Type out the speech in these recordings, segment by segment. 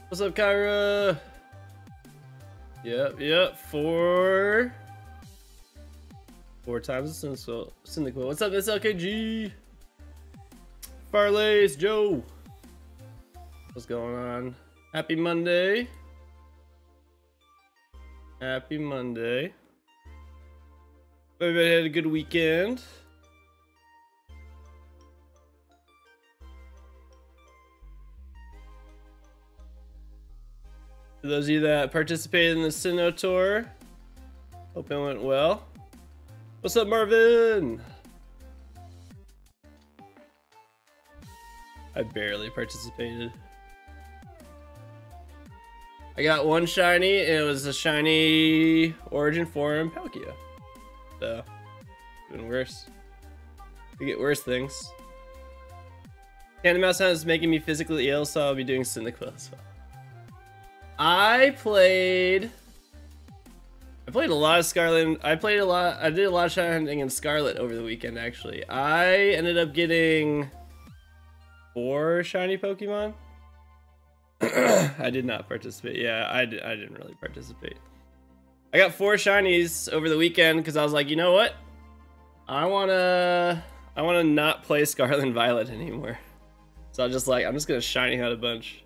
What's up, Kyra? Yep. Four times the Cyndaquil. What's up, Miss LKG? Farlays, Joe. What's going on? Happy Monday. Happy Monday. Everybody had a good weekend. For those of you that participated in the Sinnoh tour, hope it went well. What's up, Marvin? I barely participated. I got one shiny, and it was a shiny Origin Forum Palkia. So, even worse. We get worse things. Candy Mouse Hunt is making me physically ill, so I'll be doing Cyndaquil as well. I played a lot of Scarlet. I did a lot of shiny hunting in Scarlet over the weekend, actually. I ended up getting 4 shiny Pokemon. I did not participate. Yeah, I didn't really participate. I got 4 shinies over the weekend because I was like, you know what? I wanna not play Scarlet and Violet anymore. So I'm just gonna shiny hunt a bunch.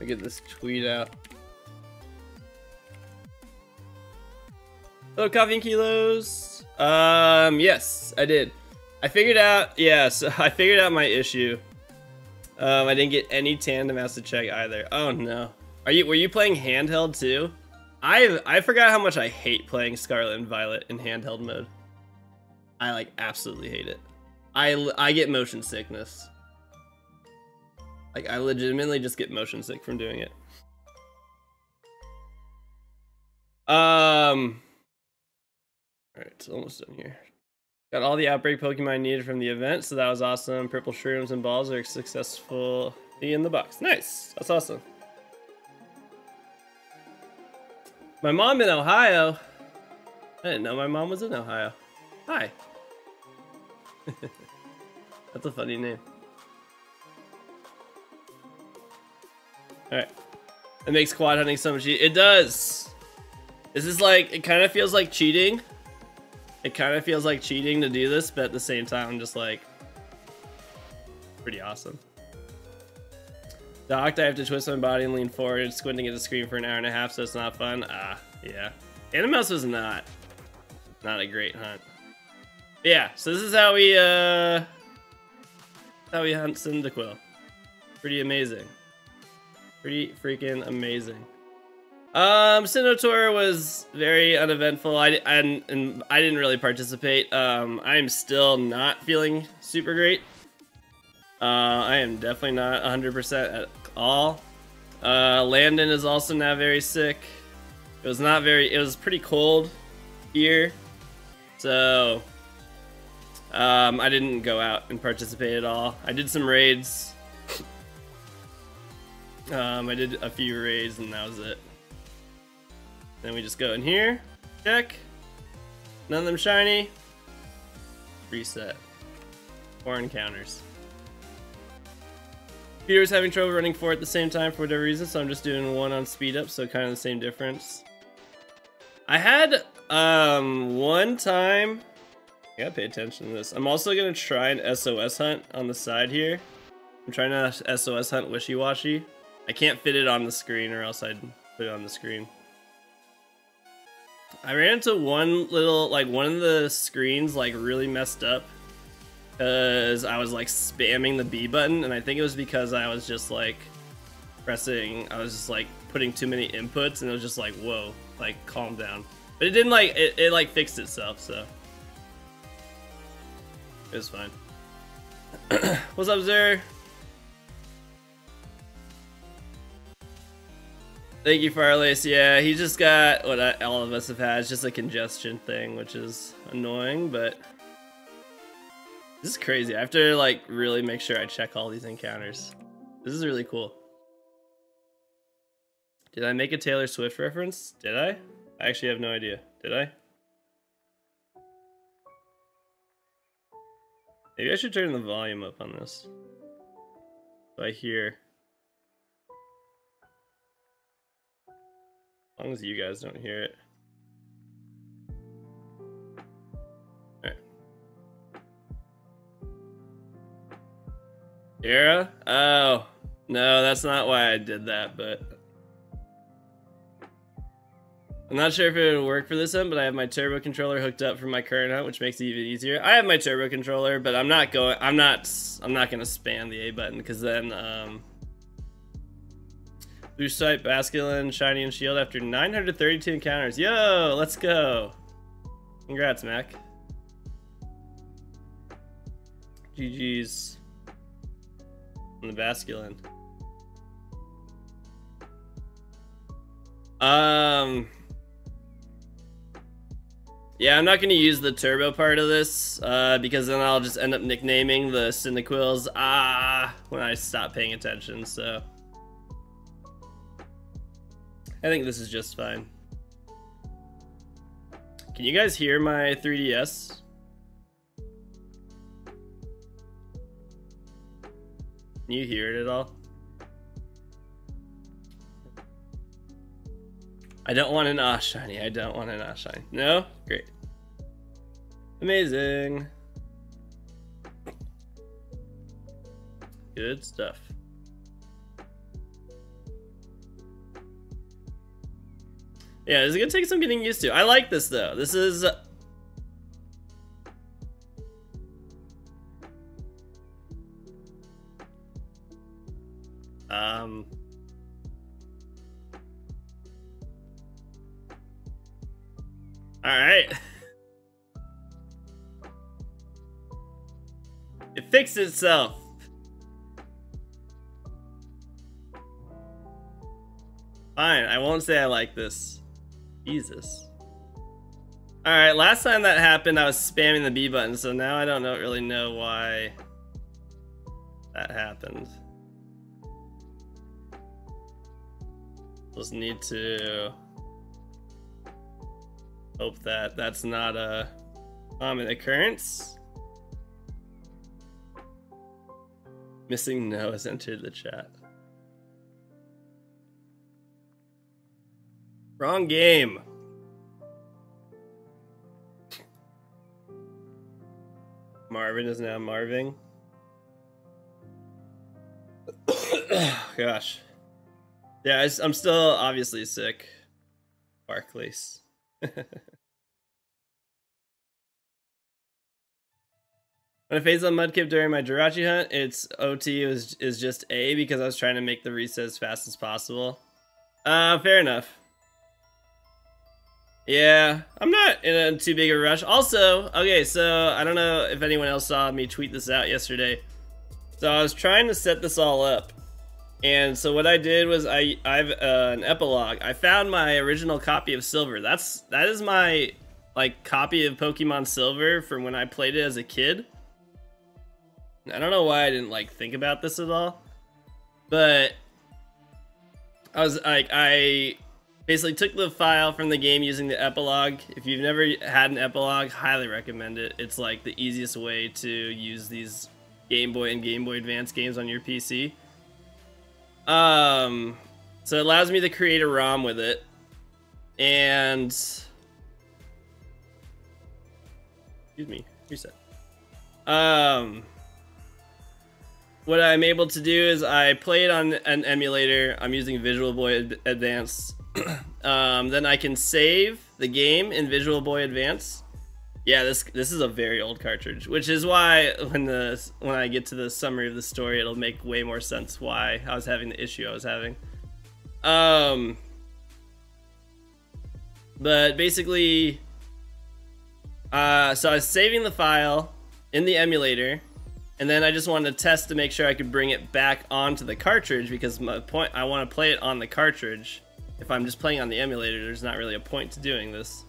Get this tweet out. Hello, Coffee and Kilos. Yes, I did. I figured out my issue. I didn't get any tandem acid check either. Oh no. Were you playing handheld too? I forgot how much I hate playing Scarlet and Violet in handheld mode. I like absolutely hate it. I get motion sickness. Like, I legitimately just get motion sick from doing it. Alright, it's almost done here. Got all the Outbreak Pokemon needed from the event, so that was awesome. Purple Shrooms and Balls are successfully in the box. Nice! That's awesome. My mom in Ohio? I didn't know my mom was in Ohio. Hi. That's a funny name. Alright. It makes quad hunting so much easier. It does! This is like, it kind of feels like cheating. It kind of feels like cheating to do this, but at the same time, I'm just like, pretty awesome. Docked, I have to twist my body and lean forward, squinting at the screen for an hour and a half, so it's not fun. Ah, yeah. Animals was not a great hunt. But yeah, so this is how we hunt Cyndaquil. Pretty amazing. Pretty freaking amazing. Sinnoh Tour was very uneventful. I didn't really participate. I'm still not feeling super great. I am definitely not 100% at all. Landon is also now very sick. It was pretty cold here. So, I didn't go out and participate at all. I did some raids. I did a few raids and that was it. Then we just go in here, check. None of them shiny. Reset. 4 encounters. Peter's having trouble running 4 at the same time for whatever reason, so I'm just doing 1 on speed up, so kind of the same difference. I had one time. I gotta pay attention to this. I'm also gonna try an SOS hunt on the side here. I'm trying to SOS hunt Wishy-Washy. I can't fit it on the screen or else I'd put it on the screen. I ran into one of the screens really messed up because I was spamming the B button, and I think it was because I was just putting too many inputs, and it was just whoa, calm down. But it didn't it fixed itself, so it was fine. What's up, Zer? Thank you, Farlace. Yeah, he just got what all of us have had. It's just a congestion thing, which is annoying, but This is crazy. I have to like really make sure I check all these encounters. This is really cool. Did I make a Taylor Swift reference? Did I? I actually have no idea. Did I? Maybe I should turn the volume up on this. So I hear. As long as you guys don't hear it. Alright. Era? Oh. No, that's not why I did that, but... I'm not sure if it would work for this one, but I have my turbo controller hooked up from my current hunt, which makes it even easier. I have my turbo controller, but I'm not gonna spam the A button, because then boost type, Basculin, Shiny, and Shield after 932 encounters. Yo, let's go. Congrats, Mac. GG's on the Basculin. Yeah, I'm not going to use the turbo part of this, because then I'll just end up nicknaming the Cyndaquils when I stop paying attention, so... I think this is just fine. Can you guys hear my 3DS? Can you hear it at all? I don't want an shiny. I don't want an shiny. No? Great. Amazing. Good stuff. Yeah, this is gonna take some getting used to. I like this though. This is... Alright. It fixed itself. Fine, I won't say I like this. Jesus. Alright, last time that happened I was spamming the B button, so now I don't really know why that happened. Just need to hope that that's not a common occurrence. Missing no has entered the chat. Wrong game. Marvin is now Marving. Gosh. Yeah, I'm still obviously sick. Barclays. When I phased on Mudkip during my Jirachi hunt, its OT is just A because I was trying to make the reset as fast as possible. Fair enough. Yeah, I'm not in a too big of a rush. Also, okay, so I don't know if anyone else saw me tweet this out yesterday. So I was trying to set this all up. And so what I did was I've an epilogue. I found my original copy of Silver. That is my like copy of Pokemon Silver from when I played it as a kid. I don't know why I didn't like think about this at all, but I was like, I basically took the file from the game using the epilogue. If you've never had an epilogue, highly recommend it. It's like the easiest way to use these Game Boy and Game Boy Advance games on your PC. So it allows me to create a ROM with it, and excuse me, reset. What I'm able to do is I play it on an emulator. I'm using Visual Boy Advance. Then I can save the game in Visual Boy Advance. Yeah, this is a very old cartridge, which is why when I get to the summary of the story, it'll make way more sense why I was having the issue I was having. But basically, so I was saving the file in the emulator, and then I just wanted to test to make sure I could bring it back onto the cartridge, because my point, I want to play it on the cartridge. If I'm just playing on the emulator, there's not really a point to doing this.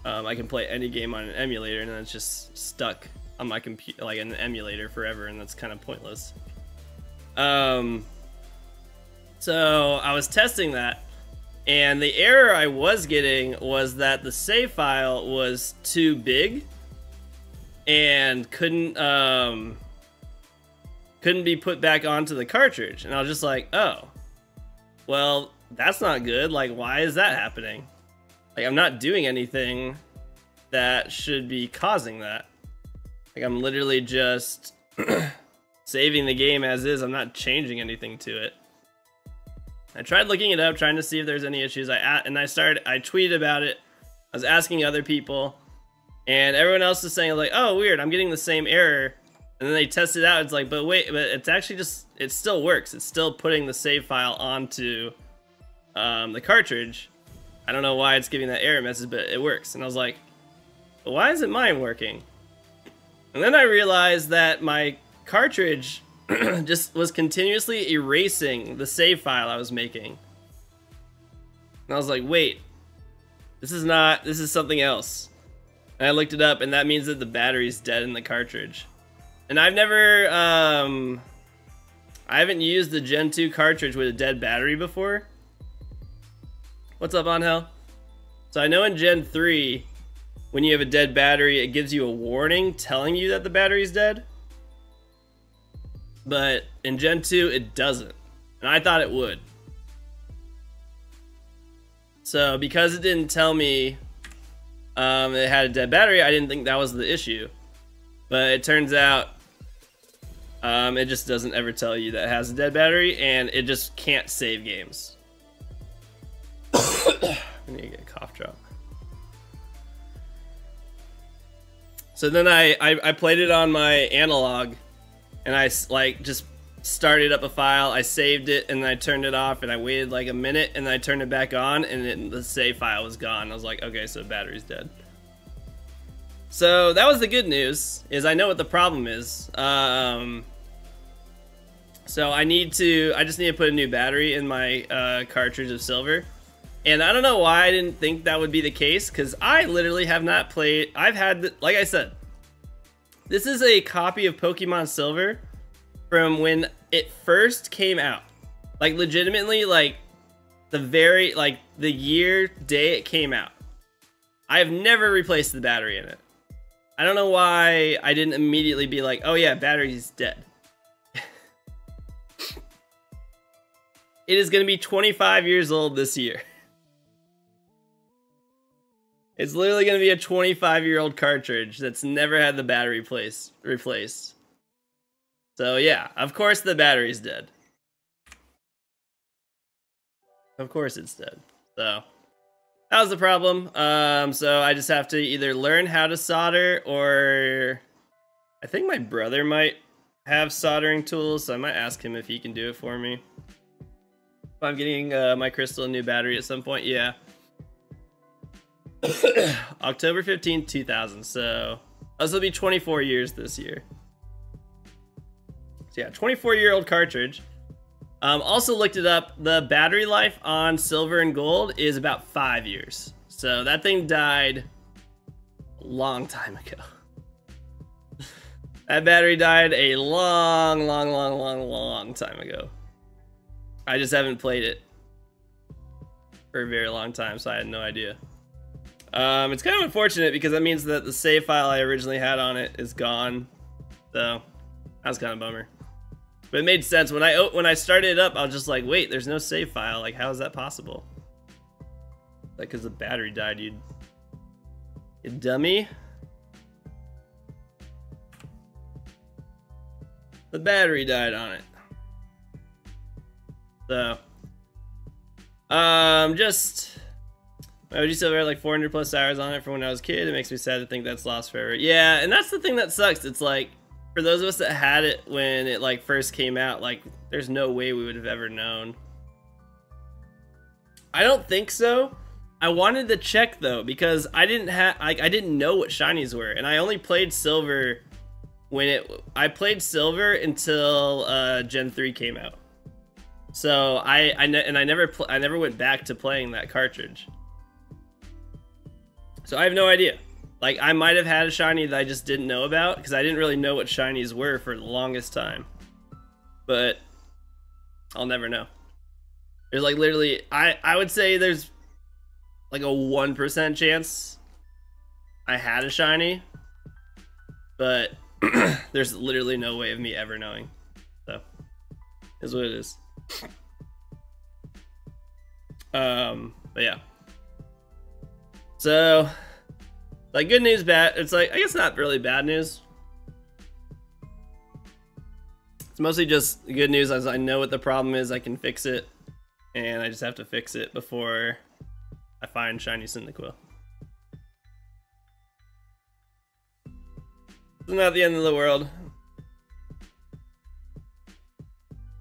I can play any game on an emulator, and then it's just stuck on my computer, like an emulator forever, and that's kind of pointless. So I was testing that, and the error I was getting was that the save file was too big and couldn't be put back onto the cartridge. And I was just like, oh, well, that's not good. Like, why is that happening? Like, I'm not doing anything that should be causing that. Like, I'm literally just saving the game as is. I'm not changing anything to it. I tried looking it up, trying to see if there's any issues. I tweeted about it. I was asking other people, and everyone else is saying, like, oh, weird, I'm getting the same error. And then they test it out. It's like, but wait, but it's actually just, it still works. It's still putting the save file onto the cartridge. I don't know why it's giving that error message, but it works. And I was like, but why isn't mine working? And then I realized that my cartridge just was continuously erasing the save file I was making. And I was like, wait, this is something else. And I looked it up, and that means that the battery's dead in the cartridge. And I've never, I haven't used the Gen 2 cartridge with a dead battery before. What's up, Angel? So I know in Gen 3, when you have a dead battery, it gives you a warning telling you that the battery's dead. But in Gen 2, it doesn't. And I thought it would. So because it didn't tell me it had a dead battery, I didn't think that was the issue. But it turns out it just doesn't ever tell you that it has a dead battery, and it just can't save games. I need to get a cough drop. So then I played it on my analog, and I like just started up a file, I saved it, and then I turned it off, and I waited like a minute, and then I turned it back on, and the save file was gone. I was like, okay, so the battery's dead. So that was the good news, is I know what the problem is. So I just need to put a new battery in my cartridge of silver. And I don't know why I didn't think that would be the case, because I literally have not played, like I said, this is a copy of Pokemon Silver from when it first came out. Like legitimately, like the year, day it came out. I have never replaced the battery in it. I don't know why I didn't immediately be like, oh yeah, battery's dead. It is going to be 25 years old this year. It's literally going to be a 25-year-old cartridge that's never had the battery replaced. So yeah, of course the battery's dead. Of course it's dead. So that was the problem. So I just have to either learn how to solder, or I think my brother might have soldering tools, so I might ask him if he can do it for me. If I'm getting my crystal a new battery at some point, yeah. October 15th, 2000. So this will be 24 years this year. So yeah, 24-year-old cartridge. Also looked it up. The battery life on silver and gold is about 5 years. So that thing died a long time ago. That battery died a long time ago. I just haven't played it for a very long time, so I had no idea. It's kind of unfortunate because that means that the save file I originally had on it is gone. So that was kind of a bummer. But it made sense when I started it up. I was just like, wait, there's no save file. Like, how is that possible? Like, because the battery died, you dummy. The battery died on it. So, just, my OG Silver had like 400 plus hours on it from when I was a kid. It makes me sad to think that's lost forever. Yeah, and that's the thing that sucks. It's like, for those of us that had it when it like first came out, like there's no way we would have ever known. I don't think so. I wanted to check though, because I didn't know what shinies were, and I only played Silver when I played Silver until Gen 3 came out. So I never went back to playing that cartridge. So I have no idea. Like, I might have had a shiny that I just didn't know about, because I didn't really know what shinies were for the longest time. But I'll never know. There's like literally, I would say there's like a 1% chance I had a shiny, but there's literally no way of me ever knowing. So, is what it is. But yeah. So, like, good news, bad. It's like, I guess not really bad news. It's mostly just good news as I know what the problem is, I can fix it, and I just have to fix it before I find shiny Cyndaquil. It's not the end of the world.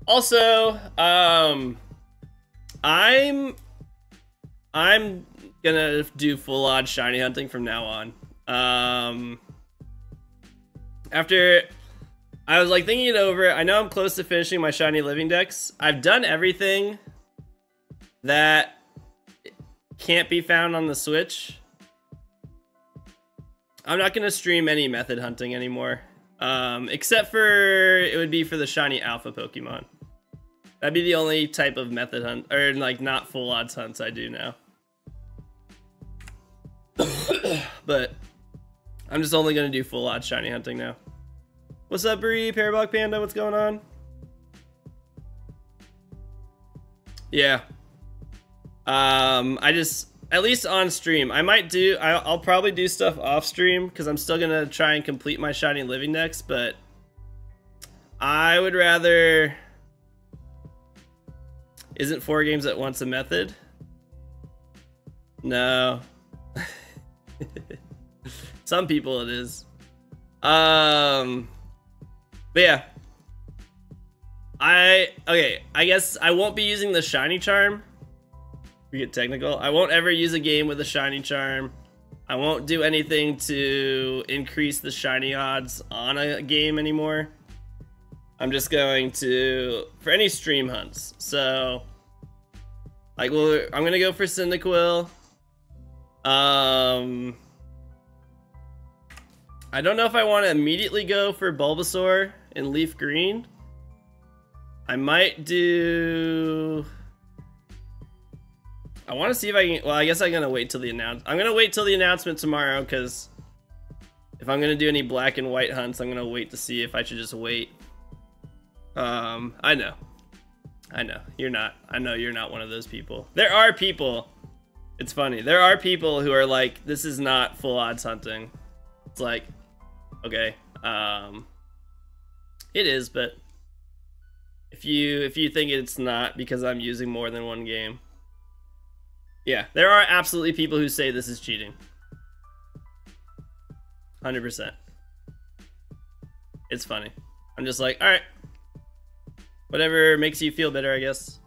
Also, I'm gonna do full odd shiny hunting from now on. After I was like thinking it over, I know I'm close to finishing my shiny living dex. I've done everything that can't be found on the Switch. I'm not gonna stream any method hunting anymore, except for it would be for the shiny alpha Pokemon. That'd be the only type of method hunt, or like not full odds hunts I do now. But I'm just only gonna do full odds shiny hunting now. What's up, Bree? Parabolic Panda, what's going on? Yeah. I just, at least on stream, I might do, I'll probably do stuff off stream because I'm still gonna try and complete my shiny living dex, but I would rather, isn't 4 games at once a method? No. Some people it is. But yeah. I guess I won't be using the shiny charm. We get technical. I won't ever use a game with a shiny charm. I won't do anything to increase the shiny odds on a game anymore. I'm just going to, for any stream hunts. So, like, well, I'm gonna go for Cyndaquil. I don't know if I want to immediately go for Bulbasaur and Leaf Green. I might do... I want to see if I can... Well, I guess I'm going to wait till the announcement. I'm going to wait till the announcement tomorrow, because if I'm going to do any black and white hunts, I'm going to wait to see if I should just wait. I know. You're not. I know you're not one of those people. There are people... It's funny. There are people who are like, this is not full odds hunting. It's like, okay, it is, but if you think it's not because I'm using more than one game, yeah, there are absolutely people who say this is cheating. 100%. It's funny. I'm just like, all right, whatever makes you feel better, I guess.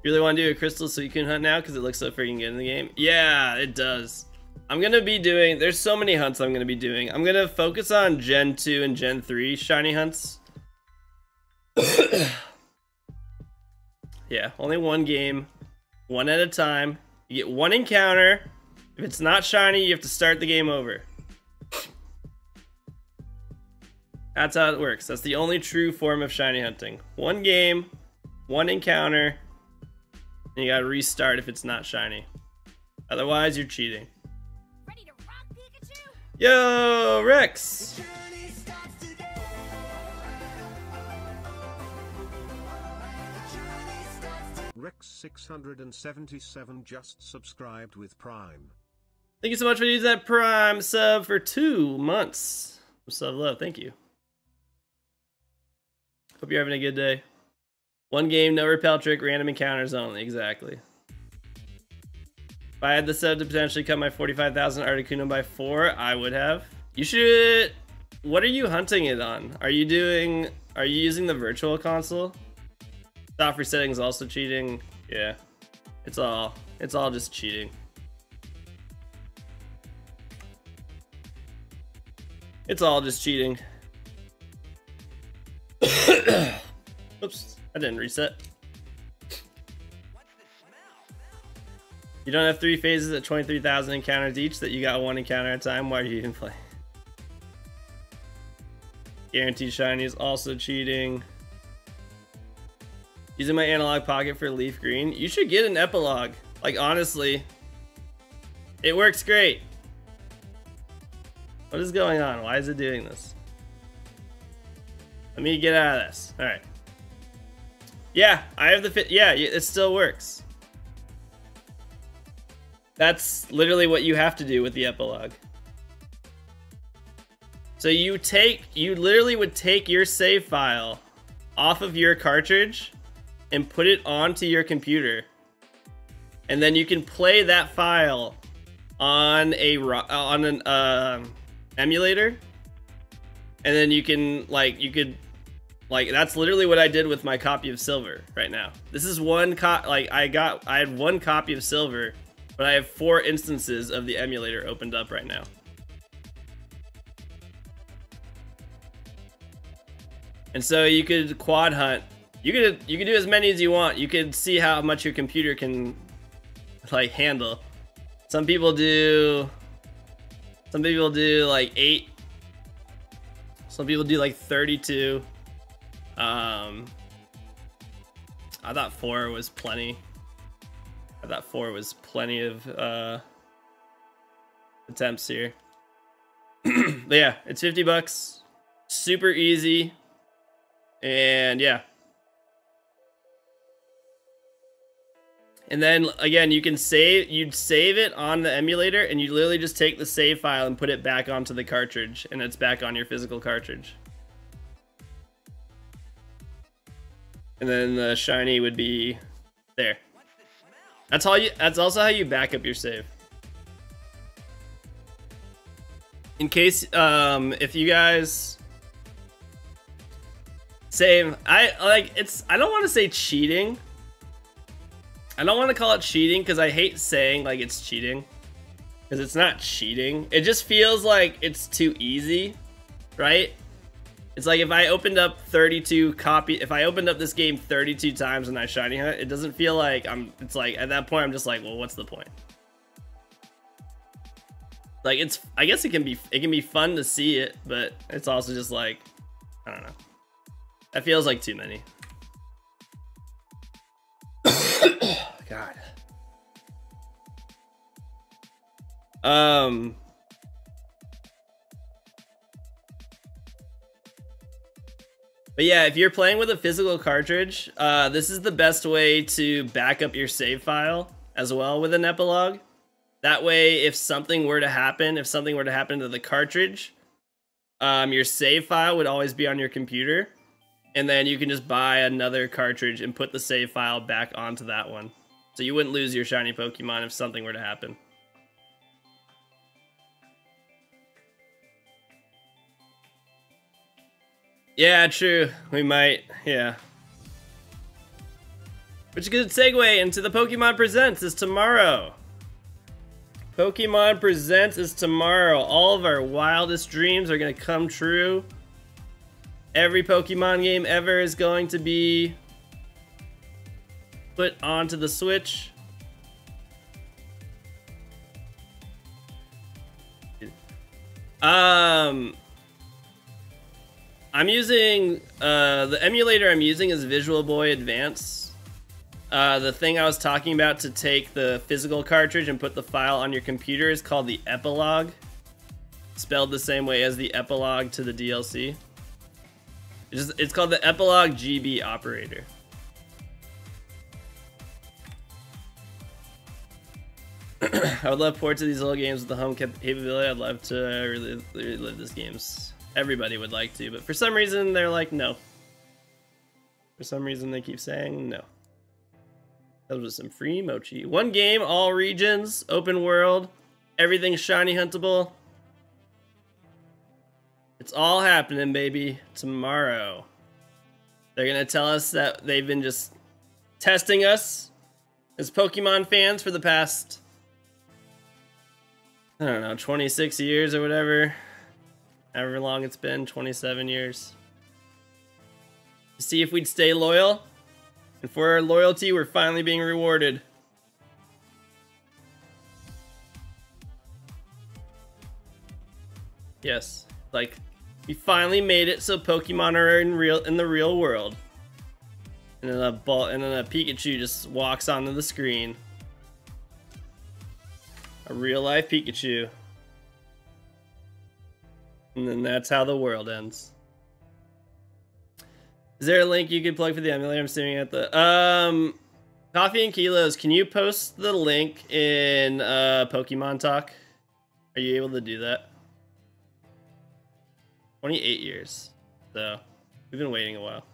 You really want to do a crystal so you can hunt now because it looks so freaking good in the game? Yeah, it does. I'm going to be doing... There's so many hunts I'm going to be doing. I'm going to focus on Gen 2 and Gen 3 shiny hunts. Yeah, only one game. One at a time. You get one encounter. If it's not shiny, you have to start the game over. That's how it works. That's the only true form of shiny hunting. One game, one encounter, and you gotta restart if it's not shiny. Otherwise, you're cheating. Ready to rock, Pikachu? Yo, Rex! Rex677 just subscribed with Prime. Thank you so much for using that Prime sub for 2 months. Sub love, thank you. Hope you're having a good day. One game, no repel trick, random encounters only. Exactly. If I had the sub to potentially cut my 45,000 Articuno by 4, I would have. You should... What are you hunting it on? Are you using the virtual console? Software settings also cheating. Yeah. It's all just cheating. It's all just cheating. Oops, I didn't reset. You don't have 3 phases at 23,000 encounters each that you got 1 encounter at a time. Why do you even play? Guaranteed shiny is also cheating. Using my analog pocket for leaf green. You should get an epilogue. Like, honestly, it works great. What is going on? Why is it doing this? Let me get out of this. All right. Yeah, I have the fit. Yeah, it still works. That's literally what you have to do with the epilogue. So you literally would take your save file off of your cartridge and put it onto your computer. And then you can play that file on an emulator. And then you can that's literally what I did with my copy of Silver right now. This is one I had 1 copy of Silver, but I have 4 instances of the emulator opened up right now. And so you could quad hunt. You could do as many as you want. You could see how much your computer can like handle. Some people do like 8. Some people do like 32. I thought 4 was plenty. I thought 4 was plenty of attempts here. But yeah, it's $50. Super easy. And yeah. And then again, you'd save it on the emulator and you literally just take the save file and put it back onto the cartridge and it's back on your physical cartridge. And then the shiny would be there. That's also how you back up your save. In case if you guys same, I don't want to say cheating. I don't want to call it cheating because I hate saying like it's cheating, because it's not cheating. It just feels like it's too easy, right? It's like if I opened up if I opened up this game 32 times and I shiny hunt, it doesn't feel like it's like at that point I'm just like, well, what's the point? Like I guess it can be fun to see it, but it's also just like, I don't know. That feels like too many. God. But yeah, if you're playing with a physical cartridge, this is the best way to back up your save file as well with an epilogue. That way, if something were to happen to the cartridge, your save file would always be on your computer. And then you can just buy another cartridge and put the save file back onto that one. So you wouldn't lose your shiny Pokemon if something were to happen. Yeah, true. We might, yeah. Which is a good segue into the Pokemon Presents is tomorrow. Pokemon Presents is tomorrow. All of our wildest dreams are going to come true. Every Pokemon game ever is going to be put onto the Switch. I'm using the emulator I'm using is Visual Boy Advance. The thing I was talking about to take the physical cartridge and put the file on your computer is called the epilogue. Spelled the same way as the epilogue to the DLC. It's called the Epilogue GB operator. I would love ports of these little games with the home capability. I'd love to really live these games. Everybody would like to, but for some reason they're like, no. For some reason they keep saying no. That was some free mochi. One game, all regions, open world, everything's shiny huntable. It's all happening, baby, tomorrow. They're gonna tell us that they've been just testing us as Pokemon fans for the past, I don't know, 26 years or whatever. However long it's been, 27 years. To see if we'd stay loyal. And for our loyalty, we're finally being rewarded. Yes. Like, we finally made it so Pokemon are in the real world. And then a Pikachu just walks onto the screen. A real life Pikachu. And then that's how the world ends. Is there a link you could plug for the emulator? I'm staring at the Coffee and Kilos. Can you post the link in Pokemon Talk? Are you able to do that? 28 years. So we've been waiting a while.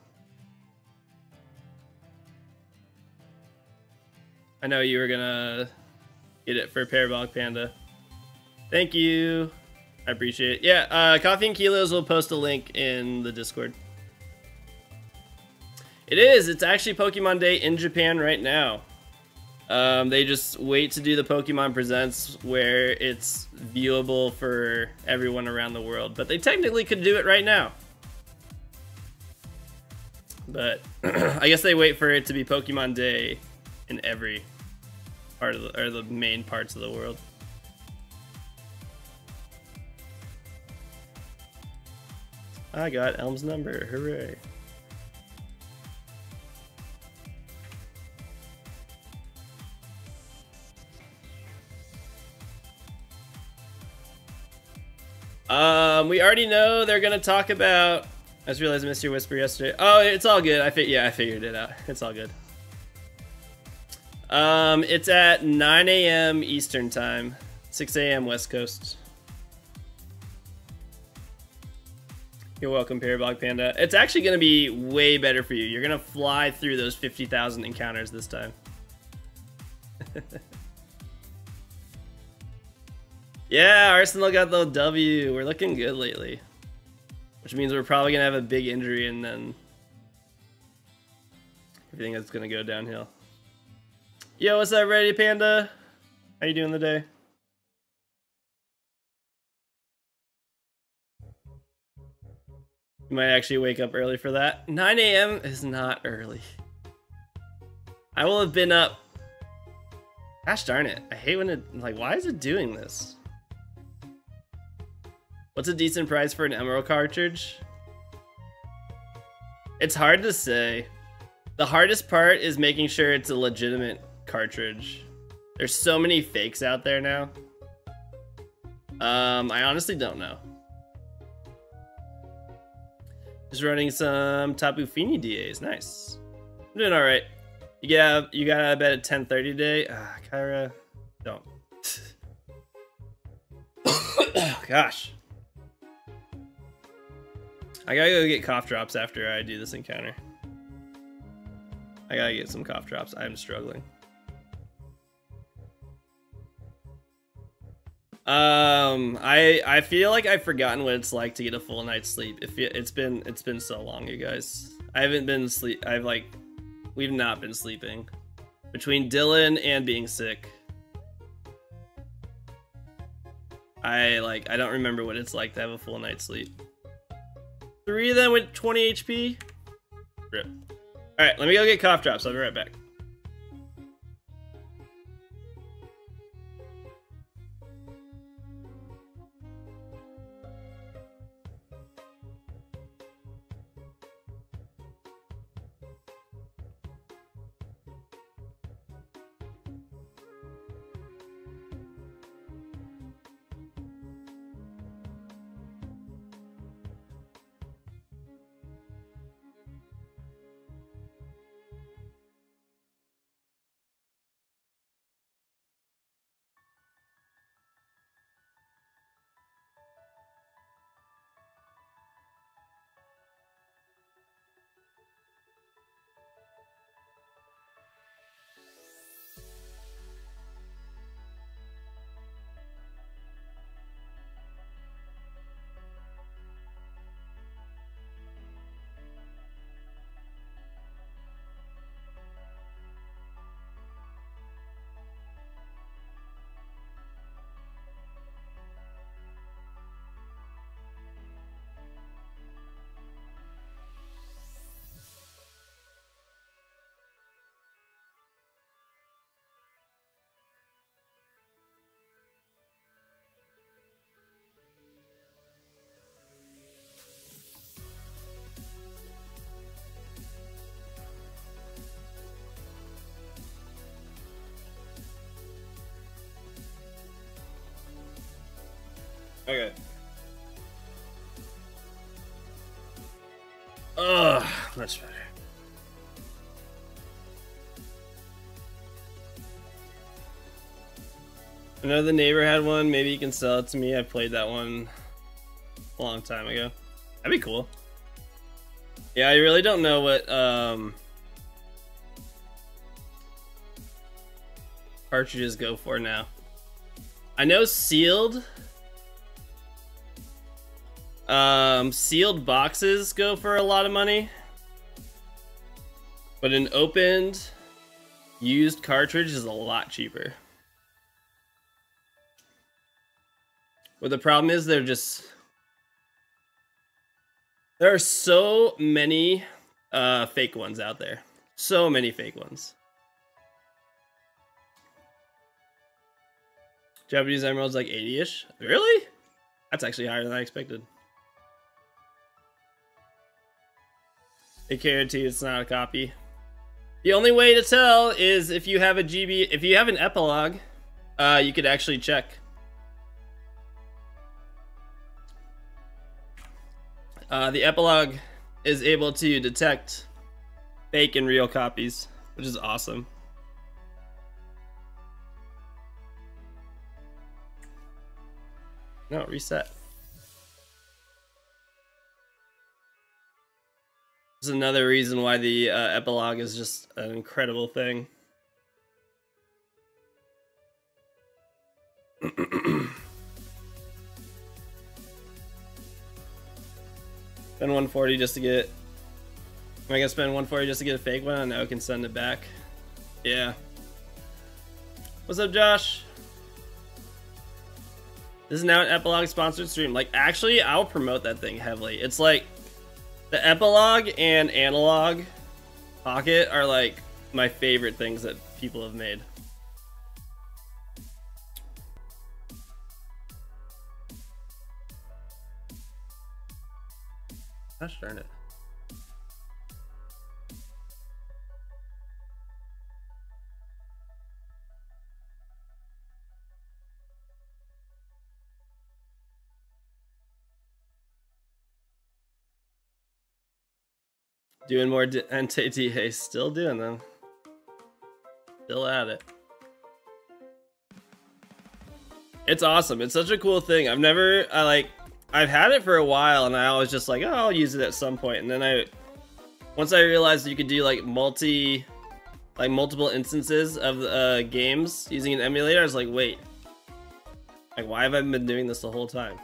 I know you were gonna get it for Parabolic Panda. Thank you. I appreciate it. Yeah, Coffee and Kilos will post a link in the Discord. It is. It's actually Pokemon Day in Japan right now. They just wait to do the Pokemon Presents where it's viewable for everyone around the world. But they technically could do it right now. But I guess they wait for it to be Pokemon Day in every part of the main parts of the world. I got Elm's number. Hooray. We already know they're gonna talk about. I just realized I missed your whisper yesterday. Oh, it's all good. I figured it out. It's all good. It's at 9 a.m. Eastern time, 6 a.m. West Coast. You're welcome, Parabolic Panda. It's actually gonna be way better for you. You're gonna fly through those 50,000 encounters this time. Yeah, Arsenal got the W. We're looking good lately. Which means we're probably going to have a big injury and then everything is going to go downhill. Yo, what's up, Ready Panda? How you doing today? You might actually wake up early for that. 9 a.m. is not early. I will have been up. Gosh darn it. I hate when it, like, why is it doing this? What's a decent price for an Emerald cartridge? It's hard to say. The hardest part is making sure it's a legitimate cartridge. There's so many fakes out there now. I honestly don't know. Just running some Tapu Fini DAs. Nice. I'm doing alright. You got out of bed at 10:30 today? Ah, Kyra, don't. Oh, gosh. I gotta go get cough drops after I do this encounter. I gotta get some cough drops. I'm struggling. I feel like I've forgotten what it's like to get a full night's sleep. It's been so long, you guys. I haven't been we've not been sleeping between Dylan and being sick. I don't remember what it's like to have a full night's sleep. 3 of them with 20 HP. Rip. Alright, let me go get cough drops. I'll be right back. Okay. Ugh, much better. I know the neighbor had one. Maybe you can sell it to me. I played that one a long time ago. That'd be cool. Yeah, I really don't know what cartridges go for now. I know sealed boxes go for a lot of money, but an opened used cartridge is a lot cheaper. But the problem is there are so many fake ones out there. So many fake ones. Japanese emerald's like 80-ish. Really? That's actually higher than I expected. They guarantee it's not a copy. The only way to tell is if you have if you have an epilogue, you could actually check. The epilogue is able to detect fake and real copies, which is awesome. No, reset. This is another reason why the epilogue is just an incredible thing. Spend 140 just to get. Am I gonna spend 140 just to get a fake one? I know I can send it back. Yeah. What's up, Josh? This is now an epilogue sponsored stream. Like, actually, I'll promote that thing heavily. It's like the epilogue and analog pocket are like my favorite things that people have made. Gosh darn it. Doing more NTTA, still doing them. Still at it. It's awesome. It's such a cool thing. I've had it for a while and I always just like, oh, I'll use it at some point. And then once I realized you could do like multiple instances of games using an emulator, I was like, wait, like why have I been doing this the whole time?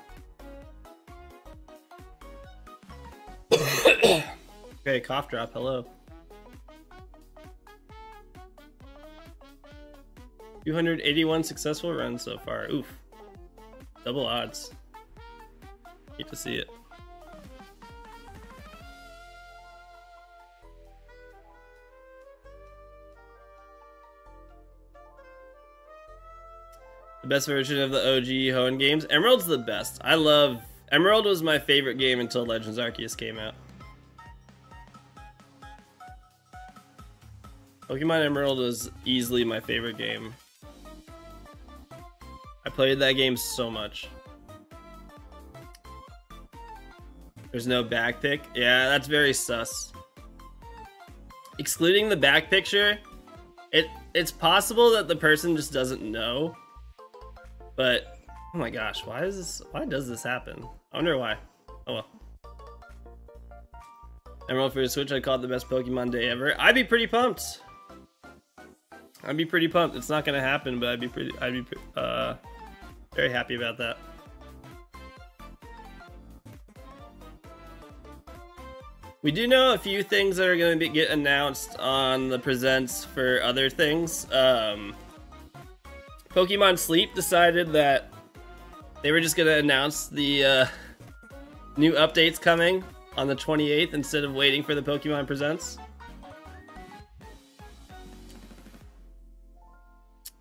Okay, cough drop, hello. 281 successful runs so far. Oof. Double odds. Hate to see it. The best version of the OG Hoenn games. Emerald's the best. Emerald was my favorite game until Legends Arceus came out. Pokemon Emerald was easily my favorite game. I played that game so much. There's no back pick. Yeah, that's very sus. Excluding the back picture, it's possible that the person just doesn't know. But oh my gosh, why does this happen? I wonder why. Oh well. Emerald for the Switch, I call it the best Pokemon day ever. I'd be pretty pumped. It's not gonna happen, but I'd be very happy about that. We do know a few things that are going to get announced on the presents for other things. Pokemon Sleep decided that they were just going to announce the new updates coming on the 28th instead of waiting for the Pokemon Presents.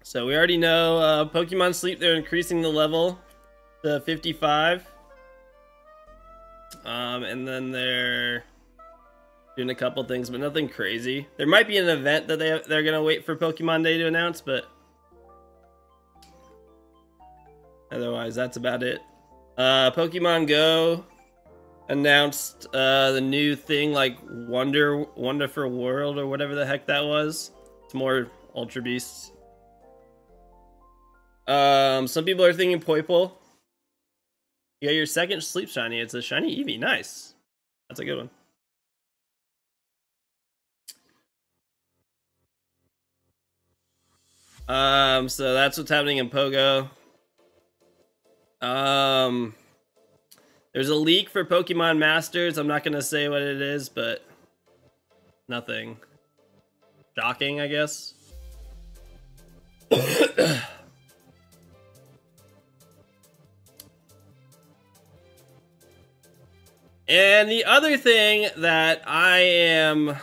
So we already know Pokemon Sleep, they're increasing the level to 55. And then they're doing a couple things, but nothing crazy. There might be an event that they're gonna wait for Pokemon Day to announce, but otherwise that's about it. Pokemon Go announced the new thing, like Wonderful World or whatever the heck that was. It's more Ultra Beasts. Some people are thinking Poipole. You got your second Sleep Shiny. It's a Shiny Eevee. Nice. That's a good one. So that's what's happening in Pogo. There's a leak for Pokemon Masters. I'm not gonna say what it is, but nothing shocking, I guess. And the other thing that I am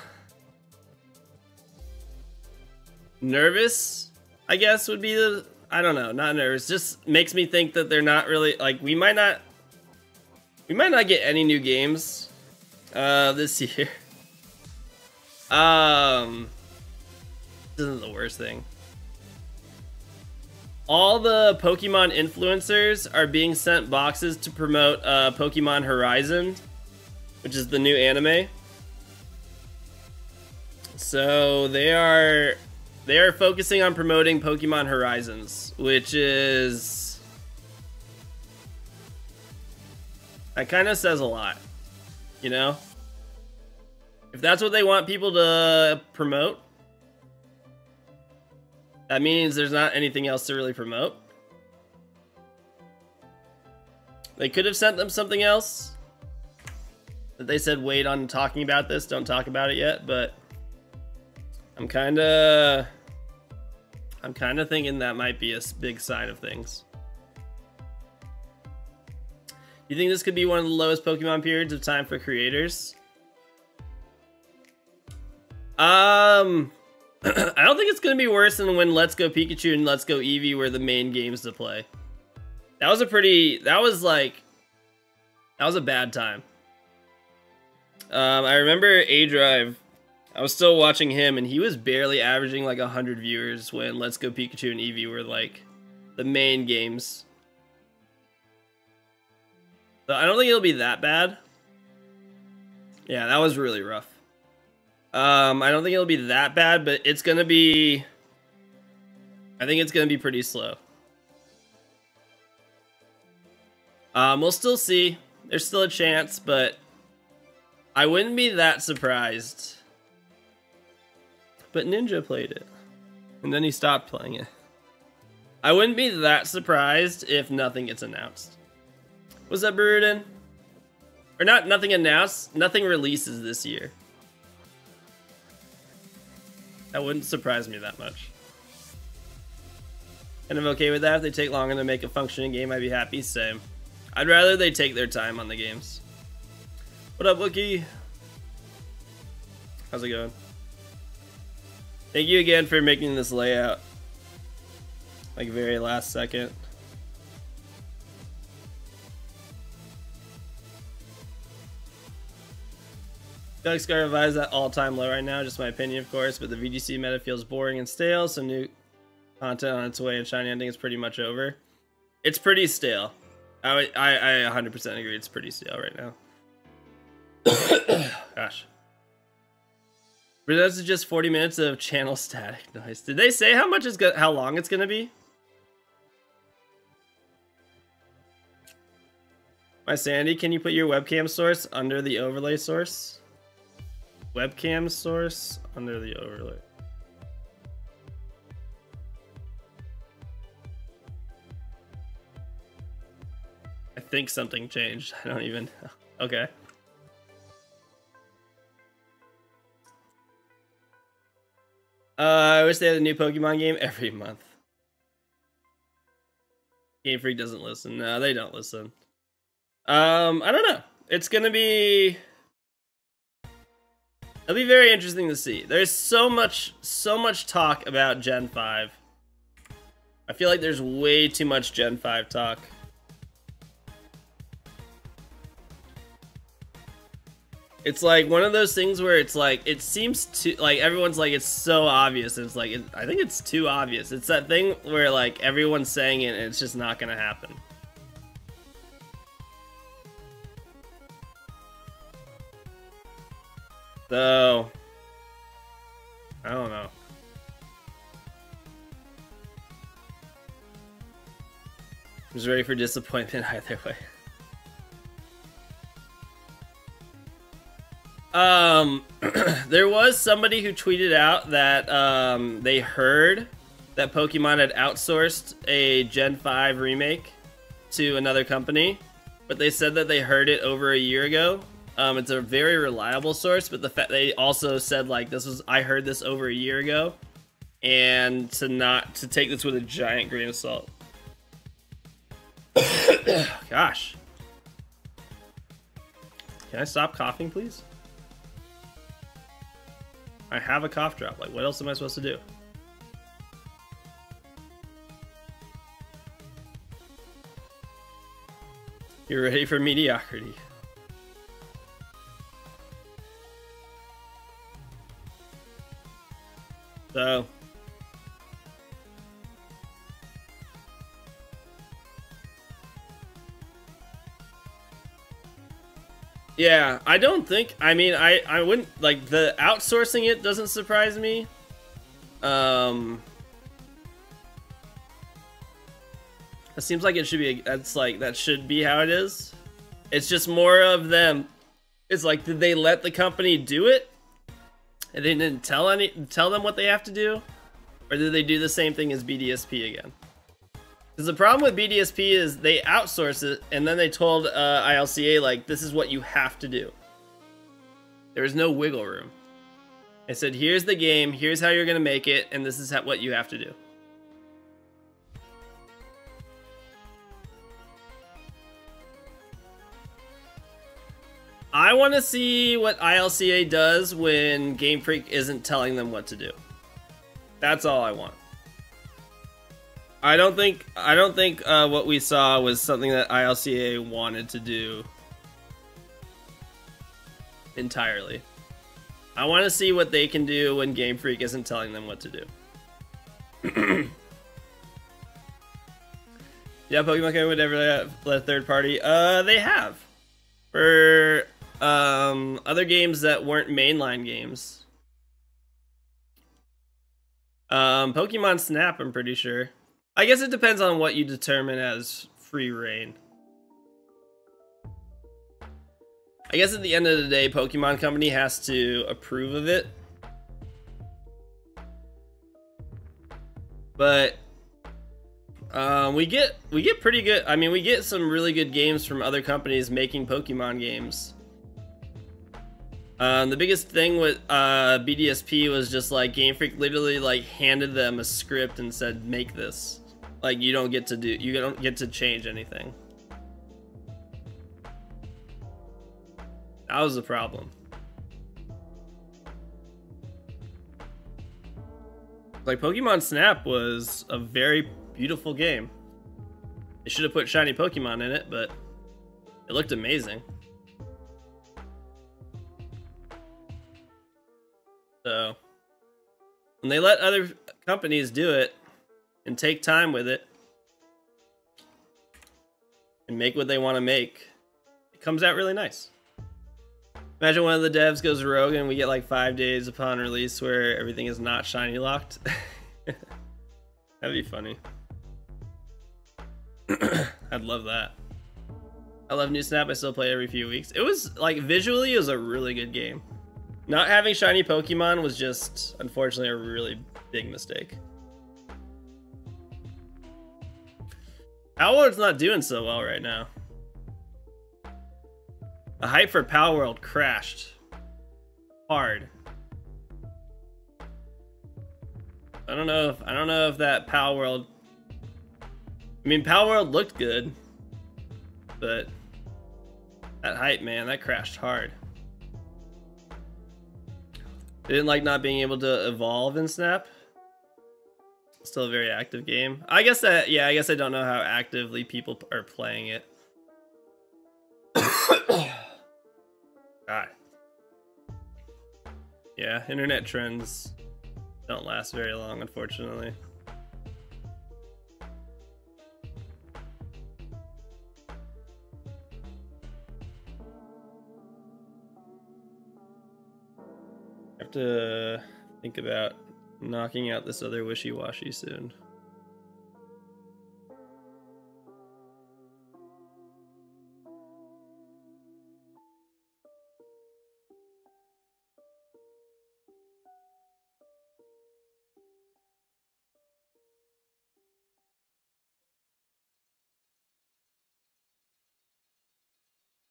nervous, I guess, would be the, I don't know, not nervous, just makes me think that they're not really, like, we might not get any new games this year. This isn't the worst thing. All the Pokemon influencers are being sent boxes to promote Pokemon Horizon, which is the new anime. So they are focusing on promoting Pokemon Horizons, which is, that kind of says a lot, you know? If that's what they want people to promote, that means there's not anything else to really promote. They could have sent them something else that they said, wait on talking about this, don't talk about it yet, but I'm kind of thinking that might be a big sign of things. You think this could be one of the lowest Pokemon periods of time for creators? I don't think it's gonna be worse than when Let's Go Pikachu and Let's Go Eevee were the main games to play. That was a bad time. I remember A-Drive, I was still watching him and he was barely averaging like 100 viewers when Let's Go Pikachu and Eevee were like the main games. So I don't think it'll be that bad. Yeah, that was really rough. I don't think it'll be that bad, but it's gonna be, I think it's gonna be pretty slow. We'll still see. There's still a chance, but I wouldn't be that surprised. But Ninja played it, and then he stopped playing it. I wouldn't be that surprised if nothing gets announced. What's up, Burden? Or not, nothing announced, nothing releases this year. That wouldn't surprise me that much. And I'm okay with that. If they take longer to make a functioning game, I'd be happy. Same. I'd rather they take their time on the games. What up, Wookie? How's it going? Thank you again for making this layout. Like, very last second. Doug's got revised at all-time low right now, just my opinion, of course, but the VGC meta feels boring and stale, so new content on its way and shiny ending is pretty much over. It's pretty stale. I 100% agree, it's pretty stale right now. Gosh. But this is just 40 minutes of channel static noise. Did they say how long it's gonna be? My Sandy, can you put your webcam source under the overlay source? Webcam source under the overlay. I think something changed. I don't even know. Okay. I wish they had a new Pokemon game every month. Game Freak doesn't listen. No, they don't listen. I don't know. It's gonna be... It'll be very interesting to see. There's so much talk about Gen 5. I feel like there's way too much Gen 5 talk. It's like one of those things where it's like, it seems too, like everyone's like, it's so obvious. And it's like, I think it's too obvious. It's that thing where like everyone's saying it and it's just not gonna happen. So, I don't know. I was ready for disappointment either way. There was somebody who tweeted out that they heard that Pokemon had outsourced a Gen 5 remake to another company, but they said that they heard it over a year ago. It's a very reliable source, but the fact they also said like I heard this over a year ago, and to take this with a giant grain of salt. Gosh, can I stop coughing, please? I have a cough drop. Like, what else am I supposed to do? You're ready for mediocrity. So, yeah, I don't think, I mean, I wouldn't, like, the outsourcing it doesn't surprise me. It seems like it should be, that should be how it is. It's just more of them. It's like, did they let the company do it? And they didn't tell them what they have to do? Or did they do the same thing as BDSP again? Because the problem with BDSP is they outsource it, and then they told ILCA, like, this is what you have to do. There was no wiggle room. They said, here's the game, here's how you're going to make it, and this is what you have to do. I want to see what ILCA does when Game Freak isn't telling them what to do. That's all I want. I don't think what we saw was something that ILCA wanted to do entirely. I want to see what they can do when Game Freak isn't telling them what to do. Yeah, Pokemon Company would never let a third party. They have. For other games that weren't mainline games. Pokemon Snap, I'm pretty sure. I guess it depends on what you determine as free reign. I guess at the end of the day, Pokemon Company has to approve of it. But we get pretty good. I mean, we get some really good games from other companies making Pokemon games. The biggest thing with BDSP was just like Game Freak literally like handed them a script and said, make this. Like, you don't get to change anything. That was the problem. Like, Pokemon Snap was a very beautiful game. They should have put shiny Pokemon in it, but it looked amazing. So, when they let other companies do it and take time with it and make what they want to make, it comes out really nice. Imagine one of the devs goes rogue and we get like 5 days upon release where everything is not shiny locked. That'd be funny. I'd love that. I love New Snap. I still play every few weeks. It was like, visually, it was a really good game. Not having shiny Pokemon was just, unfortunately, a really big mistake. Palworld's not doing so well right now. The hype for Palworld crashed hard. I don't know if that Palworld. I mean, Palworld looked good, but that hype, man, that crashed hard. They didn't like not being able to evolve in Snap. Still a very active game. I guess that, yeah, I guess I don't know how actively people are playing it. God. Yeah, internet trends don't last very long, unfortunately. to think about knocking out this other wishy-washy soon.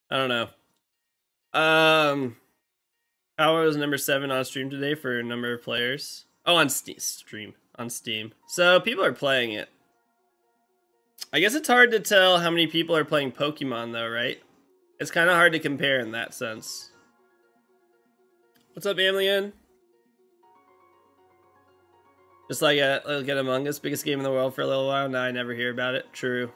I don't know. Power was number 7 on stream today for a number of players. Oh, on Steam. On Steam. So people are playing it. I guess it's hard to tell how many people are playing Pokemon though, right? It's kind of hard to compare in that sense. What's up, Amlian? Just like at Among Us, biggest game in the world for a little while. Now I never hear about it. True.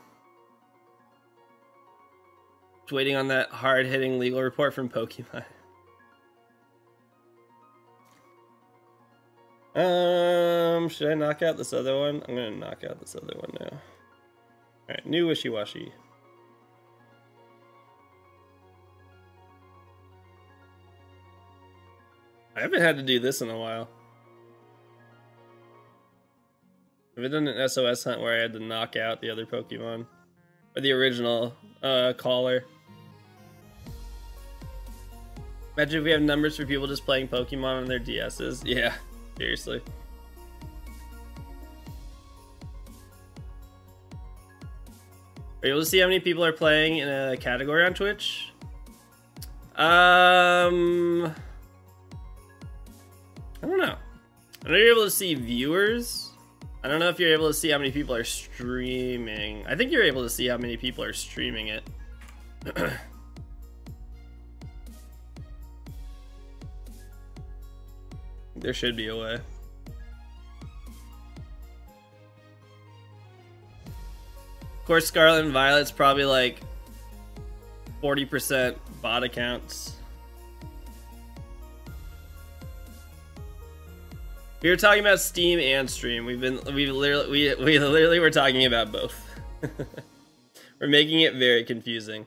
Just waiting on that hard-hitting legal report from Pokemon. Should I knock out this other one? I'm gonna knock out this other one now. Alright, new wishy-washy. I haven't had to do this in a while. I've done an SOS hunt where I had to knock out the other Pokemon. Or the original caller. Imagine if we have numbers for people just playing Pokemon on their DSs. Yeah, seriously. Are you able to see how many people are playing in a category on Twitch? I don't know. I know you're able to see viewers. I don't know if you're able to see how many people are streaming. I think you're able to see how many people are streaming it. There should be a way. Of course, Scarlet and Violet's probably like 40% bot accounts. We were talking about Steam and stream. We literally were talking about both. We're making it very confusing.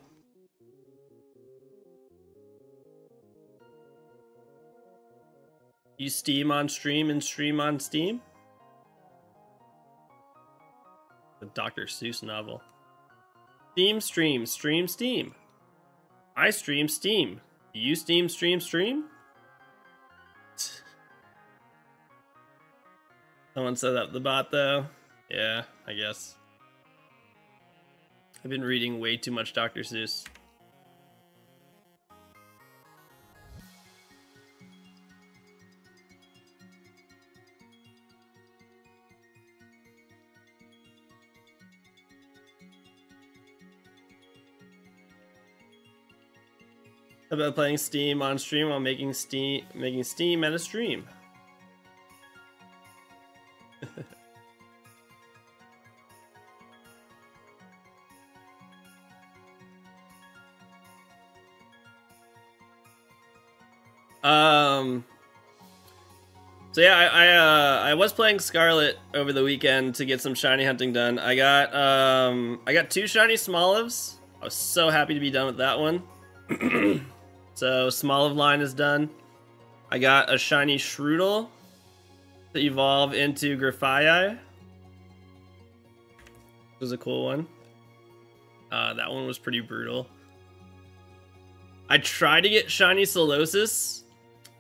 You Steam on stream and stream on Steam? The Dr. Seuss novel. Steam, stream, stream, Steam. I stream, Steam. Do you Steam, stream, stream? Someone set up the bot though. Yeah, I guess. I've been reading way too much Dr. Seuss. How about playing Steam on stream while making Steam at a stream? So yeah, I was playing Scarlet over the weekend to get some shiny hunting done. I got 2 shiny Smolives. I was so happy to be done with that one. So Smoliv line is done. I got a shiny Shroodle to evolve into Grafaiai. It was a cool one. That one was pretty brutal. I tried to get shiny Solosis,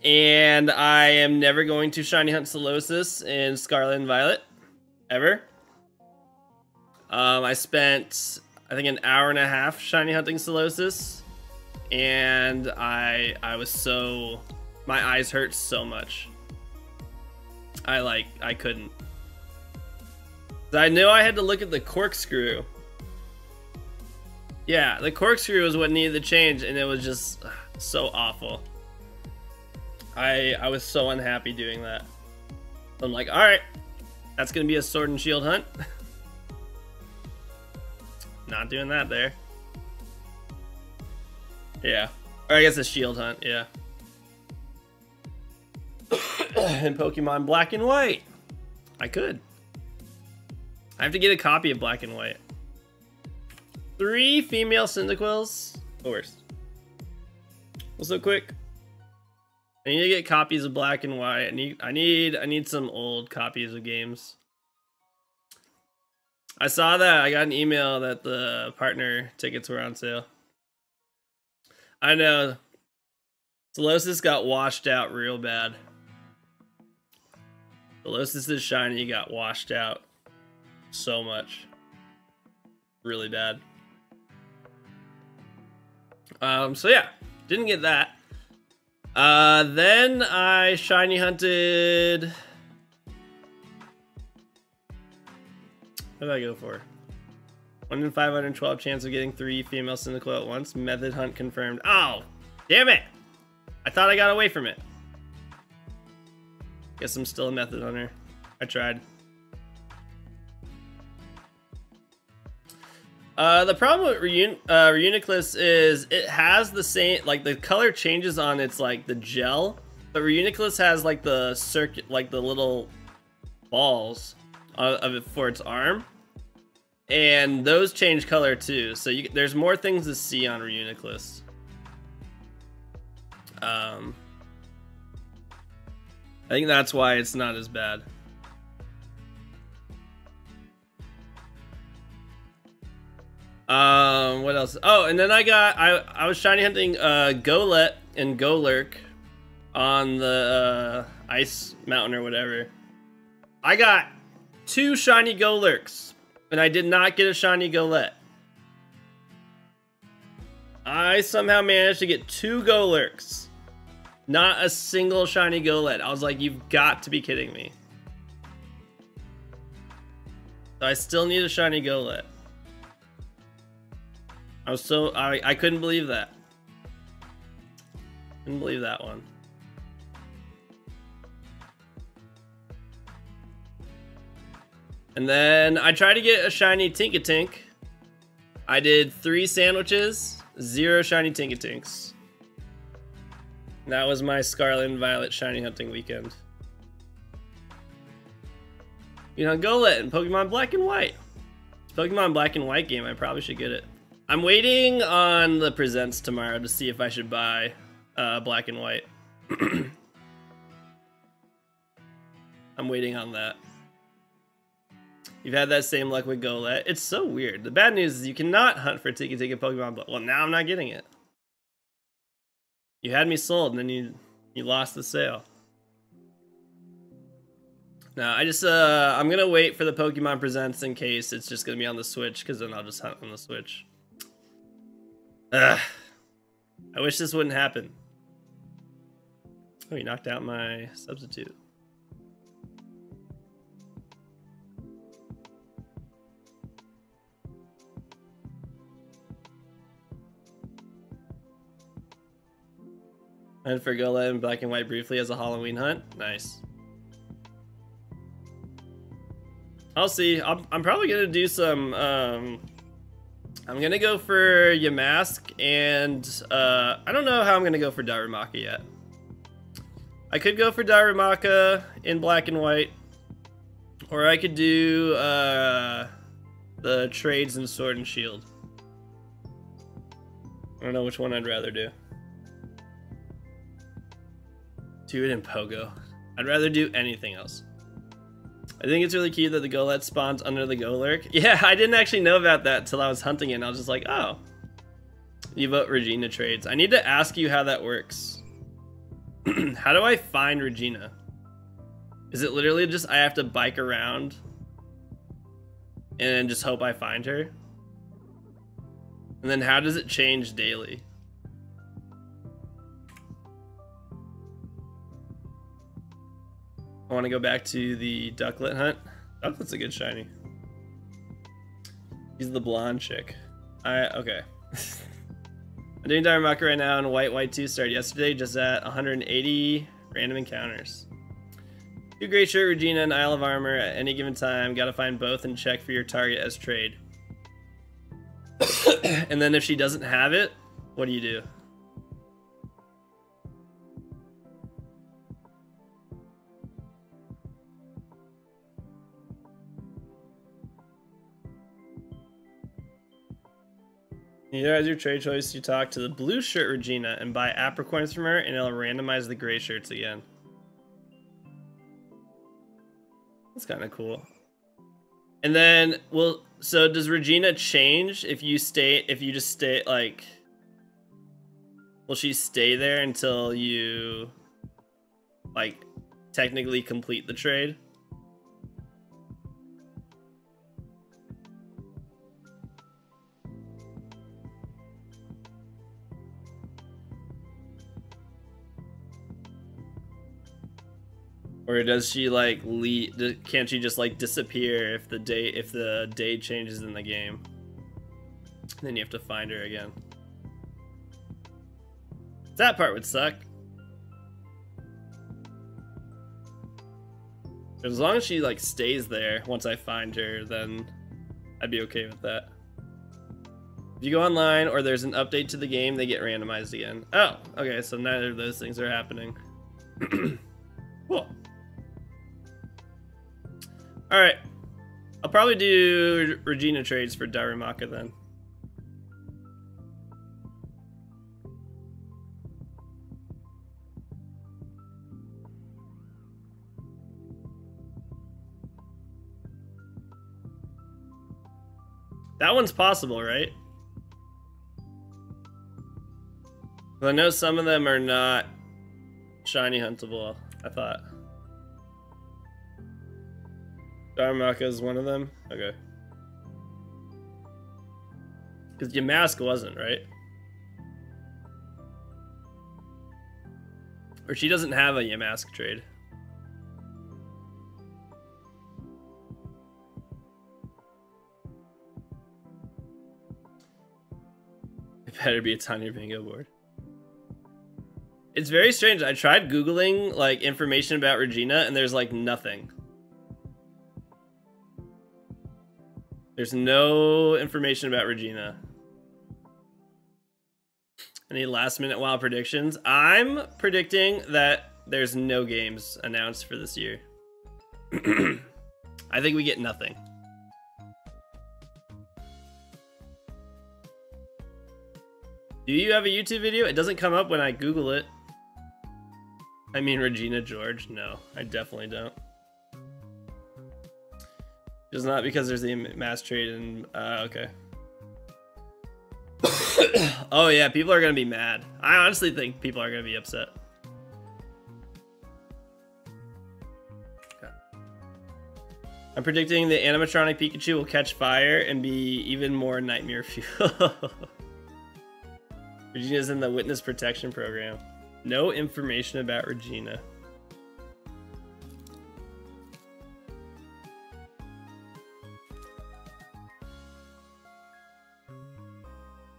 and I am never going to shiny hunt Solosis in Scarlet and Violet, ever. I spent, I think, an hour and a half shiny hunting Solosis, and I was so, my eyes hurt so much. I couldn't. I knew I had to look at the corkscrew. Yeah, the corkscrew was what needed to change, and it was just so awful. I was so unhappy doing that. I'm like, alright, that's gonna be a sword and shield hunt. Not doing that there. Yeah. Or I guess a shield hunt, yeah. And Pokemon Black and White. I could. I have to get a copy of Black and White. 3 female Cyndaquils. The worst. Well, so quick. I need to get copies of Black and White. I need some old copies of games. I saw that. I got an email that the partner tickets were on sale. I know. Solosis got washed out real bad. Solosis' shiny got washed out so much. Really bad. So yeah, didn't get that. Then I shiny hunted. What did I go for? 1 in 512 chance of getting 3 female Cyndaquil at once. Method hunt confirmed. Oh, damn it! I thought I got away from it. Guess I'm still a method hunter. I tried. The problem with Reuniclus is it has the same, like the color changes on its like the gel, but Reuniclus has like the circuit, like the little balls of it for its arm, and those change color too. So there's more things to see on Reuniclus. I think that's why it's not as bad. What else? Oh, and then I was shiny hunting Golett and Golurk on the Ice Mountain or whatever. I got 2 shiny Golurks, and I did not get a shiny Golett. I somehow managed to get 2 Golurks. Not a single shiny Golett. I was like, you've got to be kidding me. So I still need a shiny Golett. I couldn't believe that. Couldn't believe that one. And then I tried to get a shiny Tinkatink. I did 3 sandwiches, 0 shiny Tinkatinks. That was my Scarlet and Violet shiny hunting weekend. You know, Golett and Pokemon Black and White. Pokemon Black and White game, I probably should get it. I'm waiting on the presents tomorrow to see if I should buy Black and White. I'm waiting on that. You've had that same luck with Golett. It's so weird. The bad news is you cannot hunt for Tiki in Pokemon Black. Well, now I'm not getting it. You had me sold, and then you lost the sale. No, I'm gonna wait for the Pokemon Presents in case it's just gonna be on the Switch, because then I'll just hunt on the Switch. Ugh. I wish this wouldn't happen. Oh, you knocked out my substitute. And for Golett and Black and White briefly as a Halloween hunt. Nice. I'll see. I'm probably gonna do some. I'm gonna go for Yamask, and I don't know how I'm gonna go for Darumaka yet. I could go for Darumaka in Black and White, or I could do the trades in Sword and Shield. I don't know which one I'd rather do. Do it in Pogo. I'd rather do anything else. I think it's really cute that the Golett spawns under the Golurk. Yeah, I didn't actually know about that until I was hunting it, and I was just like, oh. You vote Regina trades. I need to ask you how that works. How do I find Regina? Is it literally just I have to bike around and just hope I find her? And then how does it change daily? I want to go back to the Ducklet hunt. Ducklet's a good shiny. He's the blonde chick. Okay. I'm doing Darumaka right now, and White 2 started yesterday, just at 180 random encounters. Do Great Shirt, Regina, and Isle of Armor at any given time. Gotta find both and check for your target as trade. And then if she doesn't have it, what do you do? Either as your trade choice, you talk to the blue shirt Regina and buy apricorns from her, and it'll randomize the gray shirts again. That's kind of cool. And then, well, so does Regina change if you just stay, like, will she stay there until you, like, technically complete the trade? Or does she like leave? Can't she just like disappear if the day changes in the game? Then you have to find her again. That part would suck. As long as she like stays there once I find her, then I'd be okay with that. If you go online or there's an update to the game, they get randomized again. Oh, okay, so neither of those things are happening. Cool. Alright. I'll probably do Regina trades for Darumaka then. That one's possible, right? Well, I know some of them are not shiny huntable, I thought. Darumaka is one of them? Okay. Because Yamask wasn't, right? Or she doesn't have a Yamask trade. It better be a on your bingo board. It's very strange. I tried Googling like information about Regina and there's like nothing. There's no information about Regina. Any last minute wild predictions? I'm predicting that there's no games announced for this year. I think we get nothing. Do you have a YouTube video? It doesn't come up when I Google it. I mean Regina George? No, I definitely don't. It's not because there's the mass trade and okay. Oh yeah, people are gonna be mad. I honestly think people are gonna be upset. Okay. I'm predicting the animatronic Pikachu will catch fire and be even more nightmare fuel. Regina's in the witness protection program. No information about Regina.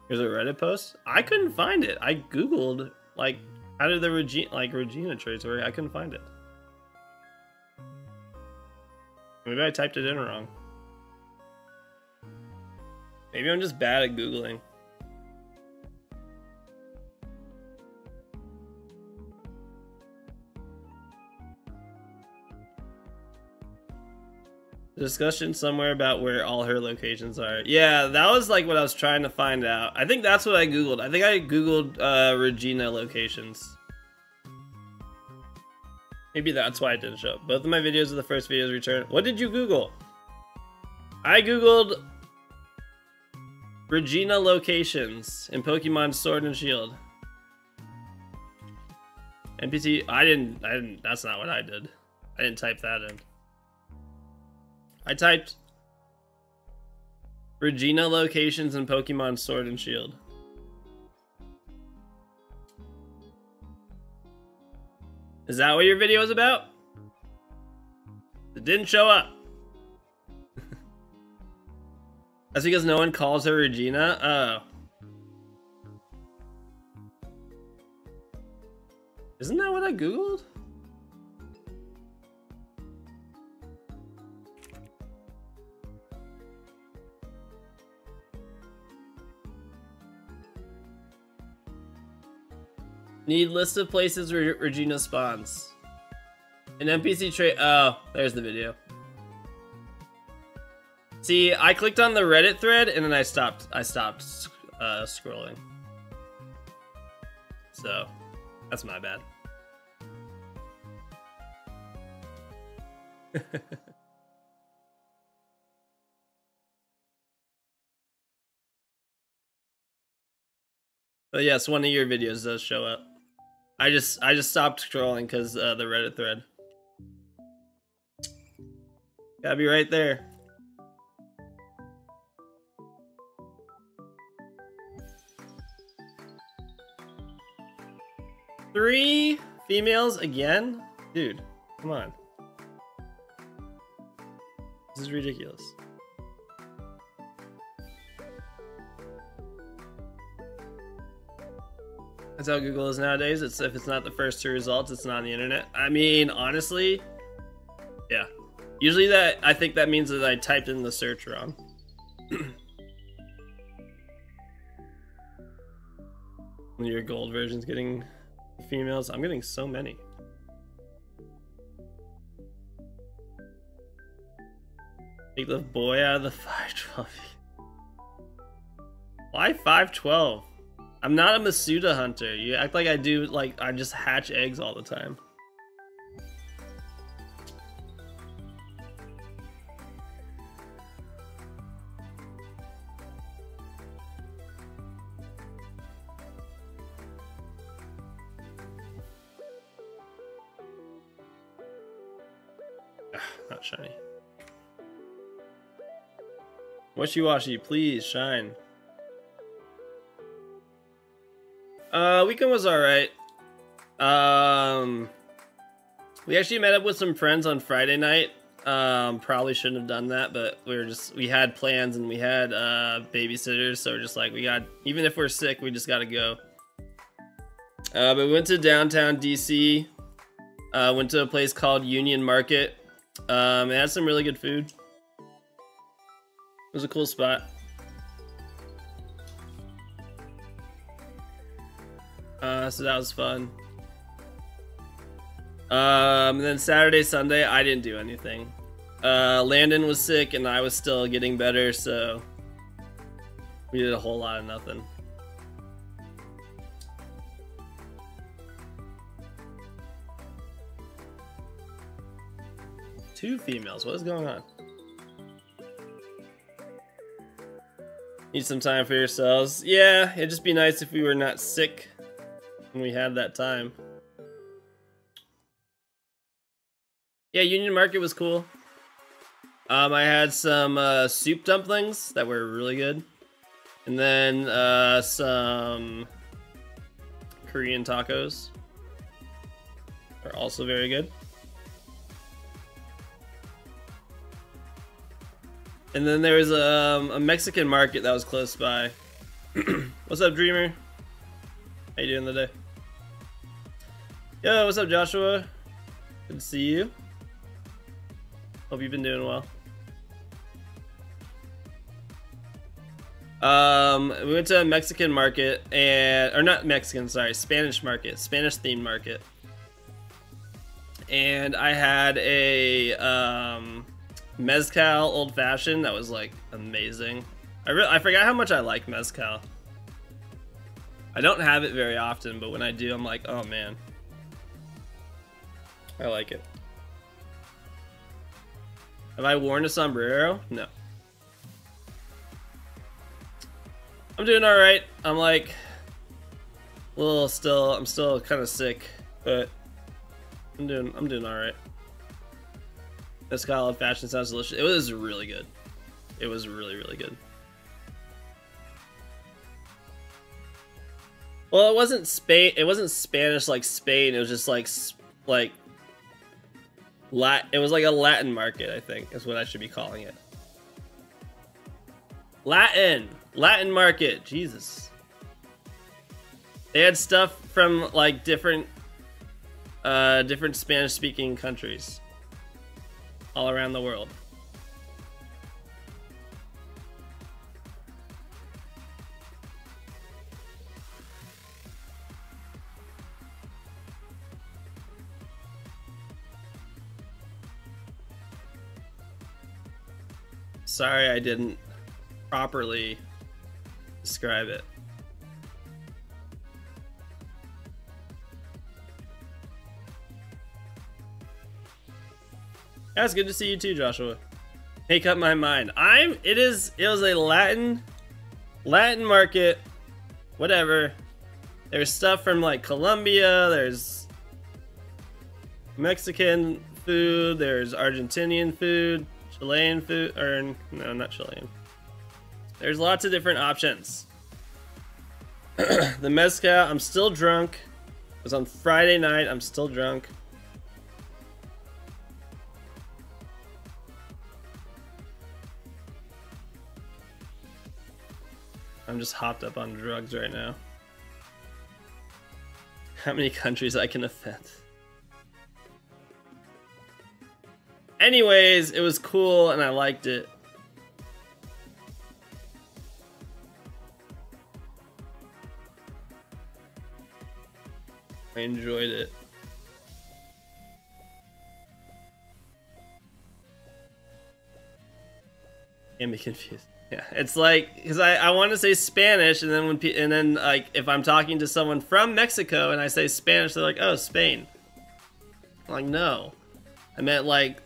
Here's a Reddit post. I couldn't find it. I googled like how did the Regina trades work. I couldn't find it. Maybe I typed it in wrong. Maybe I'm just bad at googling. Discussion somewhere about where all her locations are. Yeah, that was like what I was trying to find out. I think that's what I googled. I think I googled Regina locations. Maybe that's why it didn't show up. Both of my videos are the first videos returned. What did you Google? I googled Regina locations in Pokemon Sword and Shield. NPC, I didn't, that's not what I did. I didn't type that in. I typed Regina locations in Pokemon Sword and Shield. Is that what your video was about? It didn't show up. That's because no one calls her Regina? Oh. Isn't that what I googled? Need list of places where Regina spawns. An NPC trait. Oh, there's the video. See, I clicked on the Reddit thread and then I stopped scrolling. So that's my bad. But yes, one of your videos does show up. I just stopped scrolling because the Reddit thread. Gotta be right there. Three females again? Dude, come on. This is ridiculous. That's how Google is nowadays. It's if it's not the first two results, it's not on the internet. I mean, honestly, yeah. Usually I think that means that I typed in the search wrong. Your gold version's getting females. I'm getting so many. Take the boy out of the 512. Why 512? I'm not a Masuda hunter. You act like I do, like I just hatch eggs all the time. Not shiny. Wishy-washy, please shine. Weekend was alright. We actually met up with some friends on Friday night. Probably shouldn't have done that, but we had plans and we had babysitters, so we're just like, even if we're sick, we just gotta go. But we went to downtown DC. Went to a place called Union Market. It had some really good food. It was a cool spot. So that was fun. And then Saturday, Sunday, I didn't do anything. Landon was sick and I was still getting better, so we did a whole lot of nothing. Two females, what is going on? Need some time for yourselves. Yeah, it'd just be nice if we were not sick when we had that time. Yeah, Union Market was cool. I had some soup dumplings that were really good. And then some Korean tacos are also very good. And then there was a Mexican market that was close by. What's up, Dreamer? How you doing today? Yo, what's up, Joshua? Good to see you. Hope you've been doing well. We went to a Mexican market or not Mexican, sorry, Spanish market, Spanish themed market. And I had a mezcal old fashioned that was like amazing. I forgot how much I like mezcal. I don't have it very often, but when I do, I'm like, oh man, I like it. Have I worn a sombrero? No. I'm doing all right. I'm like a little I'm still kind of sick, but I'm doing all right. Mezcal old fashioned sounds delicious. It was really good. It was really, really good. Well, it wasn't Spain. It wasn't Spanish like Spain. It was just like it was like a Latin market, I think, is what I should be calling it. Latin market. Jesus. They had stuff from like different Spanish-speaking countries all around the world. Sorry I didn't properly describe it. That's good to see you too, Joshua. Make up my mind. It was a Latin market, whatever. There's stuff from like Colombia, there's Mexican food, there's Argentinian food, Chilean food, or no, not Chilean. There's lots of different options. The mezcal, I'm still drunk. It was on Friday night, I'm still drunk. I'm just hopped up on drugs right now. How many countries I can offend? Anyways, it was cool and I liked it. I enjoyed it. Can't be confused. Yeah, it's like, because I want to say Spanish, and then like if I'm talking to someone from Mexico and I say Spanish, they're like, "Oh, Spain." I'm like, no, I meant like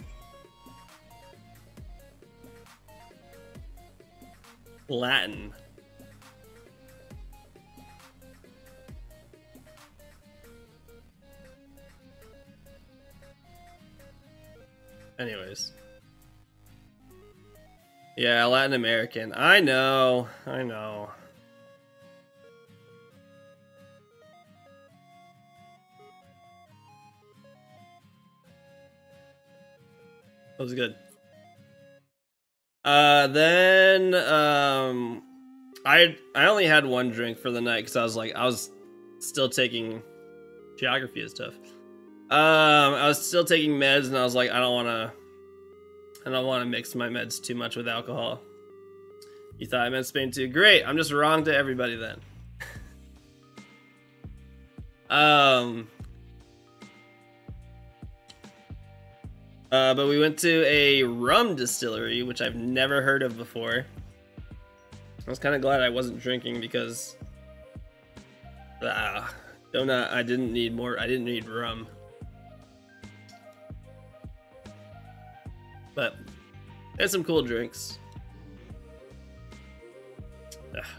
Latin. Anyways. Yeah, Latin American. I know. I know. That was good. Then I only had one drink for the night because I was still taking geography is tough. I was still taking meds and I was like, I don't want to mix my meds too much with alcohol. You thought I meant Spain too? Great, I'm just wrong to everybody then. But we went to a rum distillery, which I've never heard of before. I was kind of glad I wasn't drinking because I didn't need rum. But they had some cool drinks.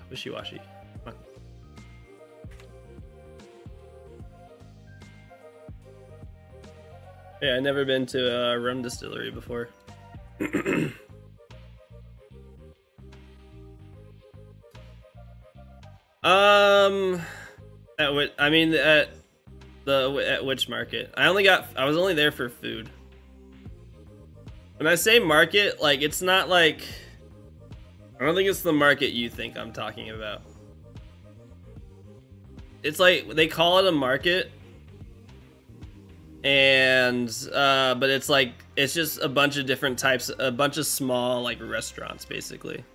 Wishy-washy. Come on. Yeah, I've never been to a rum distillery before. At which market? I was only there for food. When I say market, like, it's not like, I don't think it's the market you think I'm talking about. It's like, they call it a market, and, but it's like, it's just a bunch of different types, a bunch of small, like, restaurants, basically.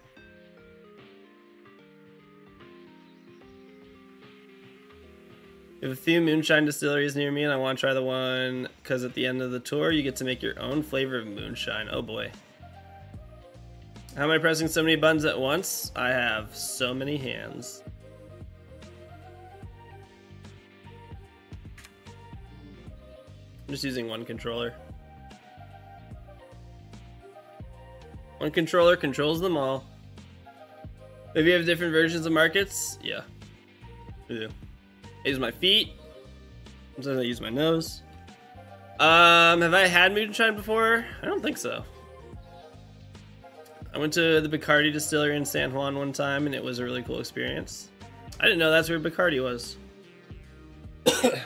We have a few moonshine distilleries near me, and I want to try the one because at the end of the tour, you get to make your own flavor of moonshine. Oh boy. How am I pressing so many buttons at once? I have so many hands. I'm just using one controller. One controller controls them all. Maybe you have different versions of markets? Yeah, we do. I use my feet. Sometimes I use my nose. Have I had moonshine before? I don't think so. I went to the Bacardi distillery in San Juan one time, and it was a really cool experience. I didn't know that's where Bacardi was. That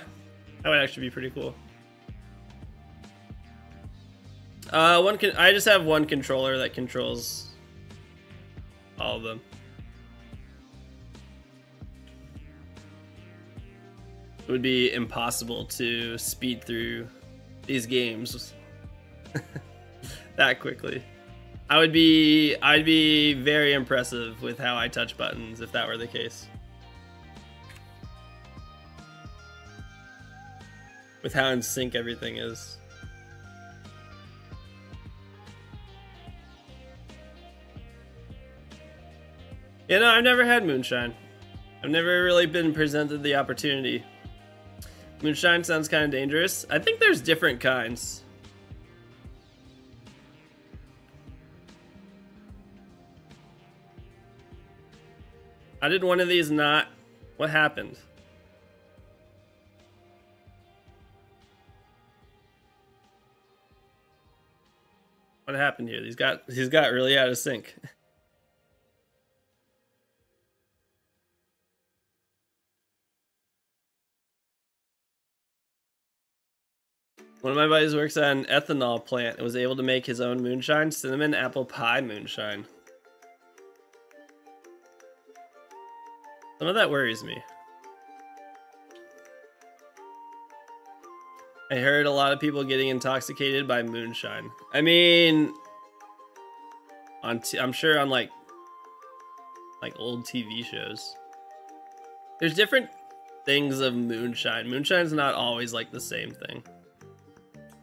would actually be pretty cool. I just have one controller that controls all of them. It would be impossible to speed through these games that quickly. I'd be very impressive with how I touch buttons if that were the case. With how in sync everything is. You know, I've never had moonshine. I've never really been presented the opportunity. Moonshine sounds kind of dangerous. I think there's different kinds. How did one of these not... What happened? What happened here? He's got really out of sync. One of my buddies works at an ethanol plant and was able to make his own moonshine, cinnamon apple pie moonshine. Some of that worries me. I heard a lot of people getting intoxicated by moonshine. I mean, I'm sure on like old TV shows. There's different things of moonshine. Moonshine's not always like the same thing.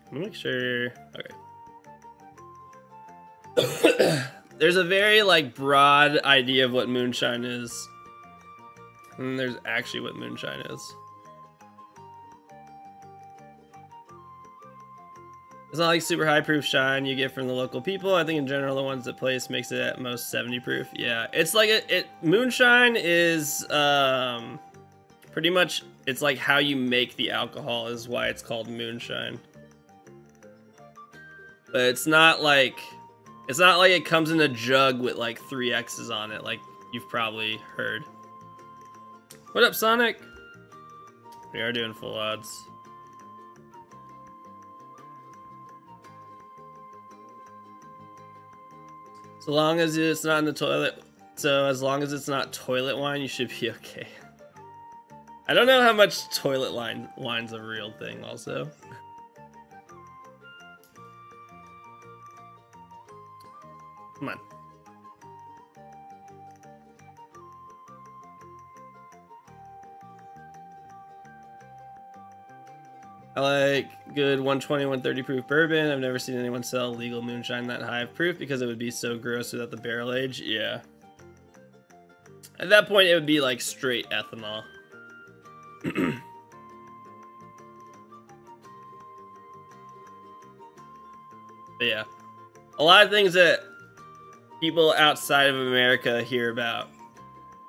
Let me make sure. Okay. There's a very like broad idea of what moonshine is. And there's actually what moonshine is. It's not like super high proof shine you get from the local people. I think in general the ones that place makes it at most 70 proof. Yeah, it's like moonshine is pretty much, it's like how you make the alcohol is why it's called moonshine. But it's not like it comes in a jug with like 3 X's on it, like you've probably heard. What up, Sonic? We are doing full odds. So long as it's not in the toilet, so as long as it's not toilet wine, you should be okay. I don't know how much toilet wine's a real thing also. Come on. I like good 120, 130 proof bourbon. I've never seen anyone sell legal moonshine that high of proof because it would be so gross without the barrel age. Yeah. At that point, it would be like straight ethanol. But yeah. A lot of things that people outside of America hear about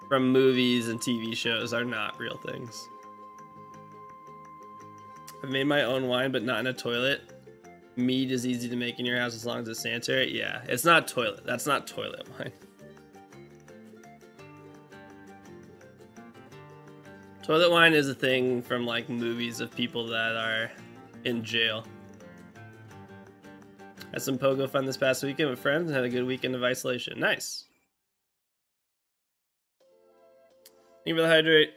from movies and TV shows are not real things. I've made my own wine, but not in a toilet. Mead is easy to make in your house as long as it's sanitary. Yeah, it's not toilet. That's not toilet wine. Toilet wine is a thing from like movies of people that are in jail. Had some pogo fun this past weekend with friends and had a good weekend of isolation. Nice. Thank you for the hydrate.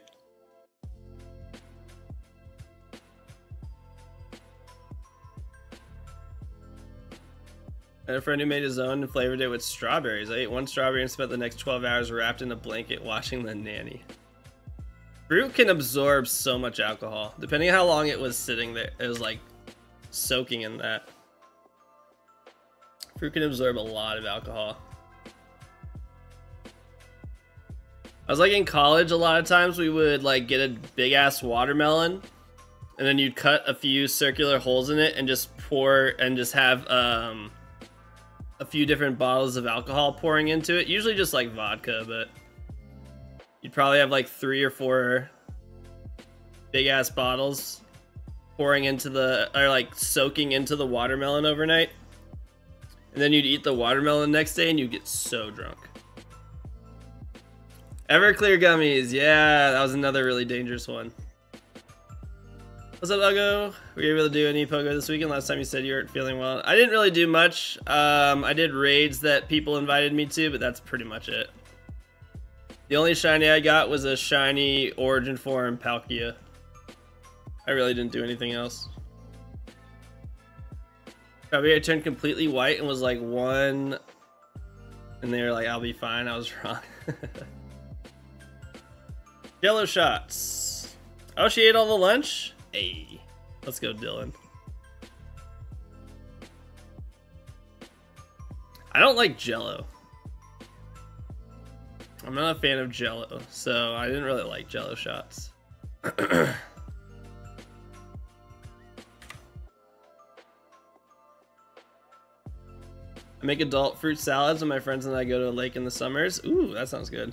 I had a friend who made his own and flavored it with strawberries. I ate one strawberry and spent the next 12 hours wrapped in a blanket watching The Nanny. Fruit can absorb so much alcohol. Depending on how long it was sitting there, it was like soaking in that. Fruit can absorb a lot of alcohol. I was like in college, a lot of times we would like get a big ass watermelon and then you'd cut a few circular holes in it and just pour and just have a few different bottles of alcohol pouring into it. Usually just like vodka, but you'd probably have like 3 or 4 big ass bottles pouring into or like soaking into the watermelon overnight. And then you'd eat the watermelon next day and you'd get so drunk. Everclear gummies. Yeah, that was another really dangerous one. What's up, Ugo? Were you able to do any pogo this weekend? Last time you said you weren't feeling well. I didn't really do much. I did raids that people invited me to, but that's pretty much it. The only shiny I got was a shiny Origin Form Palkia. I really didn't do anything else. Probably I turned completely white and was like 1, and they were like, I'll be fine. I was wrong. Yellow shots. Oh, she ate all the lunch? Hey, let's go, Dylan. I don't like Jello. I'm not a fan of Jello, so I didn't really like Jello shots. I make adult fruit salads when my friends and I go to a lake in the summers. Ooh, that sounds good.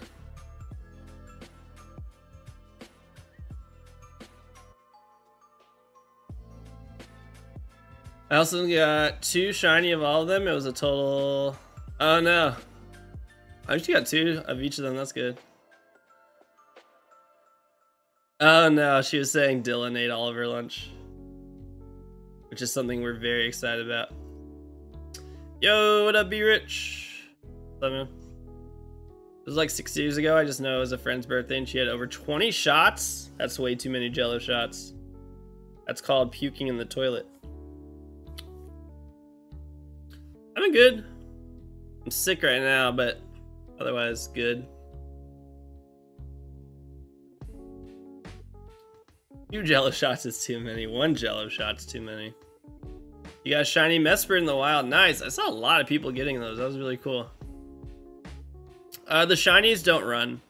I also got 2 shiny of all of them. It was a total... Oh no. I actually got 2 of each of them. That's good. Oh no, she was saying Dylan ate all of her lunch. Which is something we're very excited about. Yo, what up, Be Rich? What's up, man? It was like 6 years ago. I just know it was a friend's birthday and she had over 20 shots. That's way too many Jello shots. That's called puking in the toilet. I'm good. I'm sick right now, but otherwise good. 2 Jello shots is too many. 1 Jello shot's too many. You got a shiny Mesper in the wild. Nice. I saw a lot of people getting those. That was really cool. The shinies don't run.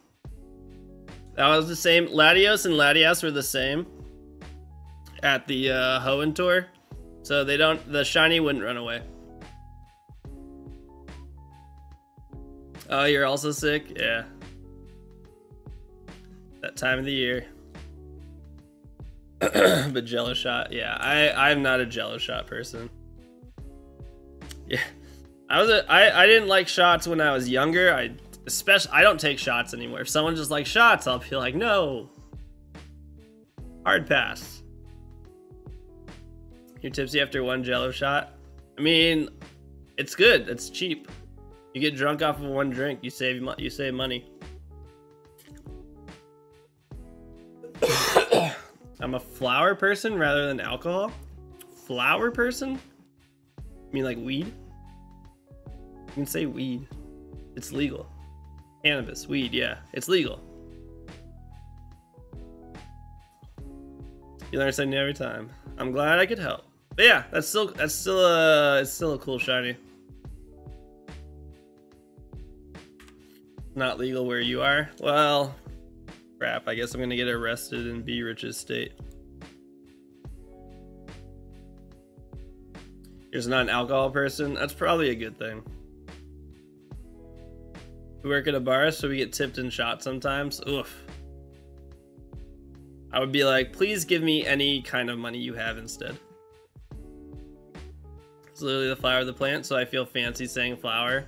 That was the same. Latios and Latias were the same at the Hoenn tour. So they don't. The shiny wouldn't run away. Oh, you're also sick? Yeah. That time of the year. But Jello shot, yeah. I'm not a Jello shot person. Yeah. I didn't like shots when I was younger. I don't take shots anymore. If someone just likes shots, I'll be like, no. Hard pass. You're tipsy after 1 Jello shot? I mean, it's good. It's cheap. You get drunk off of 1 drink, you save money. I'm a flower person rather than alcohol. Flower person? You mean like weed? You can say weed. It's legal. Cannabis, weed, yeah, it's legal. You learn something new every time. I'm glad I could help. But yeah, it's still a cool shiny. Not legal where you are? Well, crap, I guess I'm gonna get arrested in B Rich's state. You're just not an alcohol person? That's probably a good thing. We work at a bar, so we get tipped and shot sometimes. Oof. I would be like, please give me any kind of money you have instead. It's literally the flower of the plant, so I feel fancy saying flower.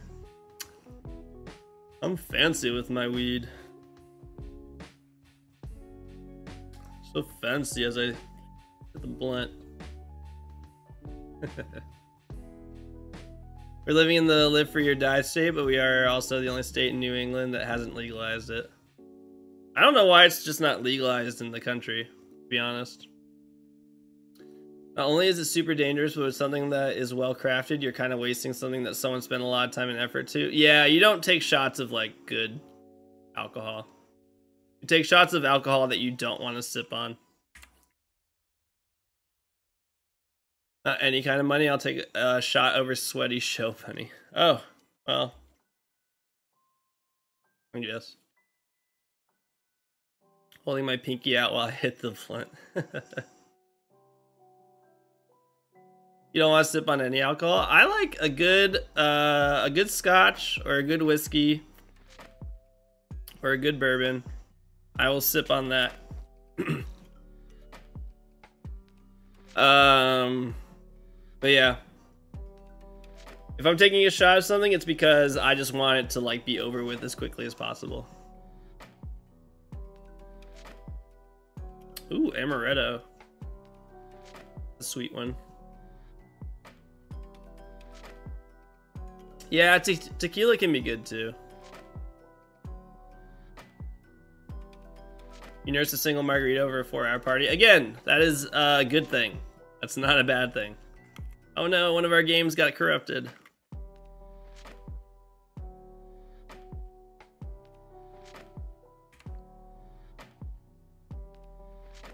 I'm fancy with my weed. So fancy as I hit the blunt. We're living in the live free or die state, but we are also the only state in New England that hasn't legalized it. I don't know why it's just not legalized in the country, to be honest. Not only is it super dangerous, but it's something that is well crafted. You're kind of wasting something that someone spent a lot of time and effort to. Yeah, you don't take shots of like good alcohol. You take shots of alcohol that you don't want to sip on. Not any kind of money. I'll take a shot over sweaty show money. Oh, well. I guess. Holding my pinky out while I hit the blunt. You don't want to sip on any alcohol? I like a good scotch or a good whiskey or a good bourbon. I will sip on that. But yeah. If I'm taking a shot of something, it's because I just want it to like be over with as quickly as possible. Ooh, amaretto. A sweet one. Yeah, tequila can be good too. You nurse a single margarita over a 4-hour party. Again, that is a good thing. That's not a bad thing. Oh no, one of our games got corrupted.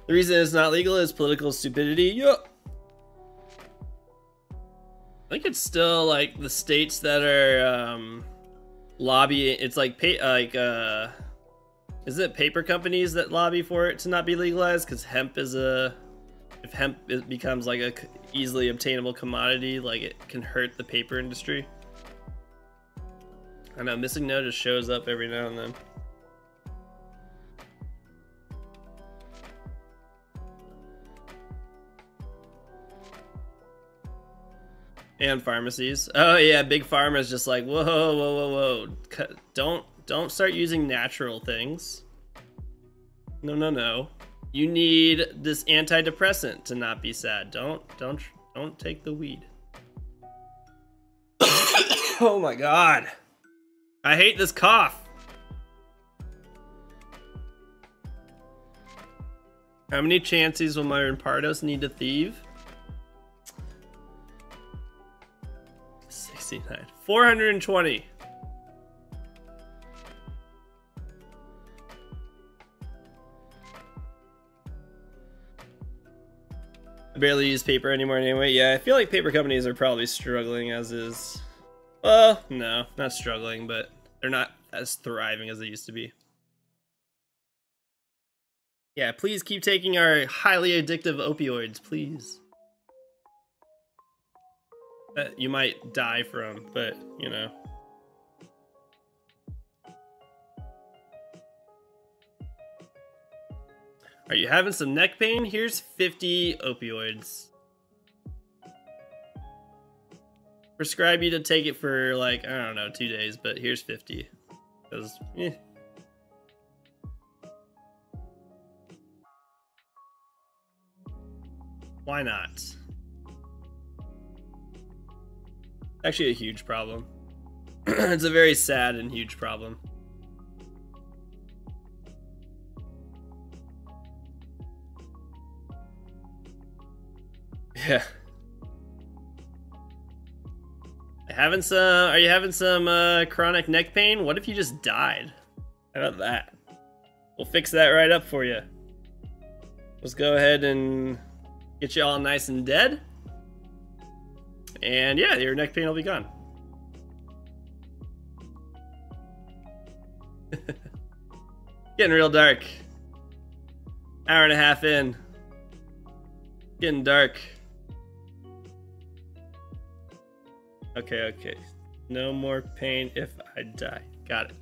The reason it's not legal is political stupidity. Yup. I think it's still like the states that are lobby. It's like is it paper companies that lobby for it to not be legalized? Because hemp is if hemp becomes like a easily obtainable commodity, like it can hurt the paper industry. I know, missing no just shows up every now and then. And pharmacies. Oh yeah, big pharma is just like, whoa, whoa, whoa, whoa. Don't start using natural things. No, no, no. You need this antidepressant to not be sad. Don't take the weed. Oh my god. I hate this cough. How many chances will my Rampardos need to thieve? 69. 420. I barely use paper anymore anyway. Yeah, I feel like paper companies are probably struggling as is. Well, no, not struggling, but they're not as thriving as they used to be. Yeah, please keep taking our highly addictive opioids, please. That you might die from, but, you know. Are you having some neck pain? Here's 50 opioids. Prescribe you to take it for like, I don't know, 2 days, but here's 50. Because, why not? Actually a huge problem. It's a very sad and huge problem. Yeah. Are you having some chronic neck pain? What if you just died? How about that? We'll fix that right up for you. Let's go ahead and get you all nice and dead. And yeah, your neck pain will be gone. Getting real dark. Hour and a half in. Getting dark. Okay, okay. No more pain if I die. Got it.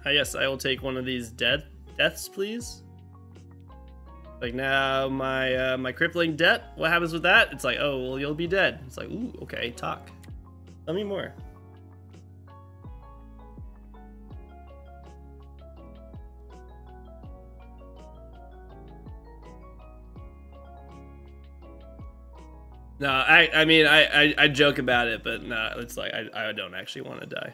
Yes, I will take one of these deaths, please. Like now, my crippling debt. What happens with that? It's like, oh, well, you'll be dead. It's like, ooh, okay, talk. Tell me more. No, I mean, I joke about it, but no, it's like, I don't actually want to die.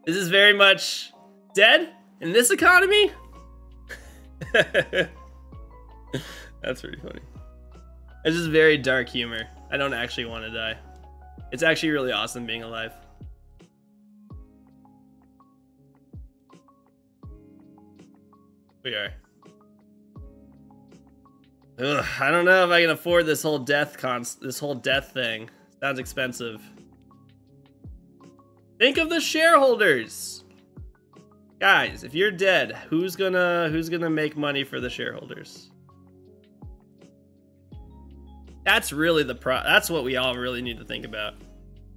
This is very much dead in this economy? That's pretty funny. It's just very dark humor. I don't actually want to die. It's actually really awesome being alive. We are. Ugh, I don't know if I can afford this whole death thing. Sounds expensive. Think of the shareholders. Guys, if you're dead, who's gonna make money for the shareholders? That's really that's what we all really need to think about.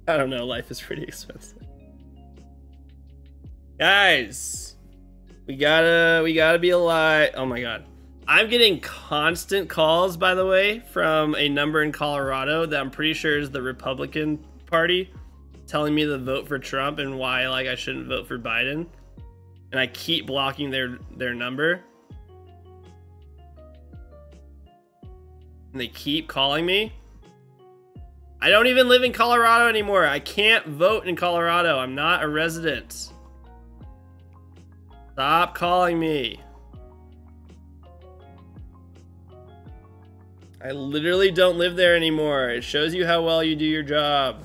I don't know, life is pretty expensive. Guys, we gotta be alive. Oh my god. I'm getting constant calls, by the way, from a number in Colorado that I'm pretty sure is the Republican Party telling me to vote for Trump and why like I shouldn't vote for Biden. And I keep blocking their number. And they keep calling me. I don't even live in Colorado anymore. I can't vote in Colorado. I'm not a resident. Stop calling me. I literally don't live there anymore. It shows you how well you do your job.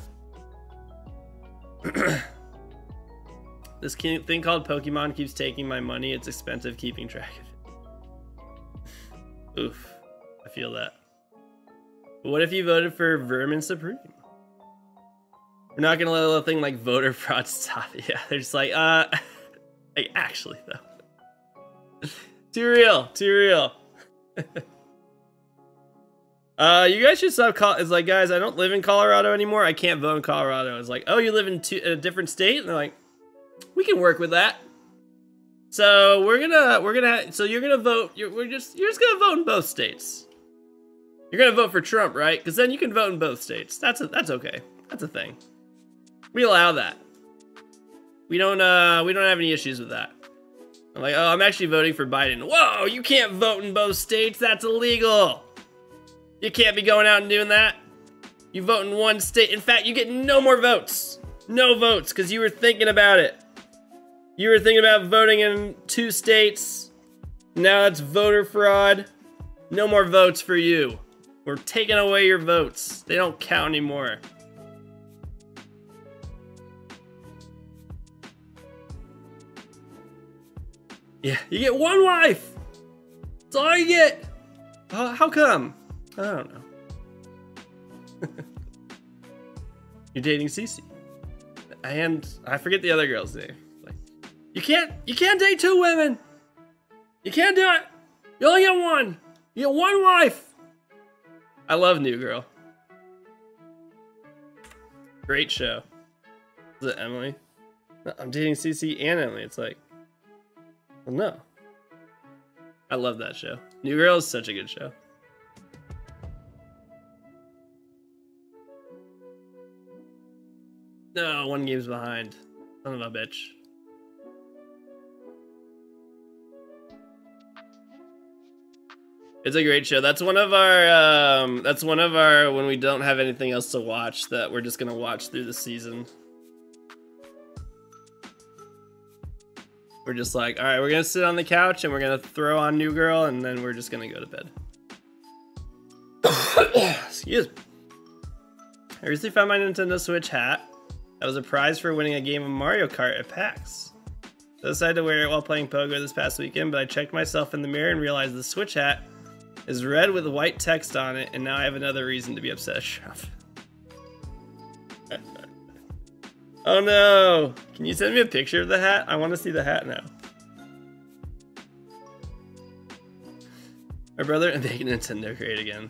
This thing called Pokemon keeps taking my money. It's expensive keeping track of it. Oof. I feel that. But what if you voted for Vermin Supreme? We're not gonna let a little thing like voter fraud stop. Yeah, they're just like, like actually though. Too real, too real. You guys should stop it's like, guys, I don't live in Colorado anymore. I can't vote in Colorado. It's like, oh, you live in a different state? And they're like, we can work with that. So so you're gonna vote, you're just gonna vote in both states. You're gonna vote for Trump, right? Because then you can vote in both states. That's okay. That's a thing. We allow that. We don't have any issues with that. I'm like, oh, I'm actually voting for Biden. Whoa, you can't vote in both states. That's illegal. You can't be going out and doing that. You vote in one state. In fact, you get no more votes. No votes, because you were thinking about it. You were thinking about voting in 2 states. Now that's voter fraud. No more votes for you. We're taking away your votes. They don't count anymore. Yeah, you get 1 wife. That's all you get. How come? I don't know. You're dating Cece. And I forget the other girl's name. Like, you can't date 2 women. You can't do it. You only get 1. You get 1 wife. I love New Girl. Great show. Is it Emily? No, I'm dating Cece and Emily. It's like, well, no. I love that show. New Girl is such a good show. No, 1 game's behind. Son of a bitch. It's a great show. That's one of our when we don't have anything else to watch that we're just gonna watch through the season. We're just like, all right, we're gonna sit on the couch and we're gonna throw on New Girl and then we're just gonna go to bed. Excuse me. I recently found my Nintendo Switch hat. That was a prize for winning a game of Mario Kart at PAX. I decided to wear it while playing Pogo this past weekend, but I checked myself in the mirror and realized the Switch hat is red with white text on it, and now I have another reason to be upset. Oh no! Can you send me a picture of the hat? I want to see the hat now. My brother and making Nintendo great again.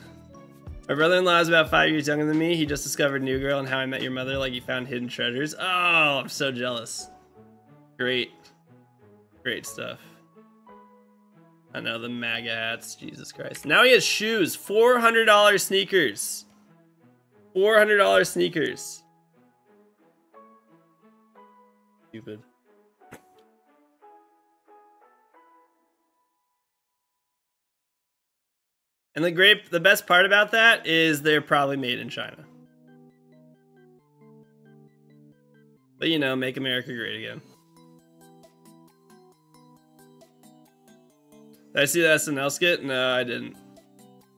My brother-in-law is about 5 years younger than me. He just discovered New Girl and How I Met Your Mother like he found hidden treasures. Oh, I'm so jealous. Great. Great stuff. I know, the MAGA hats. Jesus Christ. Now he has shoes. $400 sneakers. $400 sneakers. Stupid. And the best part about that is they're probably made in China. But you know, make America great again. Did I see the SNL skit? No, I didn't.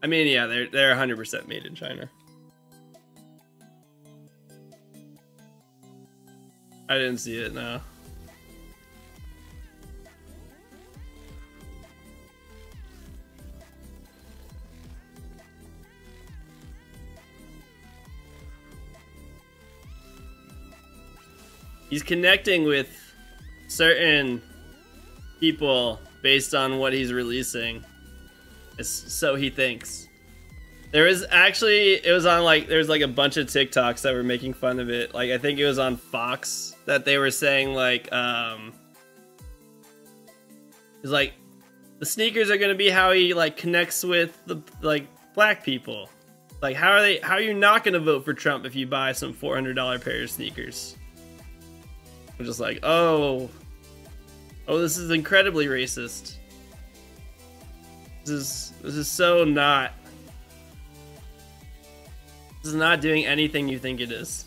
I mean, yeah, they're 100% made in China. I didn't see it, no. He's connecting with certain people based on what he's releasing. So he thinks. There was actually, it was on like, there's like a bunch of TikToks that were making fun of it. Like, I think it was on Fox that they were saying like, it's like, the sneakers are gonna be how he like connects with the like black people. Like, how are you not gonna vote for Trump if you buy some $400 pair of sneakers? I'm just like, oh, this is incredibly racist. This is so not. This is not doing anything you think it is.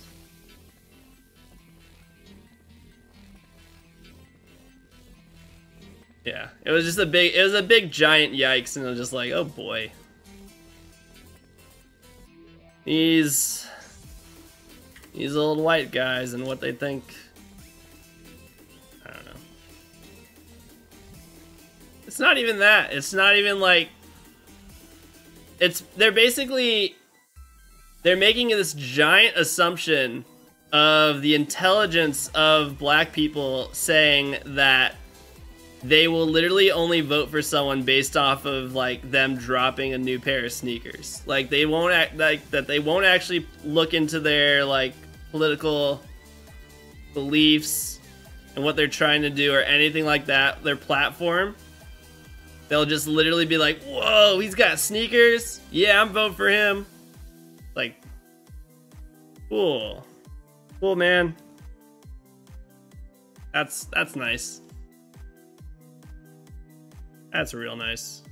Yeah, it was just a big giant yikes, and I was just like, oh boy. These old white guys and what they think. I don't know. It's not even that. It's not even like, they're making this giant assumption of the intelligence of black people saying that they will literally only vote for someone based off of like them dropping a new pair of sneakers. Like they won't act like that. They won't actually look into their like political beliefs and what they're trying to do or anything like that. Their platform. They'll just literally be like, "Whoa, he's got sneakers. Yeah, I'm voting for him." Like, cool, cool, man. That's nice. That's real nice.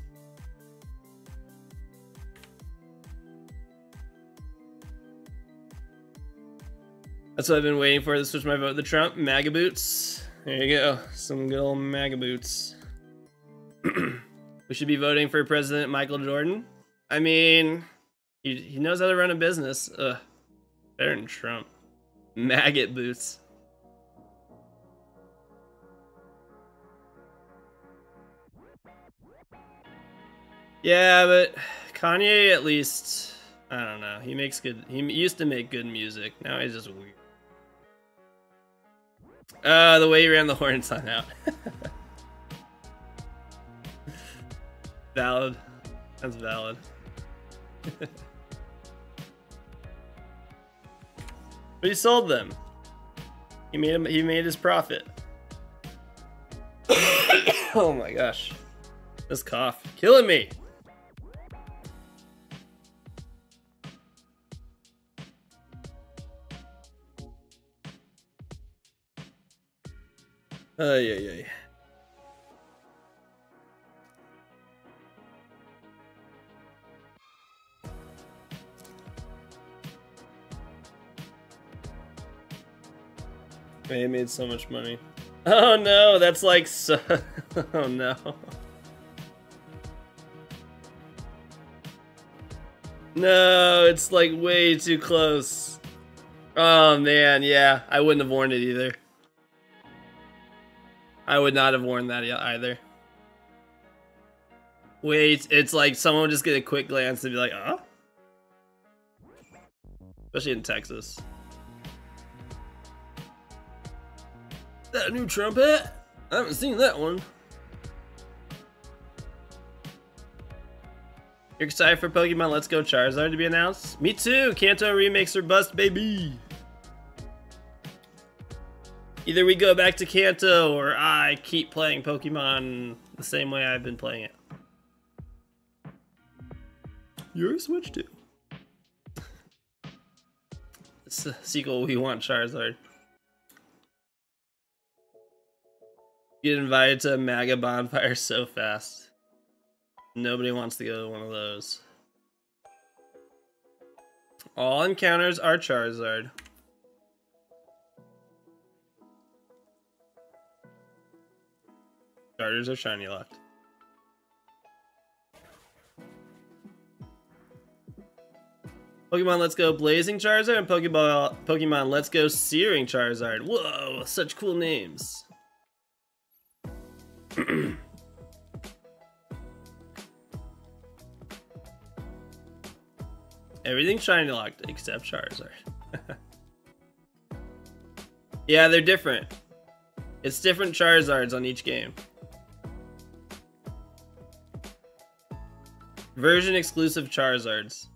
That's what I've been waiting for to switch my vote to Trump. MAGA boots. There you go. Some good old MAGA boots. We should be voting for President Michael Jordan. I mean, he knows how to run a business. Ugh. Better than Trump. Maggot boots. Yeah, but Kanye at least, I don't know. He makes good. He used to make good music. Now he's just weird. The way he ran the horns on out. Valid. That's valid. But he sold them. He made his profit. Oh my gosh. This cough killing me. Yeah. They made so much money. Oh no, that's like so. Oh no. No, it's like way too close. Oh man, yeah, I wouldn't have worn it either. I would not have worn that either. Wait, it's like someone would just get a quick glance and be like, "Oh," especially in Texas. That new Trump hat? I haven't seen that one. You're excited for Pokemon Let's Go Charizard to be announced? Me too! Kanto remakes are bust, baby! Either we go back to Kanto or I keep playing Pokemon the same way I've been playing it. You're a Switch too. It's the sequel we want, Charizard. Get invited to a MAGA bonfire so fast. Nobody wants to go to one of those. All encounters are Charizard. Starters are shiny locked. Pokemon Let's Go Blazing Charizard and Pokemon Let's Go Searing Charizard. Whoa, such cool names. Everything shiny locked except Charizard. Yeah, they're different. It's different Charizards on each game. Version exclusive Charizards.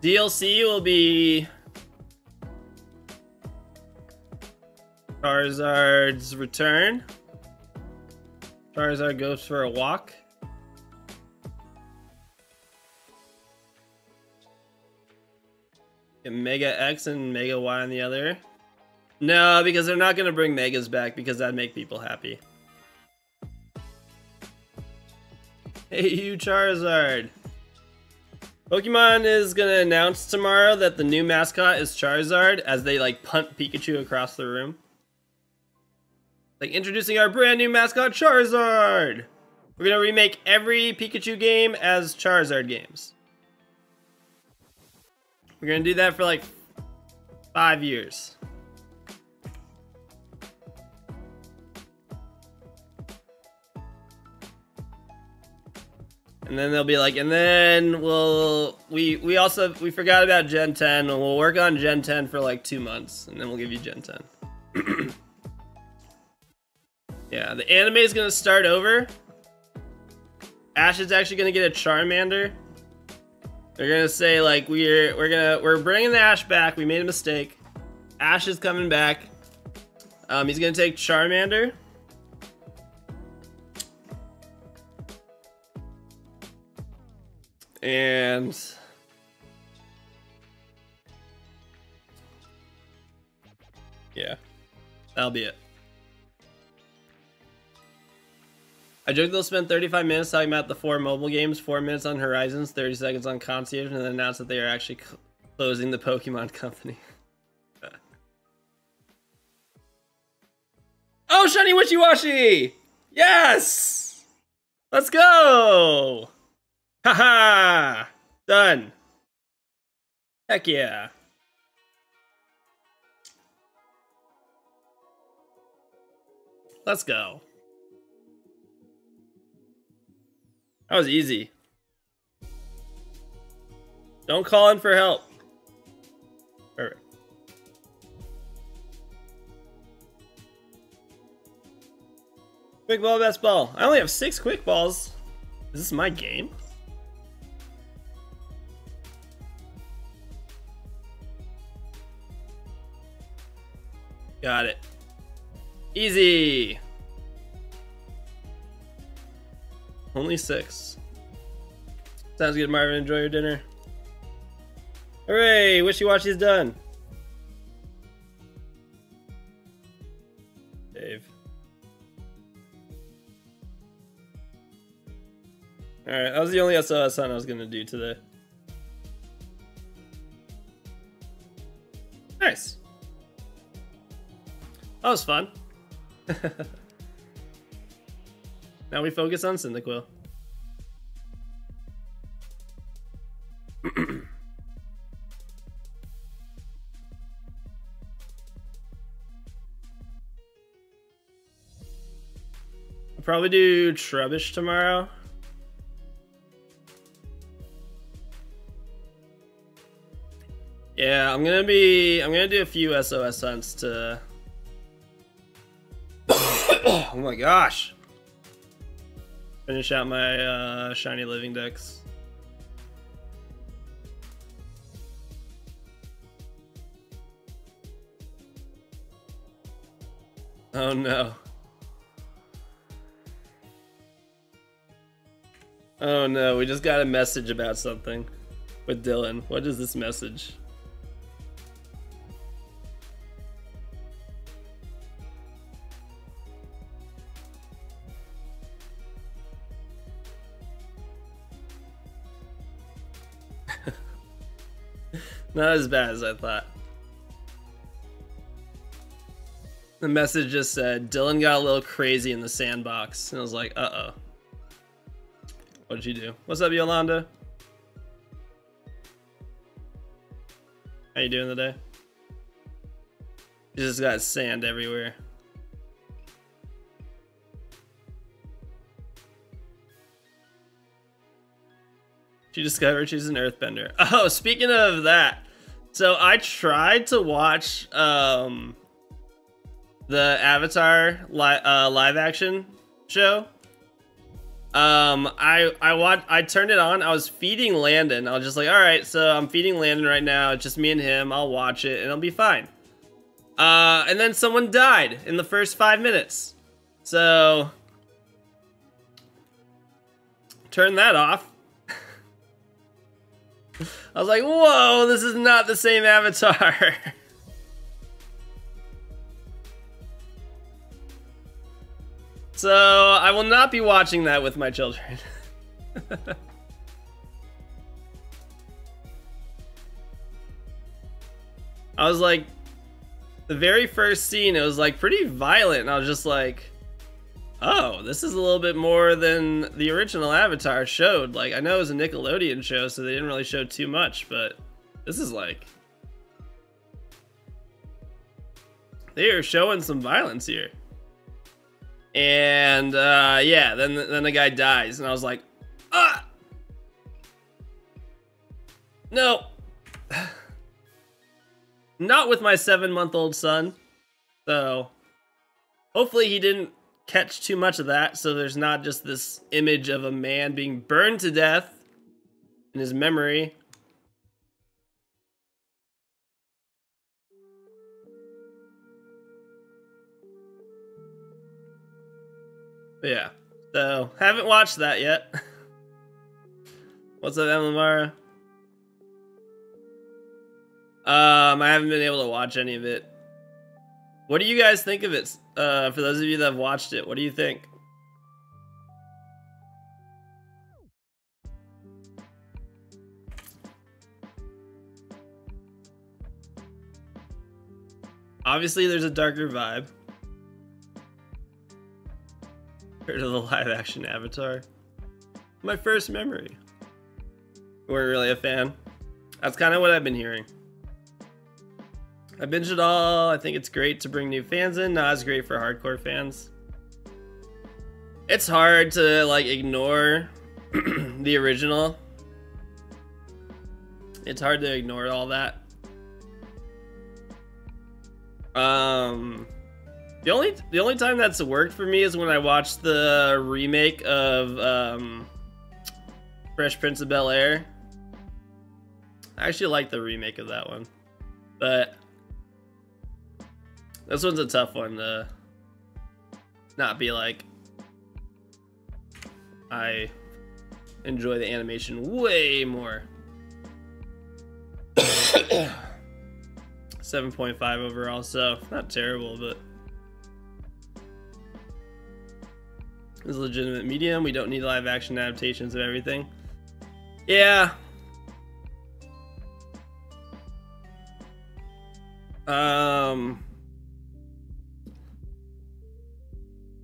DLC will be Charizard's Return. Charizard goes for a walk. Get Mega X and Mega Y on the other. No, because they're not going to bring Megas back because that'd make people happy. Hey, you Charizard. Pokemon is going to announce tomorrow that the new mascot is Charizard as they like punt Pikachu across the room. Like, introducing our brand new mascot, Charizard! We're going to remake every Pikachu game as Charizard games. We're going to do that for like 5 years. And then they'll be like, and then we forgot about Gen 10, and we'll work on Gen 10 for like 2 months, and then we'll give you Gen 10. Yeah, the anime is gonna start over. Ash is actually gonna get a Charmander. They're gonna say like we're bringing the Ash back. We made a mistake. Ash is coming back. He's gonna take Charmander. And yeah, that'll be it. I joke they'll spend 35 minutes talking about the 4 mobile games, 4 minutes on Horizons, 30 seconds on Concierge, and then announce that they are actually closing the Pokemon company. Oh, Shiny Wishy-Washy! Yes! Let's go! Haha! Done. Heck yeah. Let's go. That was easy. Don't call in for help. Perfect. Quick ball, best ball. I only have 6 quick balls. Is this my game? Got it. Easy. Only 6. Sounds good, Marvin. Enjoy your dinner. Hooray! Wishy-Washy's done. Dave. Alright, that was the only SOS hunt I was gonna do today. Nice. That was fun. Now we focus on Cyndaquil. I'll probably do Trubbish tomorrow. Yeah, I'm gonna do a few SOS hunts to oh my gosh. Finish out my shiny living decks. Oh no. Oh no, we just got a message about something with Dylan. What is this message? Not as bad as I thought. The message just said, Dylan got a little crazy in the sandbox. And I was like, uh-oh. What'd you do? What's up, Yolanda? How you doing today? You just got sand everywhere. She discovered she's an earthbender. Oh, speaking of that. So I tried to watch the Avatar live action show. I turned it on. I was feeding Landon. I was just like, all right, so I'm feeding Landon right now. It's just me and him. I'll watch it and it'll be fine. And then someone died in the first 5 minutes. So turn that off. I was like, whoa, this is not the same Avatar. So I will not be watching that with my children. I was like, the very first scene, it was like pretty violent, and I was just like, oh, this is a little bit more than the original Avatar showed. Like, I know it was a Nickelodeon show, so they didn't really show too much, but this is like, they are showing some violence here. And yeah, then the guy dies, and I was like, ah, No. Not with my 7-month-old son. So hopefully he didn't catch too much of that, so there's not just this image of a man being burned to death in his memory. But yeah, so haven't watched that yet. What's up, Emily? I haven't been able to watch any of it. What do you guys think of it? For those of you that have watched it, what do you think? Obviously, there's a darker vibe. Heard of the live-action Avatar? My first memory. You weren't really a fan? That's kind of what I've been hearing. I binged it all. I think it's great to bring new fans in. Not as great for hardcore fans. It's hard to like ignore the original. It's hard to ignore all that. The only time that's worked for me is when I watched the remake of Fresh Prince of Bel-Air. I actually like the remake of that one, but this one's a tough one to not be like, I enjoy the animation way more. 7.5 overall, so not terrible, but it's a legitimate medium. We don't need live action adaptations of everything. Yeah.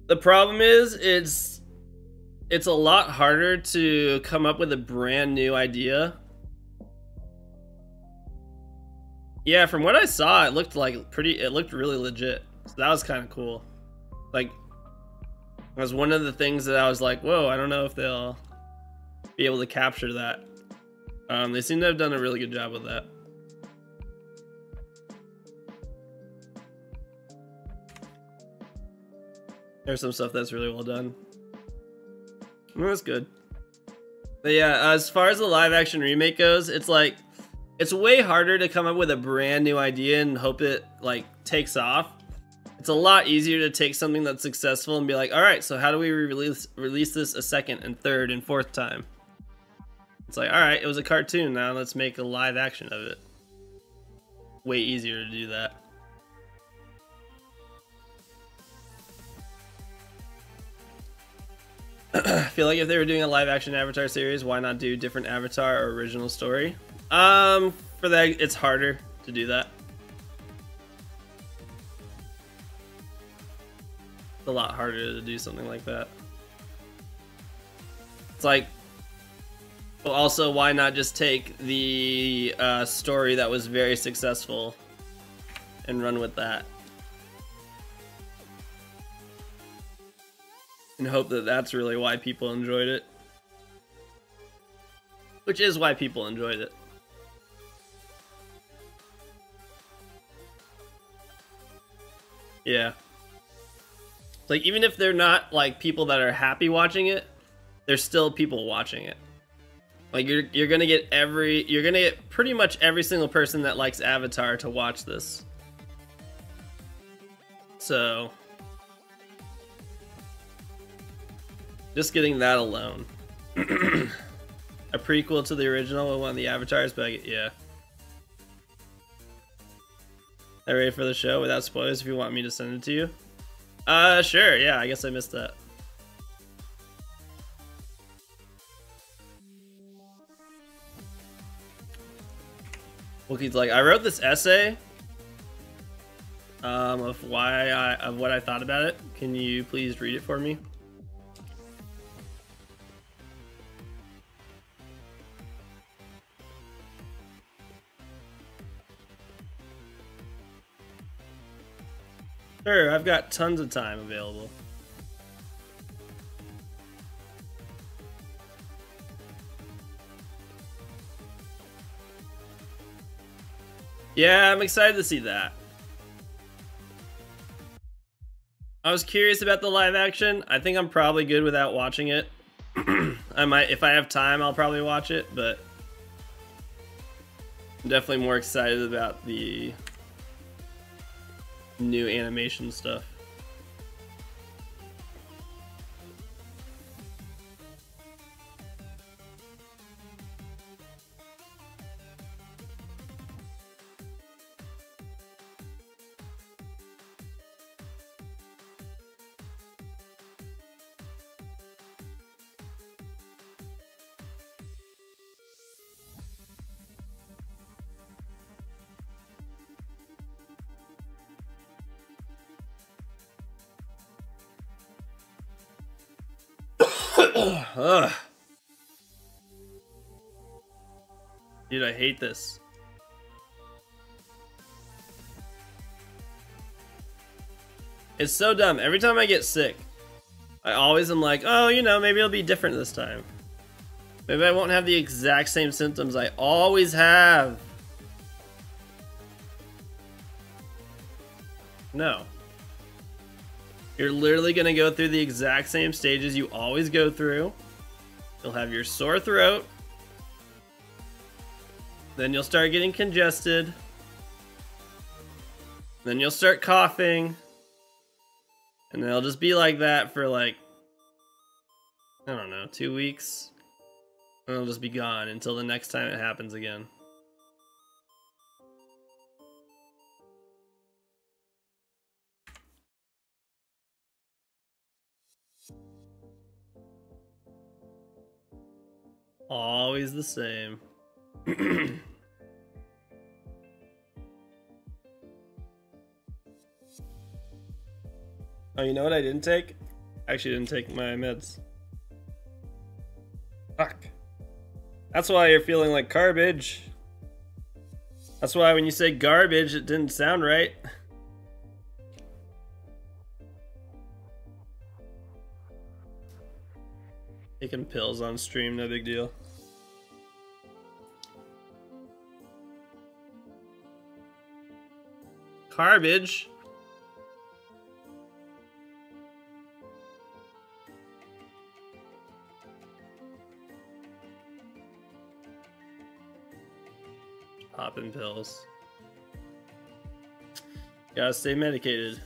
The problem is it's a lot harder to come up with a brand new idea. Yeah, from what I saw, it looked really legit. So that was kind of cool. Like, that was one of the things that I was like, whoa, I don't know if they'll be able to capture that. They seem to have done a really good job with that. There's some stuff that's really well done. Well, that's good. But yeah, as far as the live action remake goes, it's like, it's way harder to come up with a brand new idea and hope it like takes off. It's a lot easier to take something that's successful and be like, all right, so how do we release this a second and third and fourth time? It's like, all right, it was a cartoon, now let's make a live action of it. Way easier to do that. I feel like if they were doing a live action Avatar series, why not do different Avatar or original story? For that, it's harder to do that. It's a lot harder to do something like that. It's like, well, also, why not just take the story that was very successful and run with that? And hope that that's really why people enjoyed it. Which is why people enjoyed it. Yeah. Like, even if they're not like people that are happy watching it, there's still people watching it. Like, you're gonna get pretty much every single person that likes Avatar to watch this. So just getting that alone. A prequel to the original with one of the Avatars, but yeah. Are you ready for the show without spoilers if you want me to send it to you? Sure, yeah, I guess I missed that. Wookie's like, I wrote this essay of what I thought about it. Can you please read it for me? Sure, I've got tons of time available. Yeah, I'm excited to see that. I was curious about the live action. I think I'm probably good without watching it. I might, if I have time, I'll probably watch it, but I'm definitely more excited about the new animation stuff. Ugh. Dude, I hate this. It's so dumb. Every time I get sick, I always am like, oh, you know, maybe it'll be different this time. Maybe I won't have the exact same symptoms I always have. No. You're literally gonna go through the exact same stages you always go through. You'll have your sore throat. Then you'll start getting congested. Then you'll start coughing. And then it'll just be like that for like, I don't know, 2 weeks. And it'll just be gone until the next time it happens again. Always the same. Oh, you know what I didn't take? I actually didn't take my meds. Fuck. That's why you're feeling like garbage. That's why when you say garbage, it didn't sound right. Taking pills on stream, no big deal. Garbage? Popping pills. Gotta stay medicated.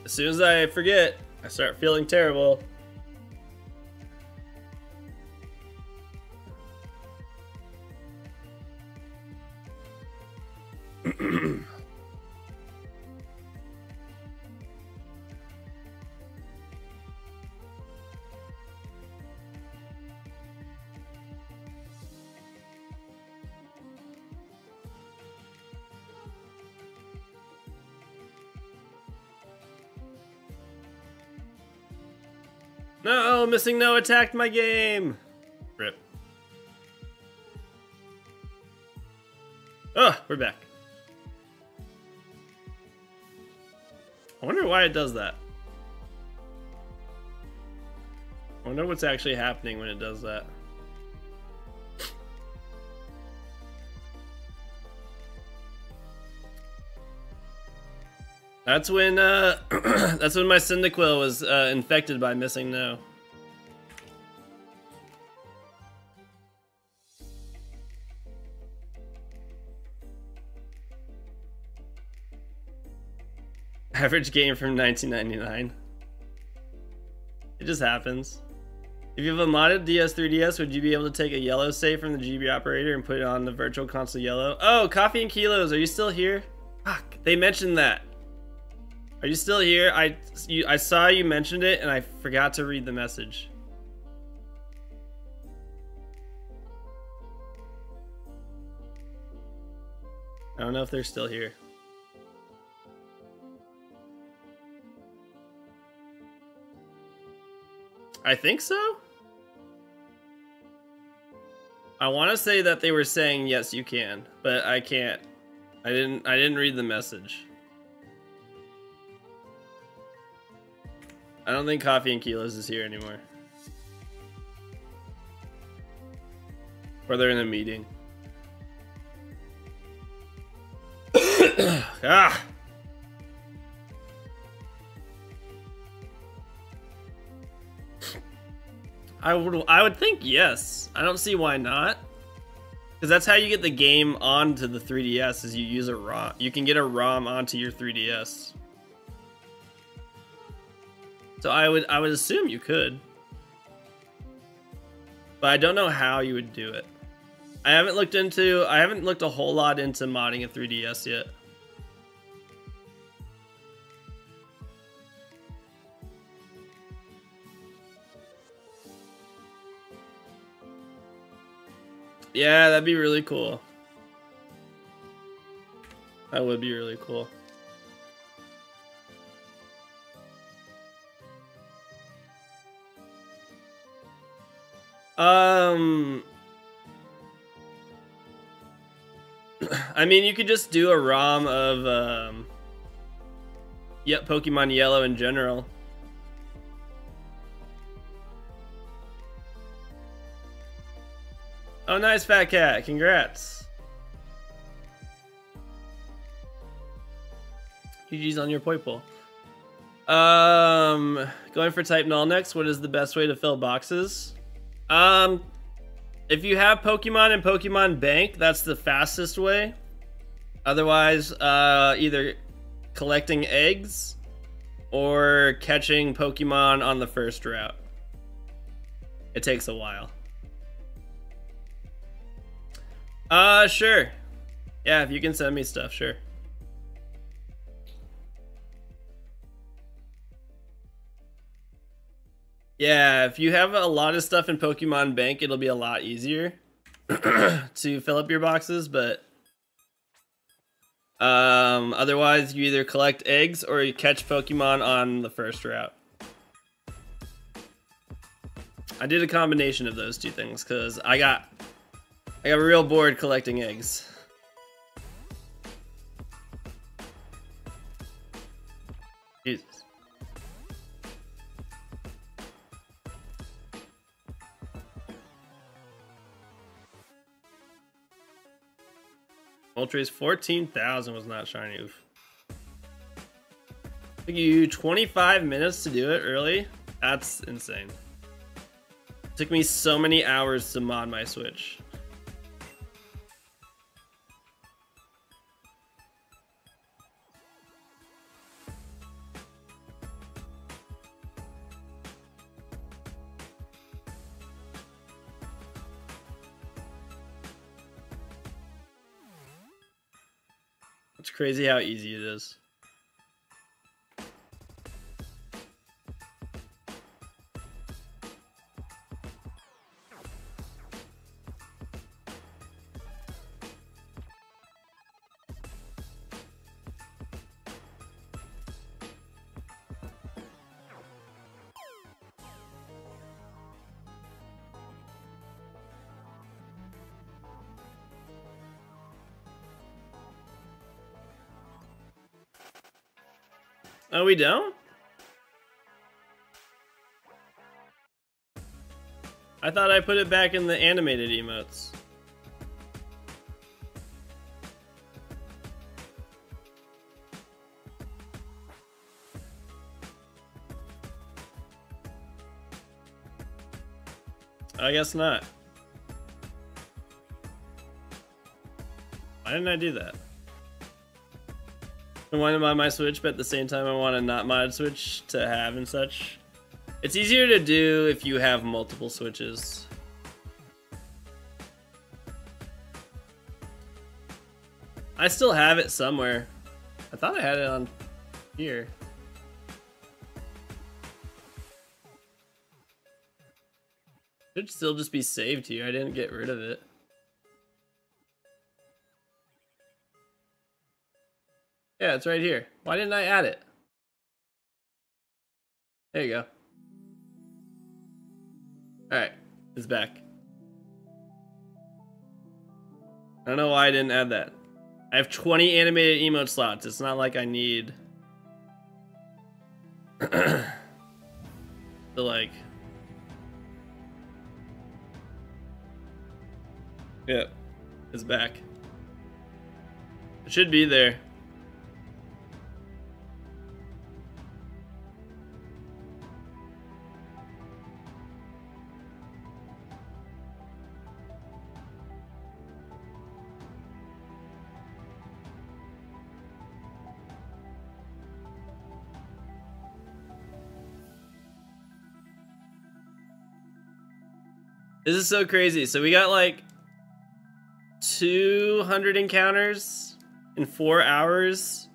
As soon as I forget, I start feeling terrible. No, missing no attacked my game. Rip. Oh, we're back. I wonder why it does that. I wonder what's actually happening when it does that. That's when that's when my Cyndaquil was infected by missing no. Average game from 1999. It just happens. If you have a modded DS 3DS, would you be able to take a yellow save from the GB operator and put it on the virtual console yellow? Oh, Coffee and Kilos, are you still here? Fuck, they mentioned that. Are you still here? I saw you mentioned it and I forgot to read the message. I don't know if they're still here. I think so. I want to say that they were saying yes, you can, but I can't. I didn't read the message. I don't think Coffee and Kilos is here anymore. Or they're in a meeting. Ah. I would think yes. I don't see why not. Because that's how you get the game onto the 3DS, is you use a ROM. You can get a ROM onto your 3DS. So I would assume you could. But I don't know how you would do it. I haven't looked a whole lot into modding a 3DS yet. Yeah, that'd be really cool. That would be really cool. I mean, you could just do a ROM of, Pokemon Yellow in general. Oh, nice, Fat Cat. Congrats. GG's on your Poipole. Going for Type Null next. What is the best way to fill boxes? If you have Pokemon and Pokemon Bank, that's the fastest way. Otherwise, either collecting eggs or catching Pokemon on the first route. It takes a while. Sure. Yeah, if you can send me stuff, sure. Yeah, if you have a lot of stuff in Pokemon Bank, it'll be a lot easier to fill up your boxes, but otherwise you either collect eggs or you catch Pokemon on the first route. I did a combination of those two things because I got real bored collecting eggs. Jesus. Moltres 14,000 was not shiny. Oof. Took you 25 minutes to do it early? That's insane. Took me so many hours to mod my Switch. It's crazy how easy it is. Oh, we don't? I thought I put it back in the animated emotes. I guess not. Why didn't I do that? I want to mod my Switch, but at the same time I want to not mod Switch to have and such. It's easier to do if you have multiple Switches. I still have it somewhere. I thought I had it on here. Should still just be saved here. I didn't get rid of it. Yeah, it's right here. Why didn't I add it? There you go. Alright, it's back. I don't know why I didn't add that. I have 20 animated emote slots. It's not like I need to like... Yep, it's back. It should be there. This is so crazy. So we got like 200 encounters in 4 hours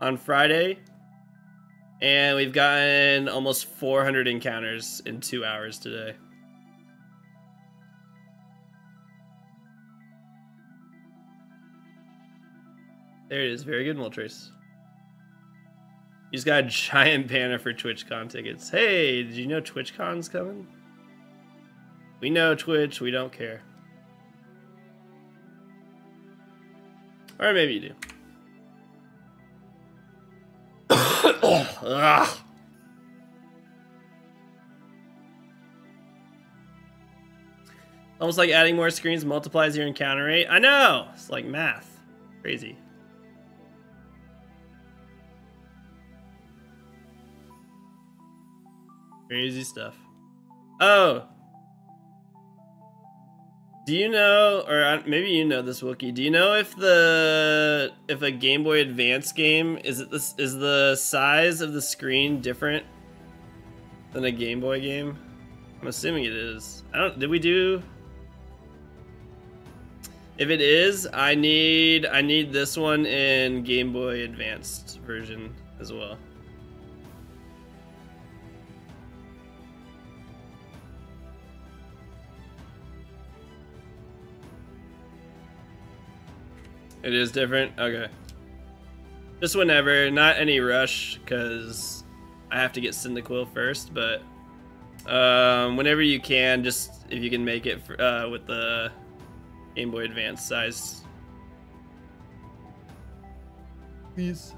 on Friday. And we've gotten almost 400 encounters in 2 hours today. There it is. Very good, Moltres. He's got a giant banner for TwitchCon tickets. Hey, did you know TwitchCon's coming? We know Twitch, we don't care. Or maybe you do. Ugh. Almost like adding more screens multiplies your encounter rate. I know! It's like math. Crazy. Crazy stuff. Oh! Do you know, or maybe you know this, Wookie? Do you know if a Game Boy Advance game is the size of the screen different than a Game Boy game? I'm assuming it is. Did we do? If it is, I need this one in Game Boy Advanced version as well. It is different? Okay. Just whenever, not any rush, because I have to get Cyndaquil first, but whenever you can, just if you can make it for, with the Game Boy Advance size. Please.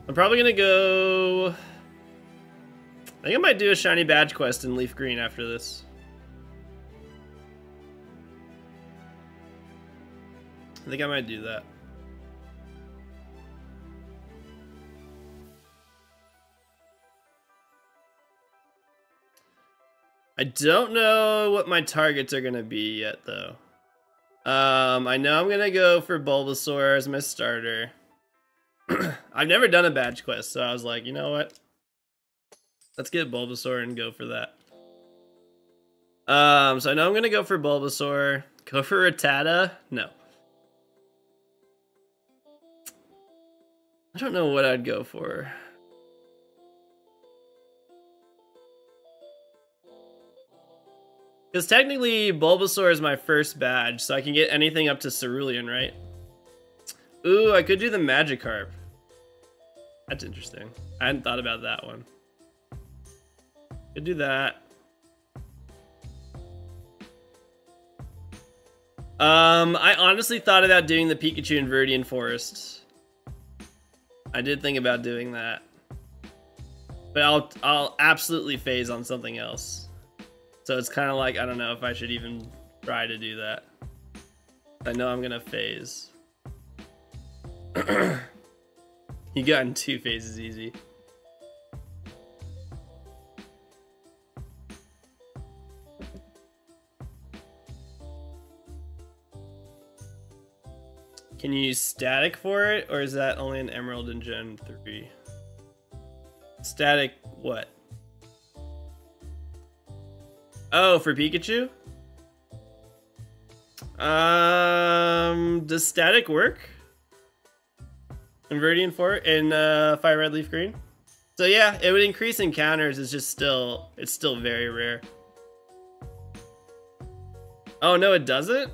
I'm probably gonna go... I think I might do a shiny badge quest in Leaf Green after this. I think I might do that. I don't know what my targets are gonna be yet, though. I know I'm gonna go for Bulbasaur as my starter. I've never done a badge quest, so I was like, you know what? Let's get Bulbasaur and go for that. So I know I'm gonna go for Bulbasaur. Go for Rattata? No. I don't know what I'd go for. Because technically, Bulbasaur is my first badge, so I can get anything up to Cerulean, right? Ooh, I could do the Magikarp. That's interesting. I hadn't thought about that one. Could do that. I honestly thought about doing the Pikachu in Viridian Forest. I did think about doing that. But I'll absolutely phase on something else. So it's kind of like, I don't know if I should even try to do that. I know I'm gonna phase. You got in 2 phases easy. Can you use static for it, or is that only an Emerald in Gen 3? Static what? Oh, for Pikachu? Does static work? In Viridian Fort in Fire Red Leaf Green? So yeah, it would increase encounters, it's still very rare. Oh no, it doesn't?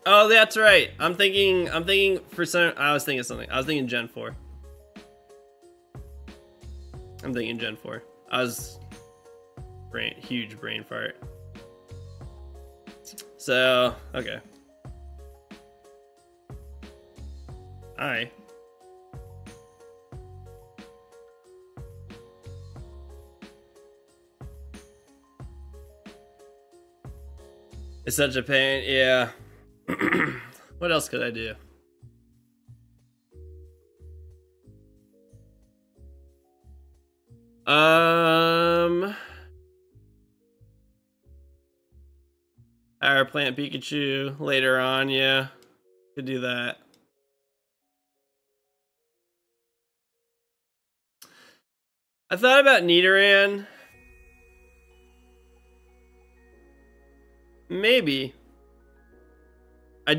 Oh, that's right. I'm thinking for some, I was thinking Gen 4. I'm thinking Gen 4. Huge brain fart. So, okay. Hi. It's such a pain, yeah. What else could I do? Power Plant Pikachu later on, yeah. Could do that. I thought about Nidoran. Maybe. I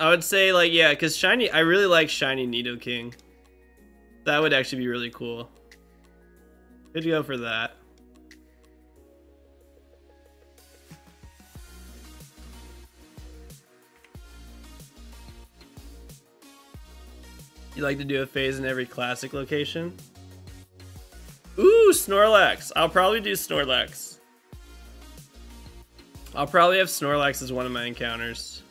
would say like, yeah, because shiny, I really like shiny Nidoking. That would actually be really cool. Good to go for that. You like to do a phase in every classic location? Ooh, Snorlax. I'll probably do Snorlax. I'll probably have Snorlax as one of my encounters.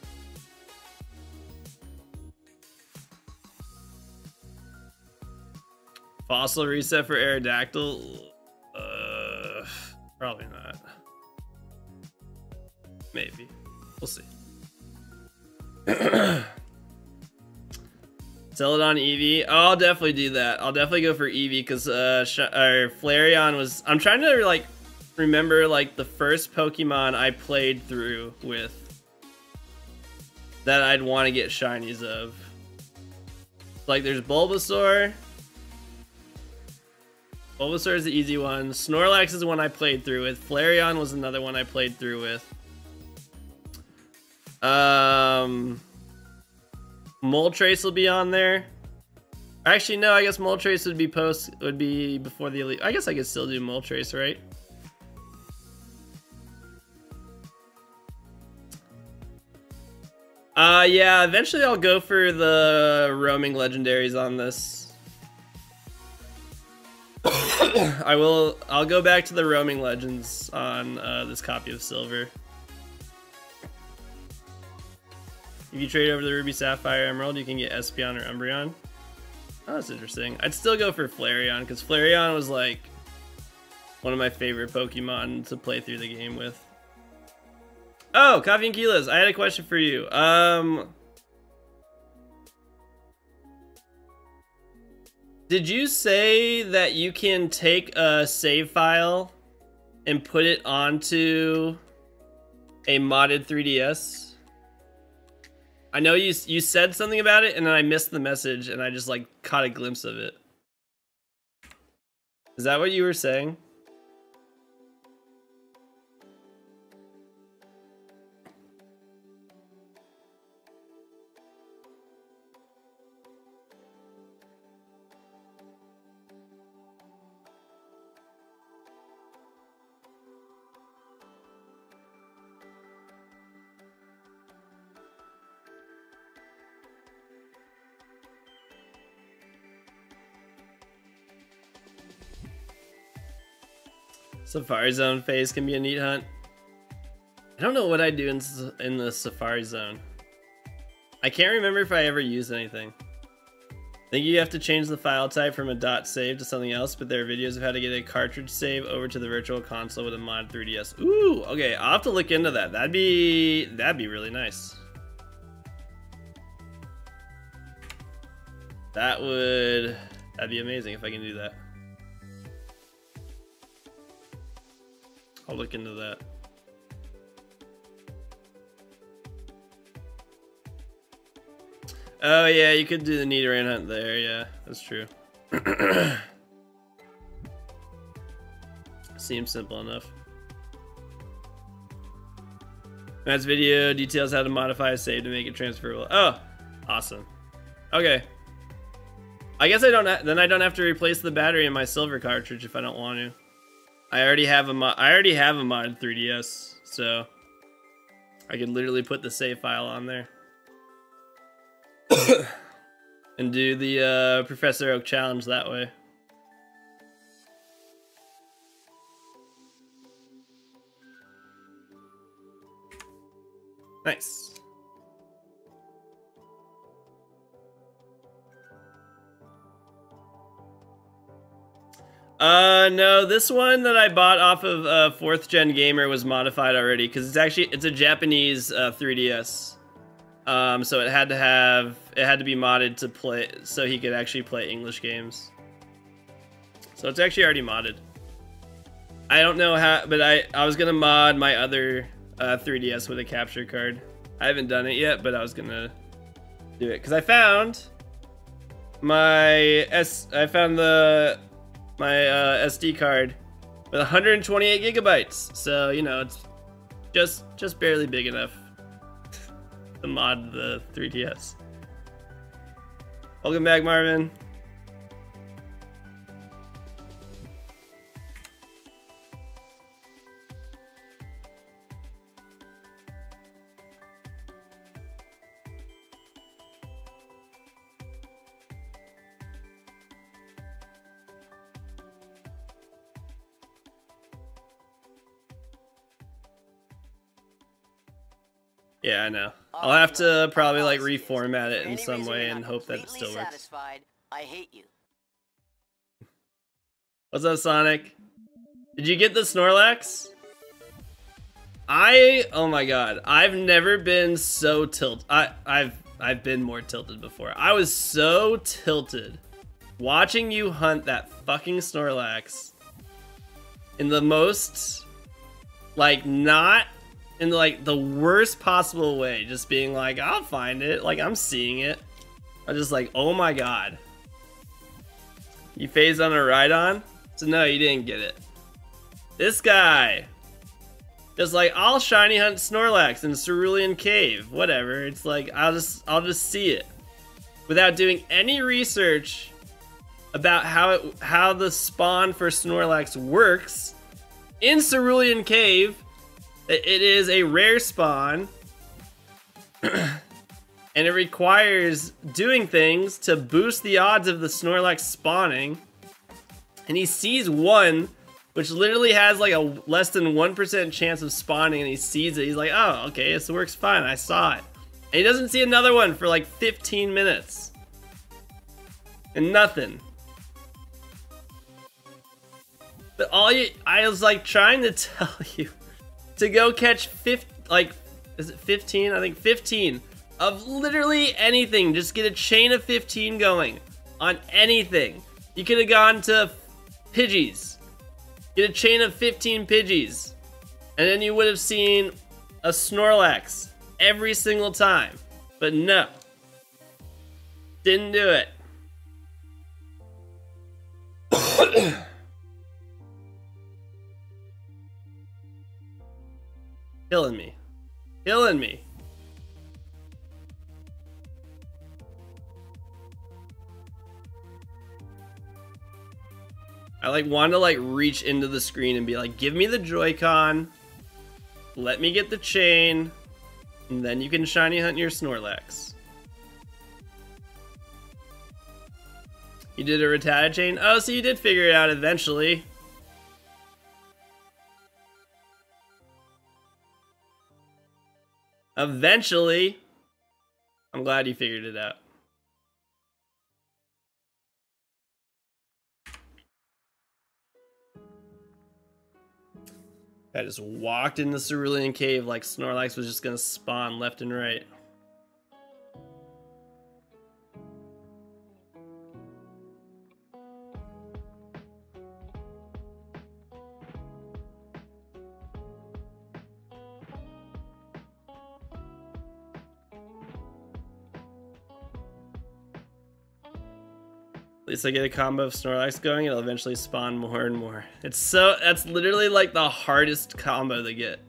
Fossil reset for Aerodactyl? Probably not. Maybe. We'll see. Celadon Eevee. Oh, I'll definitely do that. I'll definitely go for Eevee because Flareon was. I'm trying to like remember like the first Pokemon I played through with that I'd want to get shinies of. Like there's Bulbasaur. Bulbasaur is the easy one. Snorlax is the one I played through with. Flareon was another one I played through with. Moltres will be on there. Actually, no. I guess Moltres would be before the Elite. I guess I could still do Moltres, right? Yeah. Eventually, I'll go for the roaming legendaries on this. I'll go back to the roaming legends on this copy of Silver. If you trade over the Ruby, Sapphire, Emerald, you can get Espeon or Umbreon. Oh, that's interesting. I'd still go for Flareon, because Flareon was like one of my favorite Pokemon to play through the game with. Oh, Coffee and Kilos, I had a question for you. Did you say that you can take a save file and put it onto a modded 3DS? I know you said something about it and then I missed the message and I just like caught a glimpse of it. Is that what you were saying? Safari Zone phase can be a neat hunt. I don't know what I do in the Safari Zone. I can't remember if I ever used anything. I think you have to change the file type from a .save to something else, but there are videos of how to get a cartridge save over to the virtual console with a mod 3DS. Ooh, okay, I'll have to look into that. That'd be really nice. That'd be amazing if I can do that. I'll look into that. Oh yeah, you could do the Nidoran hunt there. Yeah, that's true. Seems simple enough. Matt's video details how to modify a save to make it transferable. Oh, awesome. Okay. I guess then I don't have to replace the battery in my silver cartridge if I don't want to. I already have a mod 3DS, so I could literally put the save file on there and do the Professor Oak challenge that way. Nice. No, this one that I bought off of 4th Gen Gamer was modified already because it's a Japanese 3DS. So it had to be modded to play so he could actually play English games. So it's actually already modded. I don't know how, but I was gonna mod my other 3DS with a capture card. I haven't done it yet, but I was gonna do it because I found I found my SD card with 128 gigabytes. So, you know, it's just barely big enough to mod the 3DS. Welcome back, Marvin. Yeah, I know. I'll have to probably like reformat it in some way and hope that it still works. Satisfied, I hate you. What's up, Sonic? Did you get the Snorlax? Oh my god, I've never been so tilted. I've been more tilted before. I was so tilted watching you hunt that fucking Snorlax in the most, like, not in like the worst possible way, just being like, I'll find it, like I'm seeing it. I'm just like, oh my god. You phased on a ride-on? So no, you didn't get it. This guy. Just like, I'll shiny hunt Snorlax in Cerulean Cave. Whatever. It's like, I'll just see it. Without doing any research about how the spawn for Snorlax works. In Cerulean Cave, it is a rare spawn. And it requires doing things to boost the odds of the Snorlax spawning. And he sees one, which literally has like a less than 1% chance of spawning, and he sees it. He's like, oh, okay, this works fine. I saw it. And he doesn't see another one for like 15 minutes. And nothing. But I was like trying to tell you to go catch is it 15? I think 15 of literally anything. Just get a chain of 15 going on anything. You could have gone to Pidgeys. Get a chain of 15 Pidgeys. And then you would have seen a Snorlax every single time. But no. Didn't do it. Killing me. Killing me. I like want to like reach into the screen and be like, give me the Joy-Con, let me get the chain, and then you can shiny hunt your Snorlax. You did a Rattata chain? Oh, so you did figure it out eventually. Eventually. I'm glad you figured it out. I just walked in the Cerulean Cave like Snorlax was just gonna spawn left and right. At least I get a combo of Snorlax going, it'll eventually spawn more and more. That's literally like the hardest combo to get.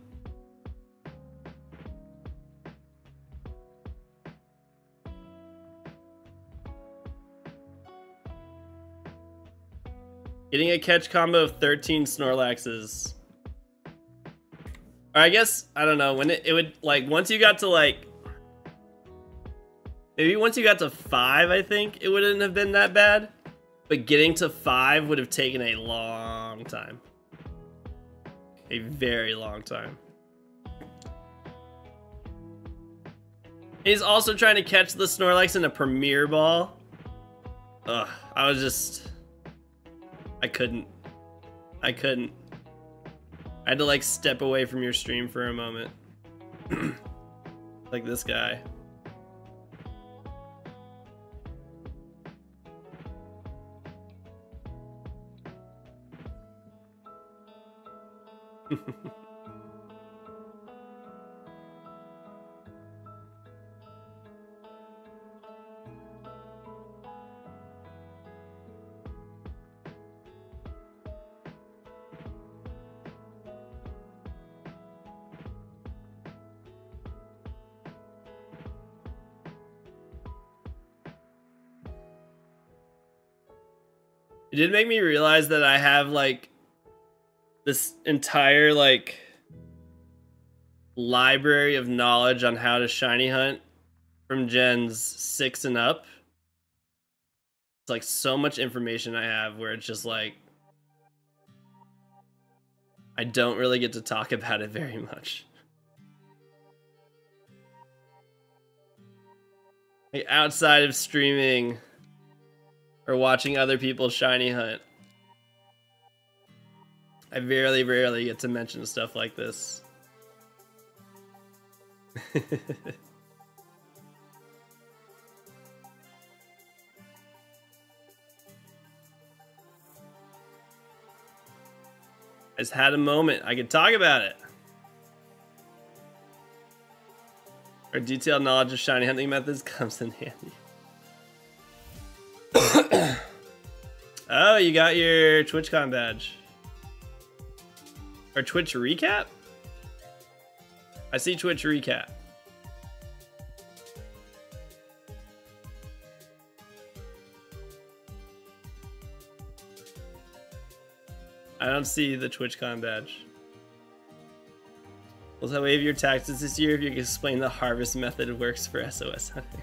Getting a catch combo of 13 Snorlaxes. Or I guess, I don't know, when it would, like, once you got to like, maybe once you got to 5, I think, it wouldn't have been that bad. But getting to 5 would have taken a long time. A very long time. He's also trying to catch the Snorlax in a Premier Ball. Ugh, I couldn't. I had to like step away from your stream for a moment. Like this guy. It did make me realize that I have like this entire like library of knowledge on how to shiny hunt from gens 6 and up. It's like so much information I have where it's just like I don't really get to talk about it very much. Like outside of streaming or watching other people shiny hunt, I very rarely get to mention stuff like this. I just had a moment. I could talk about it. Our detailed knowledge of shiny hunting methods comes in handy. Oh, you got your TwitchCon badge. Or Twitch recap? I see Twitch recap. I don't see the TwitchCon badge. Will I waive your taxes this year if you can explain the harvest method works for SOS hunting?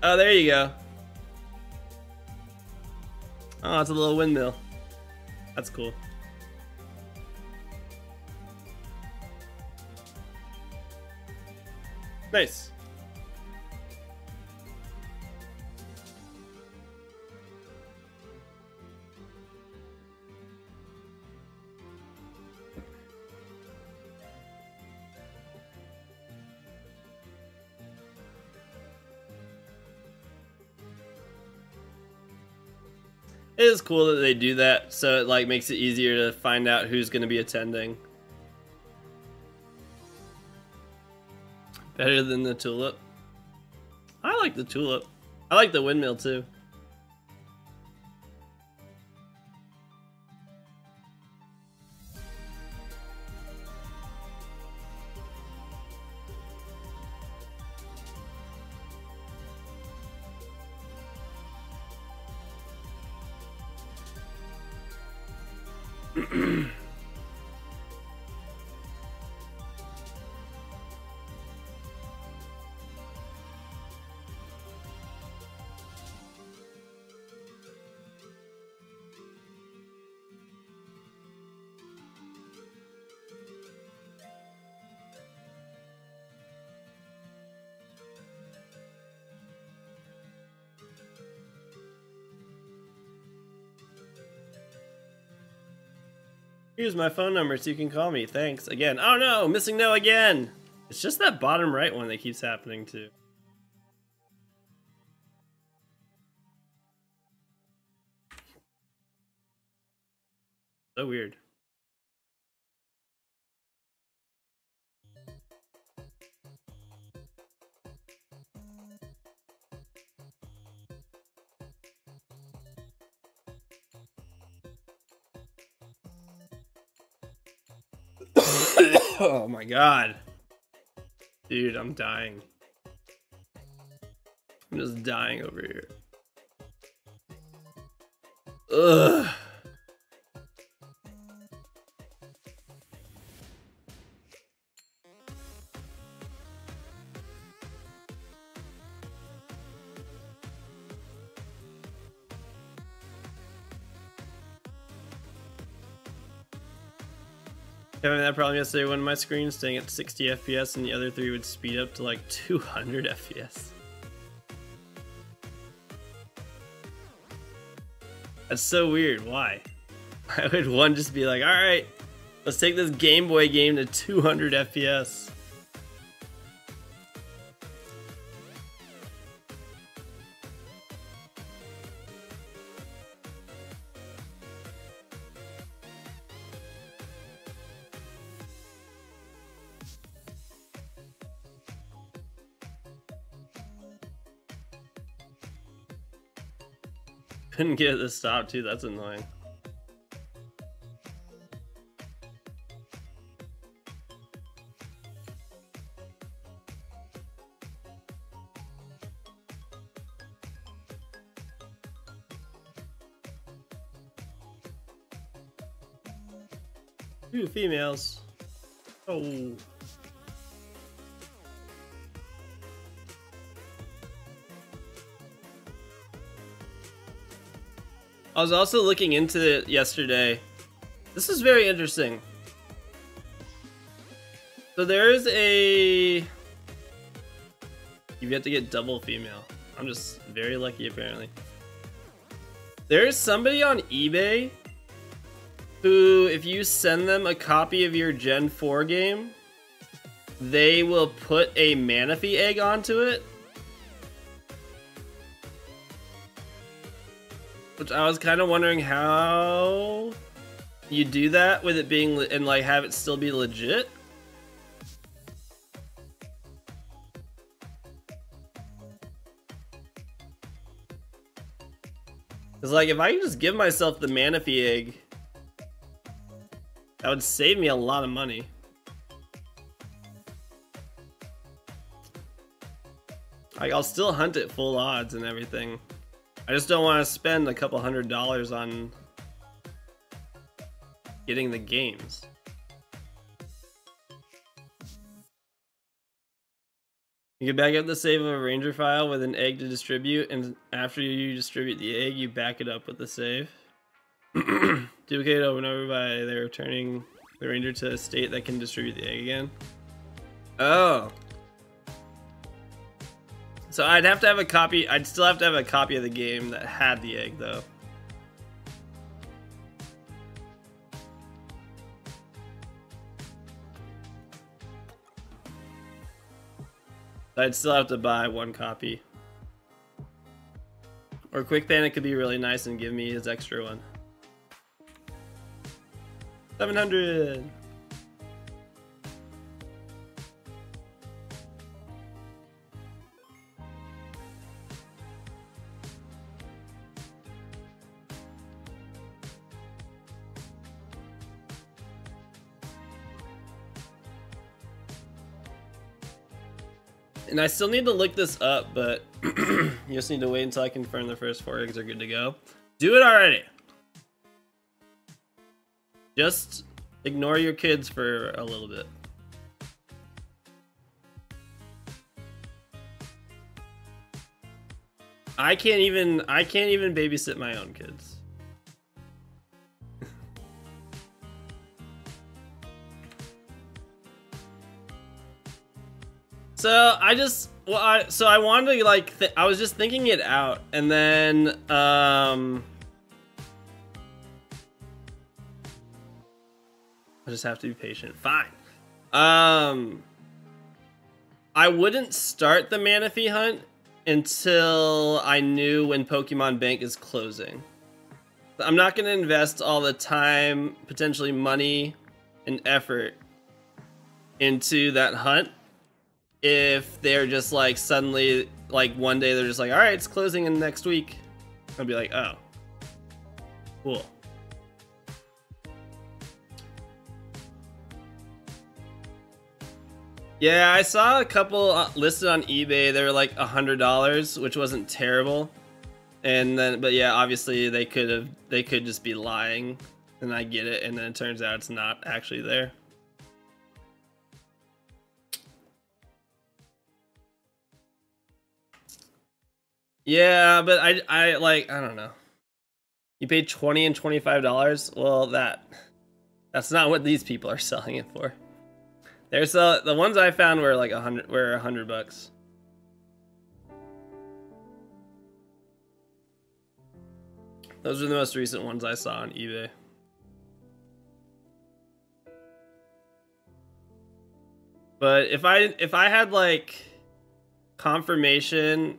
Oh, there you go. Oh, it's a little windmill. That's cool. Nice. It is cool that they do that, so it like makes it easier to find out who's going to be attending. Better than the tulip. I like the tulip. I like the windmill too. Here's my phone number so you can call me. Thanks again. Oh no, missing no again. It's just that bottom right one that keeps happening too. So weird. Oh my god. Dude, I'm dying. I'm just dying over here. Ugh. Having that problem yesterday when my screen staying at 60 FPS and the other three would speed up to like 200 FPS. That's so weird. Why? Why would one just be like, alright, let's take this Game Boy game to 200 FPS? Couldn't get it to stop too, that's annoying. 2 females. Oh. I was also looking into it yesterday. This is very interesting. So there is a... You have to get double female. I'm just very lucky apparently. There is somebody on eBay who, if you send them a copy of your Gen 4 game, they will put a Manaphy egg onto it. Which I was kind of wondering how you do that with it being, and like have it still be legit. Cause like if I could just give myself the Manaphy egg, that would save me a lot of money. Like I'll still hunt at full odds and everything. I just don't want to spend a couple $100 on getting the games. You can back up the save of a ranger file with an egg to distribute, and after you distribute the egg, you back it up with the save. Duplicate over and over by they returning the ranger to a state that can distribute the egg again. Oh. So I'd have to have a copy, I'd still have to have a copy of the game that had the egg though. I'd still have to buy 1 copy. Or Quick Panic could be really nice and give me his extra one. 700! And I still need to look this up, but you just need to wait until I confirm the first 4 eggs are good to go. Do it already! Just ignore your kids for a little bit. I can't even babysit my own kids. So I wanted to like I was just thinking it out, and then I just have to be patient. Fine. I wouldn't start the Manaphy hunt until I knew when Pokemon Bank is closing. I'm not going to invest all the time, potentially money, and effort into that hunt if they're just like suddenly, like one day they're just like, all right, it's closing in next week. I'd be like, oh, cool. Yeah, I saw a couple listed on eBay. They were like $100, which wasn't terrible. And then, but yeah, obviously they could just be lying, and I get it. And then it turns out it's not actually there. Yeah, but I like, I don't know. You paid $20 and $25. Well, that's not what these people are selling it for. There's the ones I found were like $100. Those are the most recent ones I saw on eBay. But if I had like confirmation,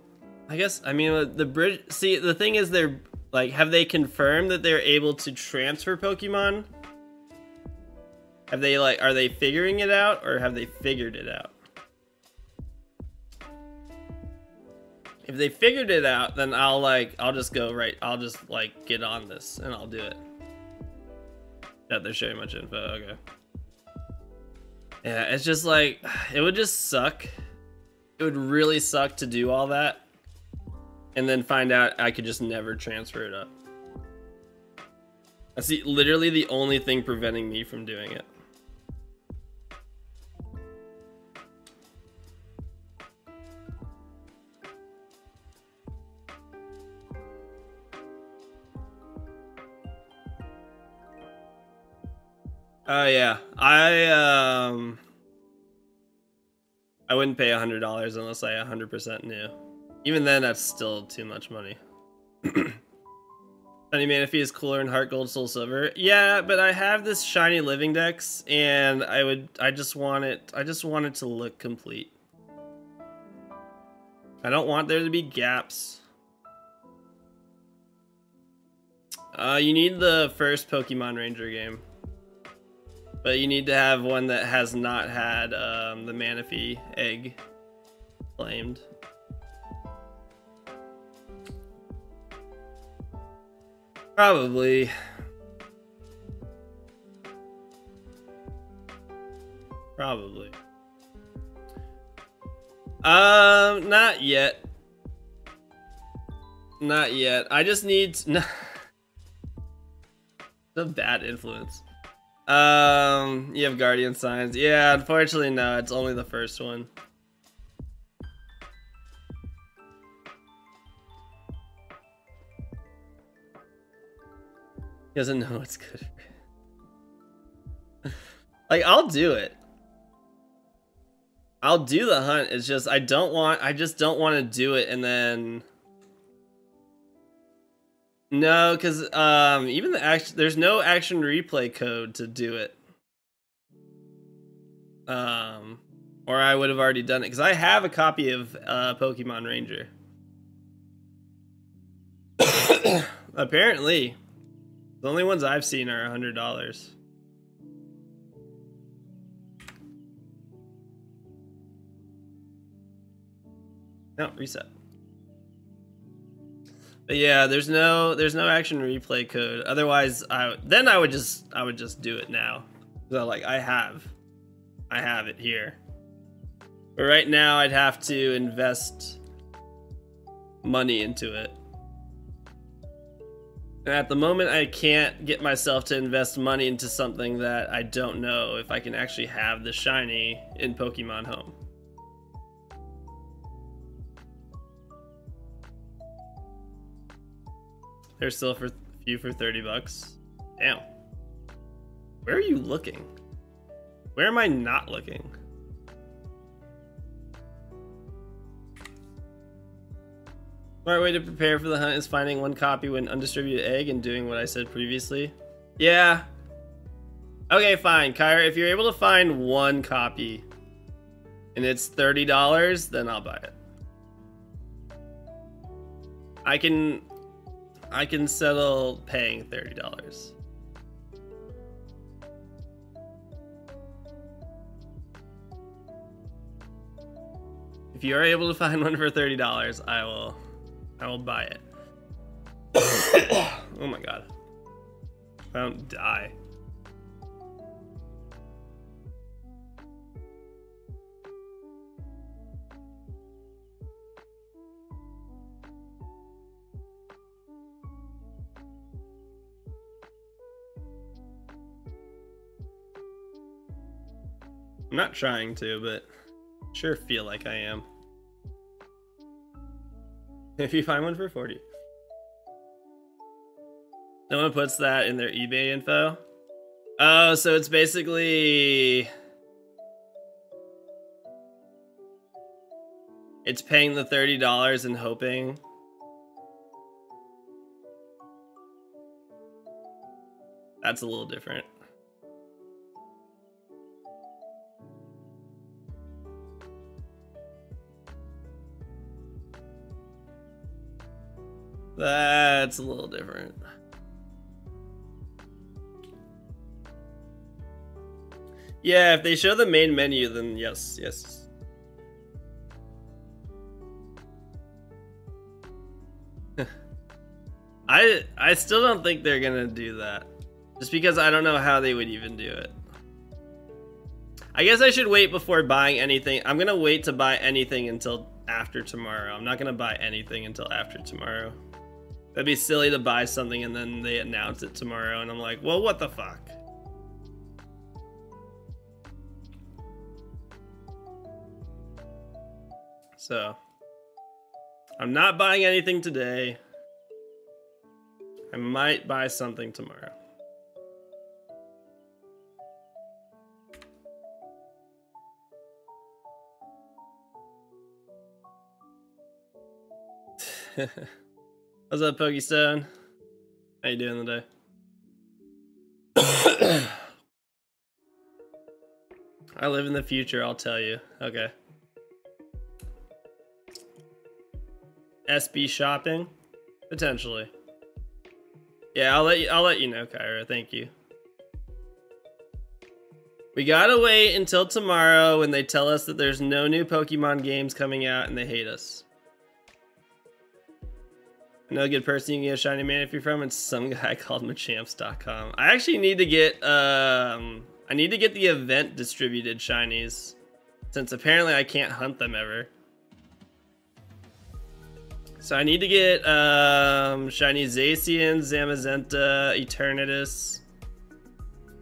I guess, I mean, the bridge, see, the thing is, they're like, have they confirmed that they're able to transfer Pokemon? Have they like, are they figuring it out, or have they figured it out? If they figured it out, then I'll just get on this and I'll do it. That they're sharing much info, okay. Yeah, it's just like, it would just suck. It would really suck to do all that and then find out I could just never transfer it up. That's literally the only thing preventing me from doing it. Oh yeah, I wouldn't pay $100 unless I 100% knew. Even then, that's still too much money. Shiny Manaphy is cooler in Heart Gold, Soul Silver. Yeah, but I have this shiny Living Dex, and I just want it to look complete. I don't want there to be gaps. You need the first Pokemon Ranger game. But you need to have one that has not had the Manaphy egg claimed. Probably. Probably. Not yet. Not yet. I just need to... a bad influence. You have guardian signs. Yeah, unfortunately, no. It's only the first one. He doesn't know what's good. Like, I'll do it. I'll do the hunt. It's just I just don't want to do it and then. No, because even the action, there's no action replay code to do it. Or I would have already done it because I have a copy of Pokemon Ranger. Apparently, the only ones I've seen are $100. No, reset. But yeah, there's no action replay code. Otherwise, I would just do it now. So like I have it here. But right now, I'd have to invest money into it. And at the moment, I can't get myself to invest money into something that I don't know if I can actually have the shiny in Pokemon Home. There's still for few for $30. Damn. Where are you looking? Where am I not looking? Smart way to prepare for the hunt is finding one copy with an undistributed egg and doing what I said previously. Yeah. Okay, fine. Kyra, if you're able to find one copy and it's $30, then I'll buy it. I can settle paying $30. If you are able to find one for $30, I will buy it. Oh my god. I don't die. I'm not trying to, but sure feel like I am. If you find one for 40. No one puts that in their eBay info. Oh, so it's basically... It's paying the $30 and hoping. That's a little different. That's a little different. Yeah, if they show the main menu, then yes, yes. I still don't think they're gonna do that. Just because I don't know how they would even do it. I guess I should wait before buying anything. I'm gonna wait to buy anything until after tomorrow. I'm not gonna buy anything until after tomorrow. That'd be silly to buy something and then they announce it tomorrow and I'm like, well, what the fuck? So, I'm not buying anything today. I might buy something tomorrow. What's up, Pokestone? How you doing today? I live in the future, I'll tell you. Okay. SB shopping? Potentially. Yeah, I'll let you know, Kyra. Thank you. We gotta wait until tomorrow when they tell us that there's no new Pokemon games coming out and they hate us. No good person you can get a shiny man if you're from. It's some guy called Machamps.com. I actually need to get I need to get the event distributed shinies, since apparently I can't hunt them ever. So I need to get shiny Zacian, Zamazenta, Eternatus,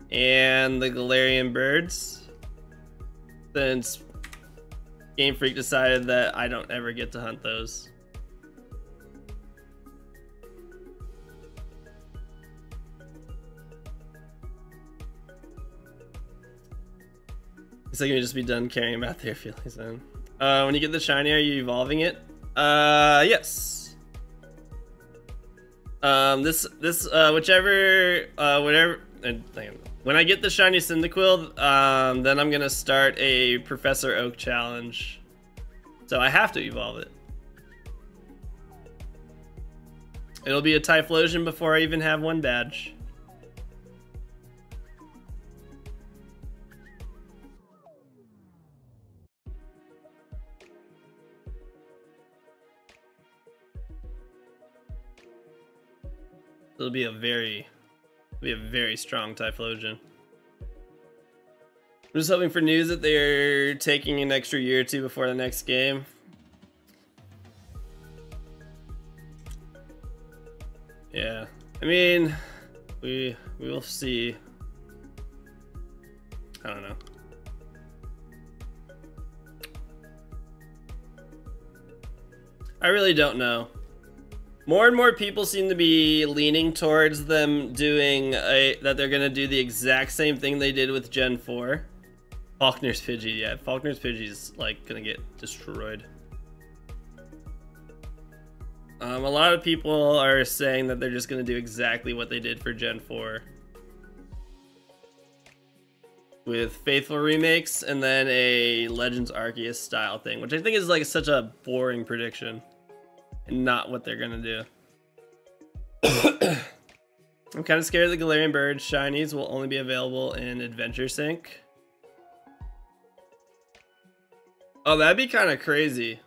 and the Galarian birds, since Game Freak decided that I don't ever get to hunt those. It's like you just be done caring about their feelings then. When you get the shiny, are you evolving it? Yes. Whichever, whatever. When I get the shiny Cyndaquil, then I'm gonna start a Professor Oak challenge. So I have to evolve it. It'll be a Typhlosion before I even have one badge. It'll be a very strong Typhlosion. I'm just hoping for news that they're taking an extra year or two before the next game. Yeah, I mean, we will see. I don't know. I really don't know. More and more people seem to be leaning towards them doing that they're gonna do the exact same thing they did with Gen 4. Faulkner's Pidgey, yeah, Faulkner's Pidgey's like gonna get destroyed. A lot of people are saying that they're just gonna do exactly what they did for Gen 4. With faithful remakes and then a Legends Arceus style thing, which I think is like such a boring prediction. And not what they're gonna do. I'm kind of scared the Galarian Bird shinies will only be available in Adventure Sync. Oh, that'd be kind of crazy.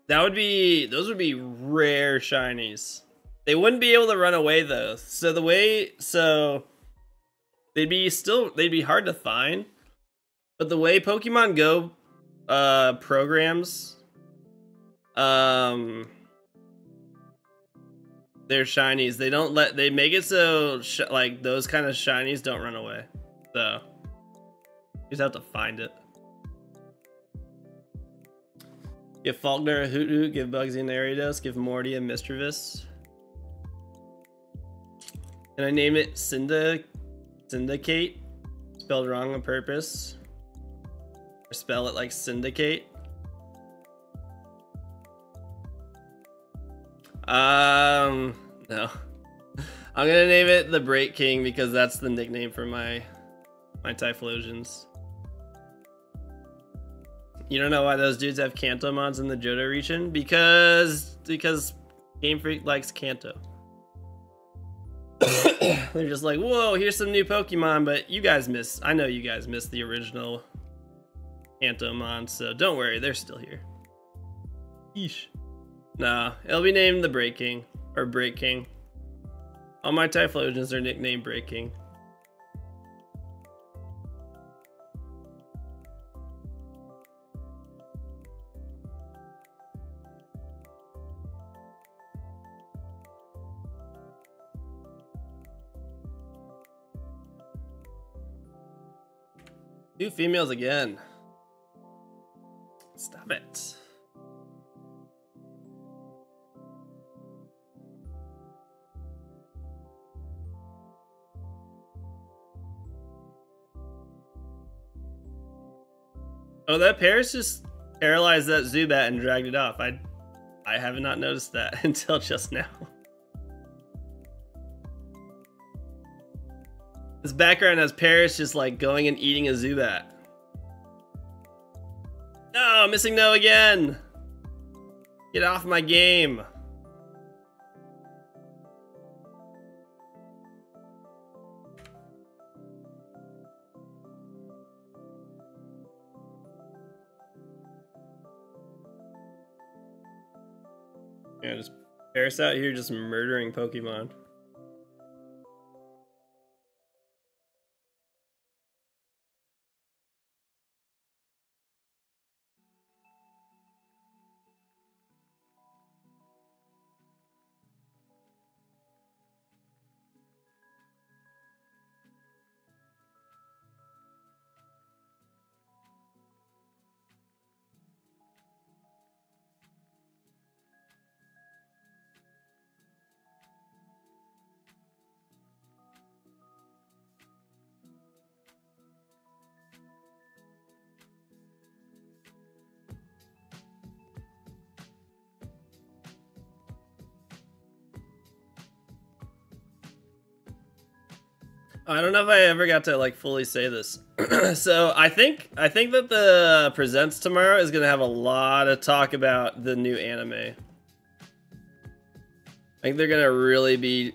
That would be, those would be rare shinies. They wouldn't be able to run away though. So they'd be hard to find. But the way Pokemon Go programs their shinies, they make it so like those kind of shinies don't run away. So you just have to find it. Give Faulkner a Hoot Hoot, give Bugsy an Ariados, give Morty a Mischievous. Can I name it Syndicate? Spelled wrong on purpose. Or spell it like Syndicate. No. I'm gonna name it the Break King because that's the nickname for my Typhlosions. You don't know why those dudes have Kanto mods in the Johto region? Because Game Freak likes Kanto. They're just like, whoa, here's some new Pokemon, but you guys I know you guys missed the original Kanto mods, so don't worry, they're still here. Yeesh. Nah, it'll be named the Break King, or Break King. All my Typhlosions are nicknamed Break King. Two females again. Stop it. Oh, that pair is just paralyzed that Zubat and dragged it off. I have not noticed that until just now. This background has Paris just like going and eating a Zubat. No, missing no again. Get off my game. Yeah, just Paris out here just murdering Pokemon. I don't know if I ever got to like fully say this. So I think that the presents tomorrow is gonna have a lot of talk about the new anime. I think they're gonna really be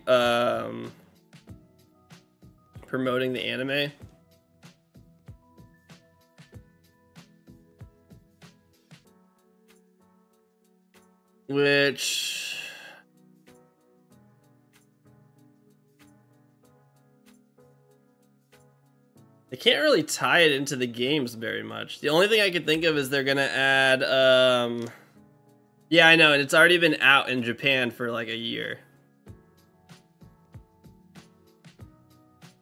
promoting the anime. Which they can't really tie it into the games very much. The only thing I could think of is they're gonna add yeah, I know, and it's already been out in Japan for like a year.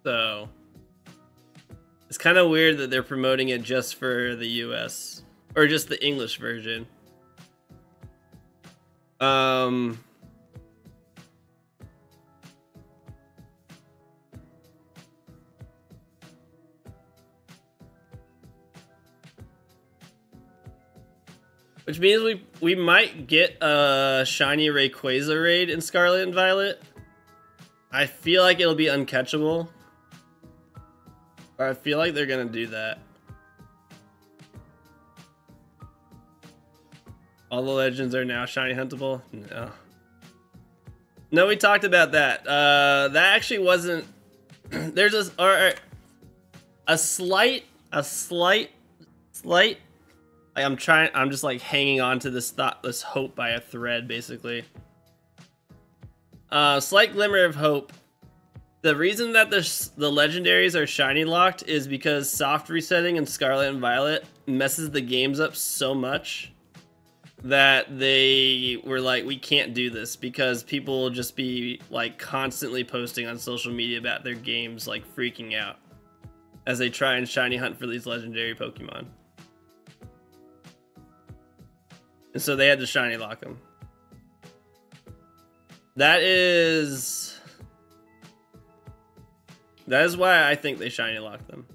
So it's kind of weird that they're promoting it just for the US or just the English version. Which means we might get a shiny Rayquaza raid in Scarlet and Violet. I feel like it'll be uncatchable. Or I feel like they're gonna do that. All the legends are now shiny huntable? No. No, we talked about that. That actually wasn't... There's a slight... I'm just like hanging on to this hope by a thread, basically. Slight glimmer of hope. The reason that the legendaries are shiny locked is because soft resetting in Scarlet and Violet messes the games up so much that they were like, we can't do this because people will just be like constantly posting on social media about their games like freaking out as they try and shiny hunt for these legendary Pokemon. And so they had to shiny lock them. That is why I think they shiny locked them.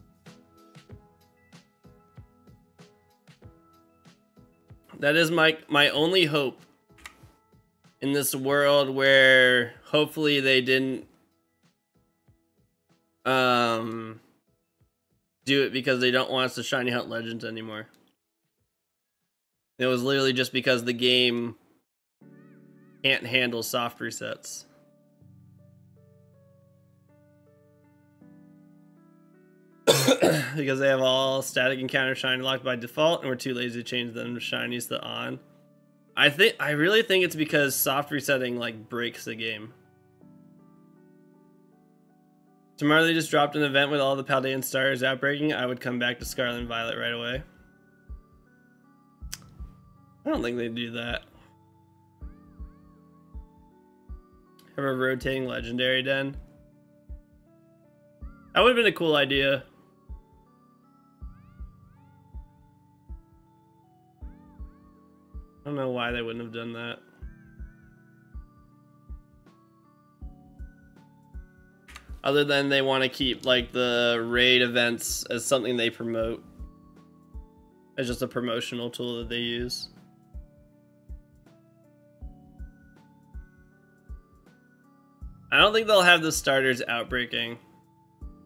That is my only hope in this world where hopefully they didn't do it because they don't want us to shiny hunt legends anymore. It was literally just because the game can't handle soft resets. Because they have all static encounter shiny locked by default and we're too lazy to change them to shinies to on. I really think it's because soft resetting like breaks the game. Tomorrow they just dropped an event with all the Paldean stars outbreaking. I would come back to Scarlet and Violet right away. I don't think they do that. Have a rotating legendary den. That would have been a cool idea. I don't know why they wouldn't have done that. Other than they want to keep like the raid events as something they promote. It's just a promotional tool that they use. I don't think they'll have the starters outbreaking.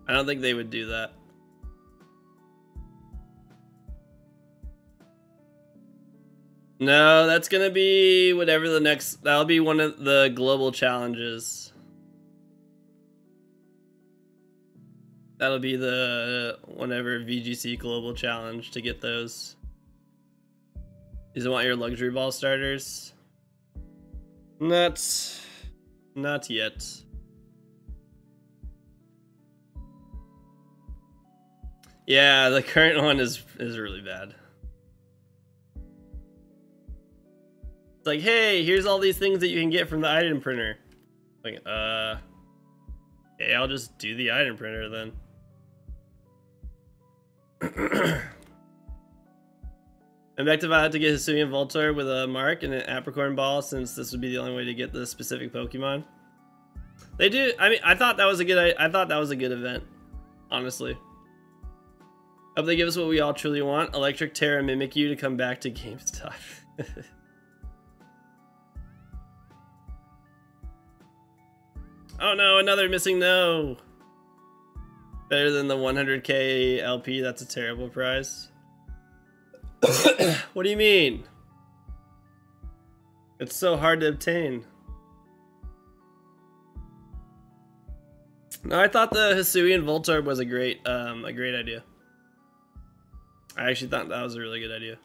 I don't think they would do that. No, that's gonna be whatever the next... That'll be one of the global challenges. That'll be the whenever VGC global challenge to get those. You want your luxury ball starters? Not yet. Yeah, the current one is really bad. It's like, hey, here's all these things that you can get from the item printer. Like, okay, I'll just do the item printer then. Invective had to get Hisuian Voltorb with a mark and an Apricorn ball since this would be the only way to get the specific Pokemon. They do. I mean, I thought that was a good. I thought that was a good event, honestly. Hope they give us what we all truly want: Electric Terra Mimikyu to come back to GameStop. Oh no, another missing no. Better than the 100k LP. That's a terrible prize. What do you mean? It's so hard to obtain. No, I thought the Hisuian Voltorb was a great idea. I actually thought that was a really good idea.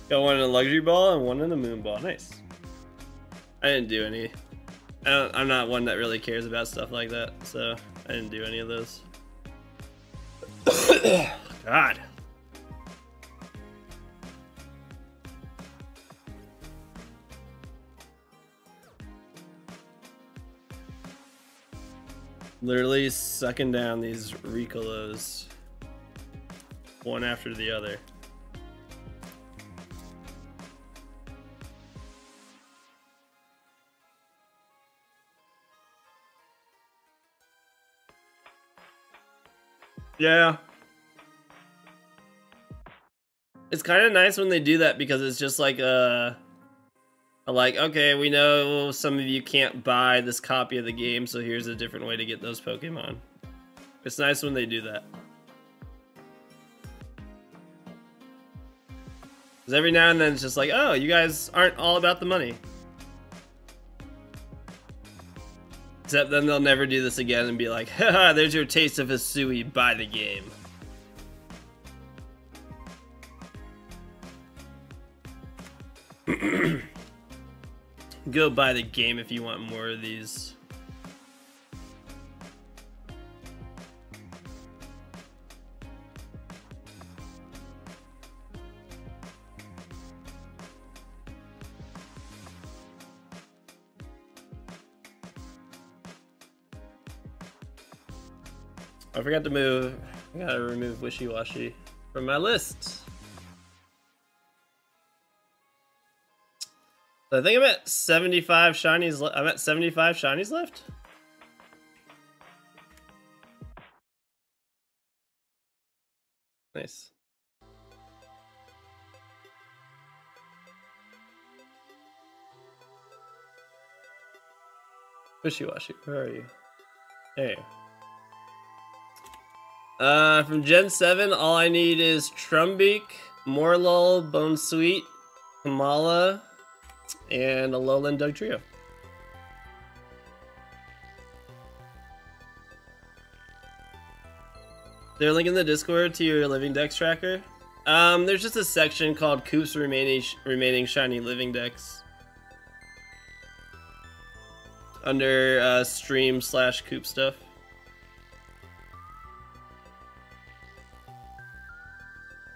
Got one in a luxury ball and one in a moon ball. Nice. I didn't do any. I'm not one that really cares about stuff like that, so I didn't do any of those. God. Literally sucking down these Ricolos one after the other. Yeah. It's kind of nice when they do that because it's just like like, okay, we know some of you can't buy this copy of the game, so here's a different way to get those Pokemon. It's nice when they do that. Because every now and then it's just like, oh, you guys aren't all about the money. Except then they'll never do this again and be like, haha, there's your taste of Hisui, buy the game. Go buy the game if you want more of these. I forgot to move. I gotta remove Wishy Washy from my list. So I think I'm at 75 shinies. I'm at 75 shinies left. Nice. Wishy Washy, where are you? Hey. From Gen 7, all I need is Trumbeak, Morlul, Bone Sweet, Kamala, and a Lowland Dug Trio. They're linking the Discord to your Living Dex tracker. There's just a section called Coop's remaining shiny Living Dex under stream/Coop stuff.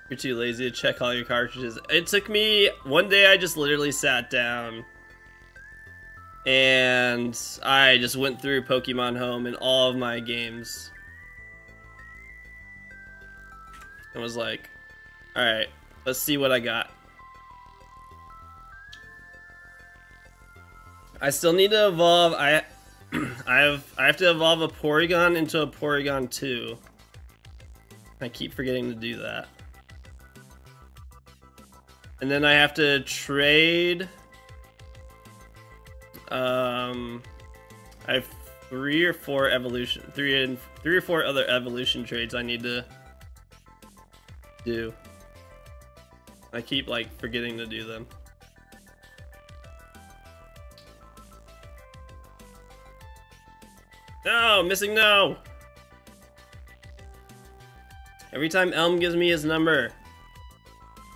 You're too lazy to check all your cartridges. It took me one day. I just literally sat down and I just went through Pokemon Home and all of my games and was like, all right, let's see what I got. I still need to evolve. I have to evolve a Porygon into a Porygon 2. I keep forgetting to do that. And then I have to trade. I have three or four other evolution trades I need to do. I keep like forgetting to do them. No, missing no. Every time Elm gives me his number,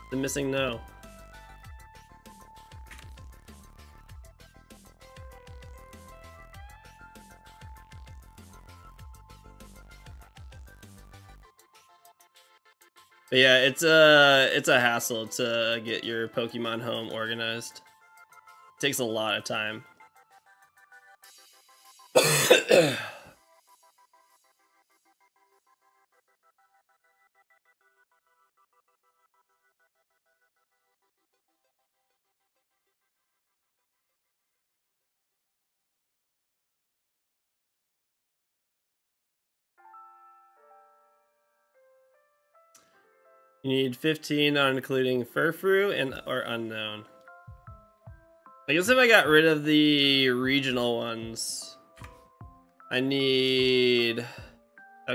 the missing no. But yeah, it's a hassle to get your Pokemon Home organized. It takes a lot of time. You need 15 on including Furfrou and or unknown. I guess if I got rid of the regional ones, I'll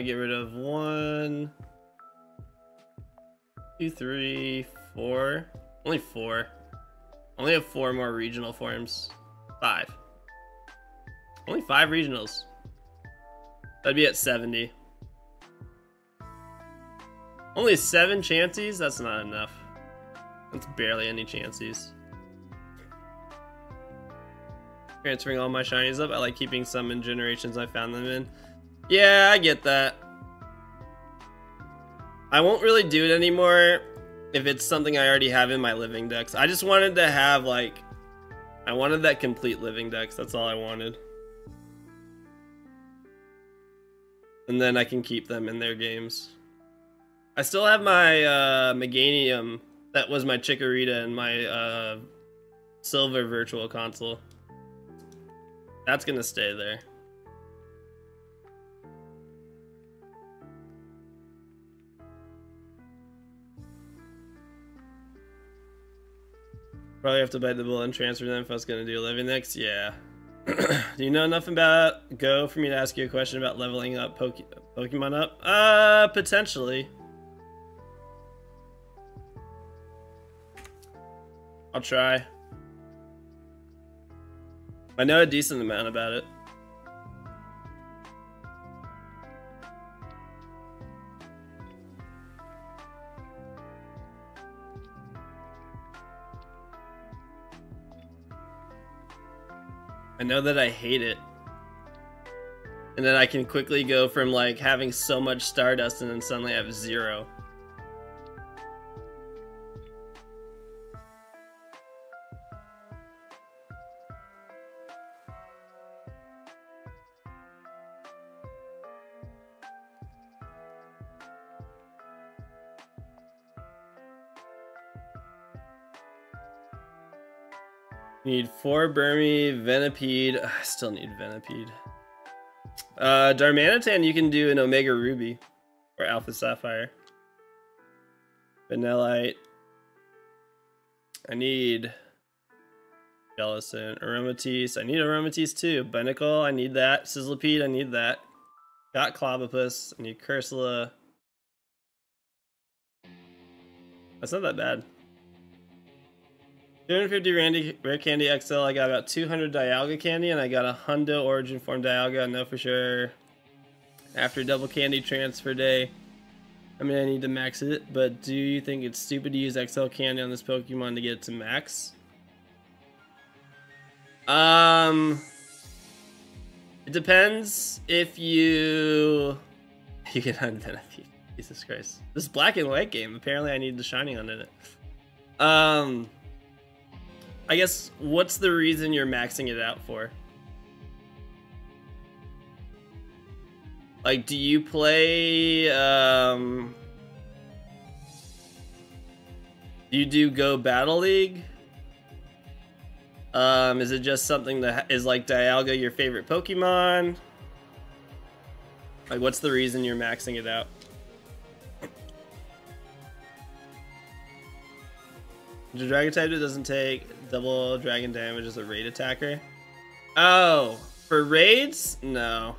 get rid of 1, 2, 3, 4. Only 4. Only have 4 more regional forms. 5. Only 5 regionals. That'd be at 70. Only 7 chances? That's not enough. That's barely any chances. Transferring all my shinies up. I like keeping some in generations I found them in. Yeah, I get that. I won't really do it anymore if it's something I already have in my living decks. I just wanted to have like, I wanted that complete living decks. That's all I wanted. And then I can keep them in their games. I still have my Meganium. That was my Chikorita and my Silver Virtual Console. That's gonna stay there. Probably have to bite the bullet and transfer them if I was gonna do a living next. Yeah. Do you know enough about Go for me to ask you a question about leveling up Pokemon up? Potentially. I'll try. I know a decent amount about it. I know that I hate it. And then I can quickly go from like having so much Stardust and then suddenly have 0. Need 4 Burmy, Venipede. I still need Venipede. Darmanitan, you can do an Omega Ruby or Alpha Sapphire. Vanillite. I need Jellicent, Aromatisse. I need Aromatisse too. Binacle, I need that. Sizzlipede, I need that. Got Clobbopus. I need Cursula. That's not that bad. 250 Rare Candy XL, I got about 200 Dialga Candy, and I got a Hundo Origin Form Dialga, I know for sure. After double candy transfer day, I mean, I need to max it, but do you think it's stupid to use XL Candy on this Pokemon to get it to max? It depends if you... You can unbenefit. Jesus Christ. This black and white game, apparently I need the shiny hunt in it. I guess, what's the reason you're maxing it out for? Like, do you play, do you do Go Battle League? Is it just something that is like Dialga your favorite Pokemon? Like, what's the reason you're maxing it out? The dragon type that doesn't take double dragon damage as a raid attacker? Oh, for raids? No.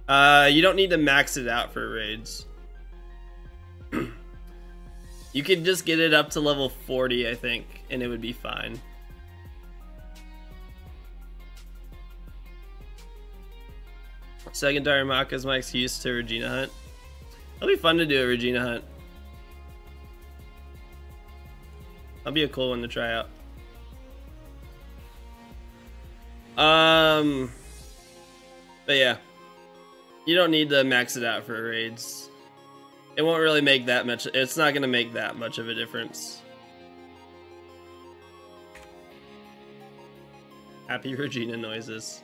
You don't need to max it out for raids. You could just get it up to level 40, I think, and it would be fine. Second Darumaka is my excuse to Regina hunt. It'll be fun to do a Regina hunt. That'll be a cool one to try out. But yeah, you don't need to max it out for raids. It won't really make that much. It's not going to make that much of a difference. Happy Regina noises.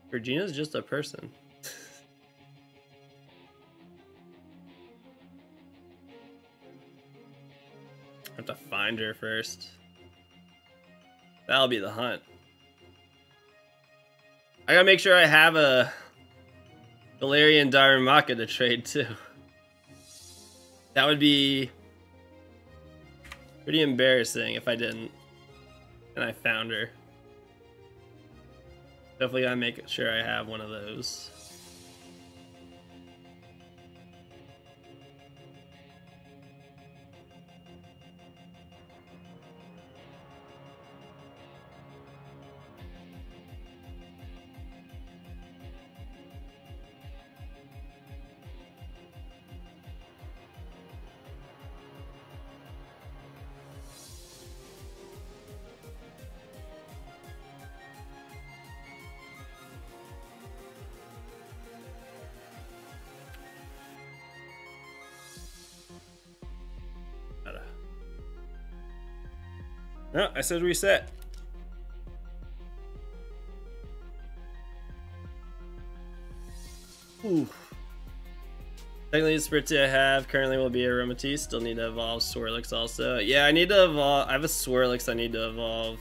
Regina's just a person. I have to find her first. That'll be the hunt. I gotta make sure I have a Galarian Darumaka to trade too. That would be pretty embarrassing if I didn't and I found her. Definitely gotta make sure I have one of those. No, I said reset. Ooh. Technically, the Spritzy I have currently will be a Aromatisse. Still need to evolve Swirlix also. Yeah, I need to evolve. I have a Swirlix I need to evolve.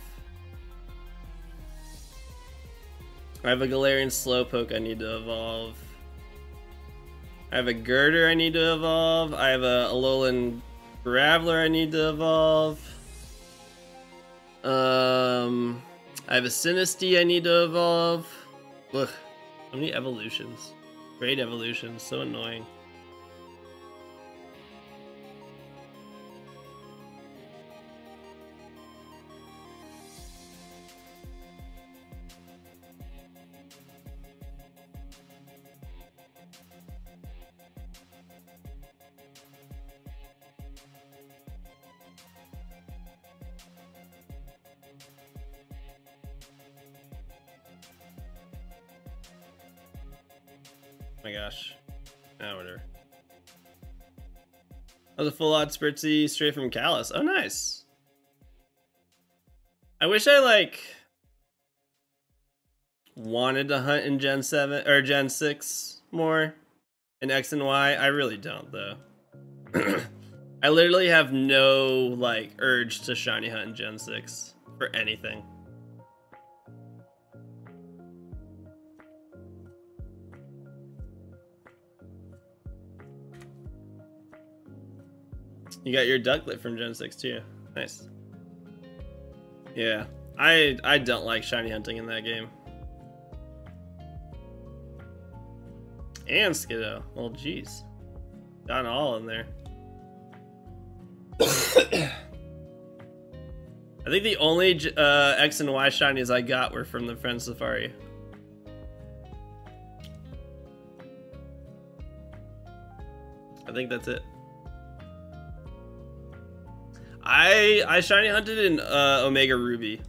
I have a Galarian Slowpoke I need to evolve. I have a Girder I need to evolve. I have a Alolan Graveler I need to evolve. I have a Sinistea I need to evolve. Ugh, so many evolutions. Great evolutions, so annoying. Oh my gosh. Oh, whatever. That was a full odd Spritzy straight from Callus. Oh, nice. I wish I, like, wanted to hunt in Gen 7 or Gen 6 more in X and Y. I really don't, though. I literally have no, like, urge to shiny hunt in Gen 6 for anything. You got your Ducklet from Gen 6 too. Nice. Yeah, I don't like shiny hunting in that game. And Skiddo. Well, jeez. Got it all in there. I think the only X and Y shinies I got were from the Friend Safari. I think that's it. I shiny hunted in Omega Ruby.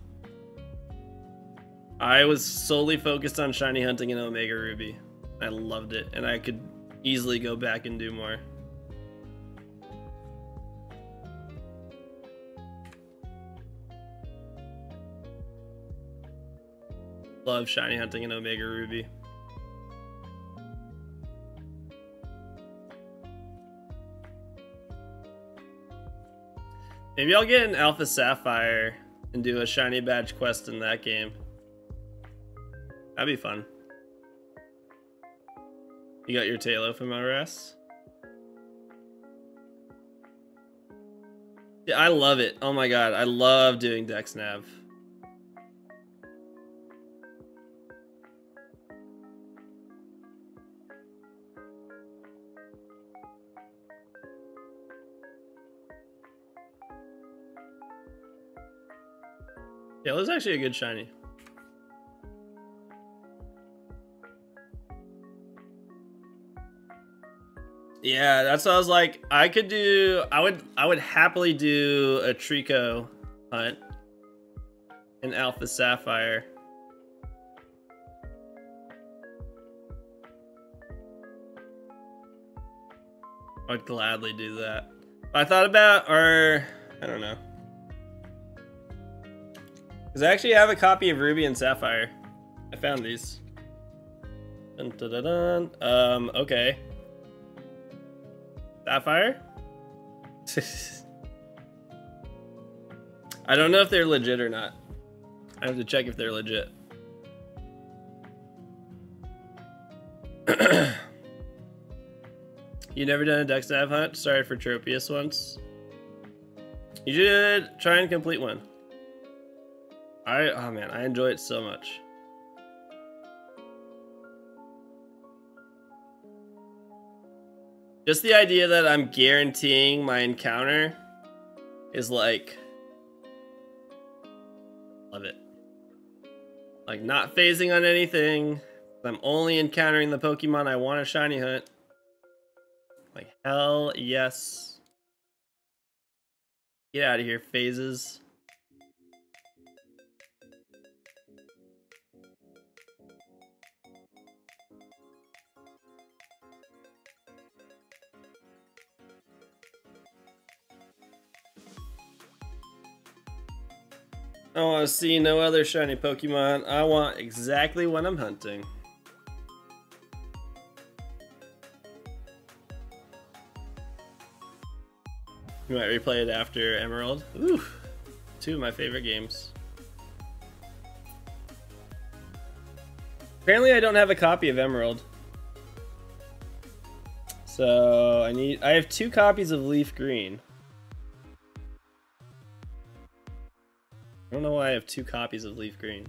I was solely focused on shiny hunting in Omega Ruby. I loved it, and I could easily go back and do more. Love shiny hunting in Omega Ruby. Maybe I'll get an Alpha Sapphire and do a shiny badge quest in that game. That'd be fun. You got your Tailo from LRS? Yeah, I love it. Oh my god, I love doing Dex Nav. Yeah, it was actually a good shiny. Yeah, that's what I was like. I would happily do a Trico hunt, an Alpha Sapphire. I would gladly do that. I thought about, or I don't know. Because I actually have a copy of Ruby and Sapphire. I found these. Dun, dun, dun, dun. Okay. Sapphire? I don't know if they're legit or not. I have to check if they're legit. You never done a Dex Nav hunt? Sorry for Tropius once. You should try and complete one. Oh man, I enjoy it so much. Just the idea that I'm guaranteeing my encounter is like, love it. Like not phasing on anything. I'm only encountering the Pokemon I want to shiny hunt. Like hell yes. Get out of here, phases. I want to see no other shiny Pokemon. I want exactly what I'm hunting. You might replay it after Emerald. Ooh, two of my favorite games. Apparently I don't have a copy of Emerald. So I have 2 copies of Leaf Green. I don't know why I have 2 copies of Leaf Green.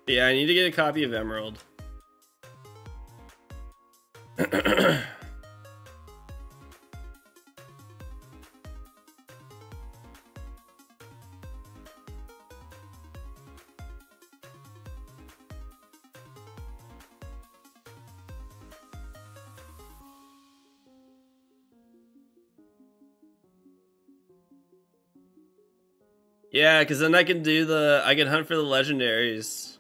Yeah, I need to get a copy of Emerald. Yeah, because then I can hunt for the legendaries.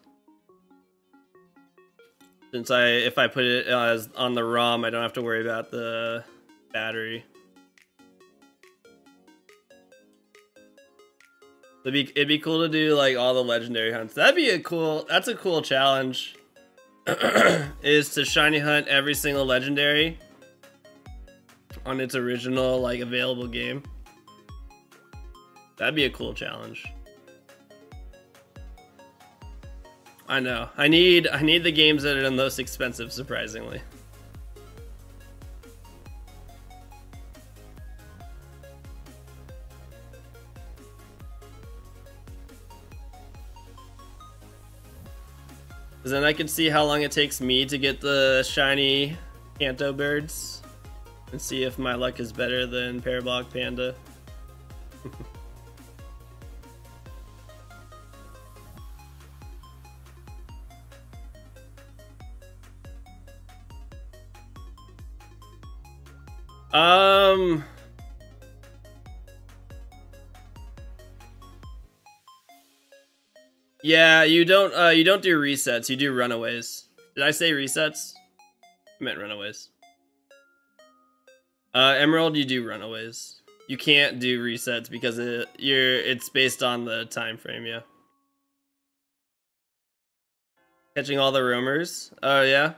Since if I put it as on the ROM, I don't have to worry about the battery. It'd be cool to do like all the legendary hunts. That's a cool challenge. Is to shiny hunt every single legendary on its original like available game. That'd be a cool challenge. I know. I need the games that are the most expensive, surprisingly. Because then I can see how long it takes me to get the shiny Kanto birds. and see if my luck is better than Parabolic Panda. Yeah, you don't do resets, you do runaways. Did I say resets? I meant runaways. Emerald, you do runaways. You can't do resets because it's based on the time frame, yeah. Catching all the roamers. Oh yeah.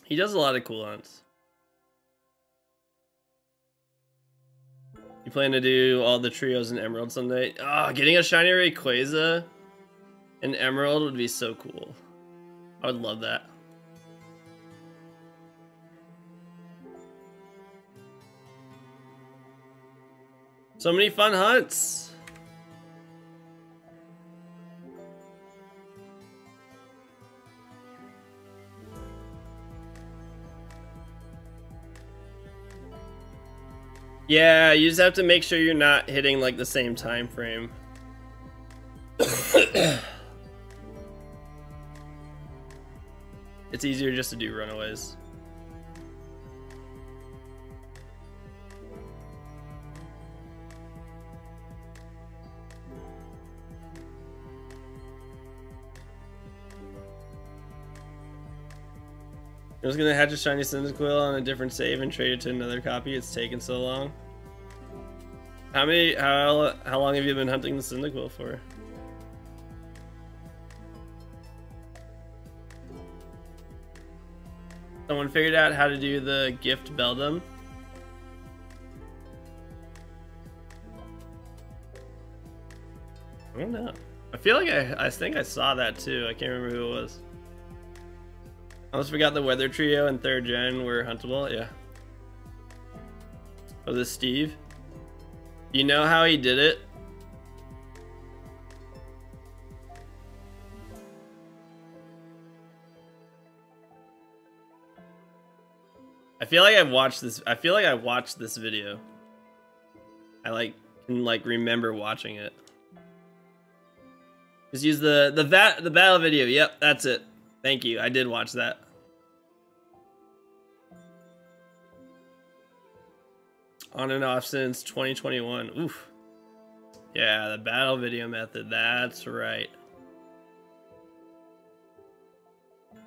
He does a lot of cool hunts. You plan to do all the trios in Emerald someday? Oh, getting a shiny Rayquaza in Emerald would be so cool. I would love that. So many fun hunts. Yeah, you just have to make sure you're not hitting like the same time frame. It's easier just to do runaways. I was gonna hatch a shiny Cyndaquil on a different save and trade it to another copy. It's taken so long. How long have you been hunting the Cyndaquil for? Someone figured out how to do the gift Beldum. I don't know. I feel like I think I saw that too. I can't remember who it was. I almost forgot the Weather Trio and 3rd Gen were huntable. Yeah. Was this Steve? You know how he did it? I feel like I watched this video. I can remember watching it. Just use the battle video. Yep, that's it. Thank you. I did watch that. On and off since 2021. Oof. Yeah, the battle video method. That's right.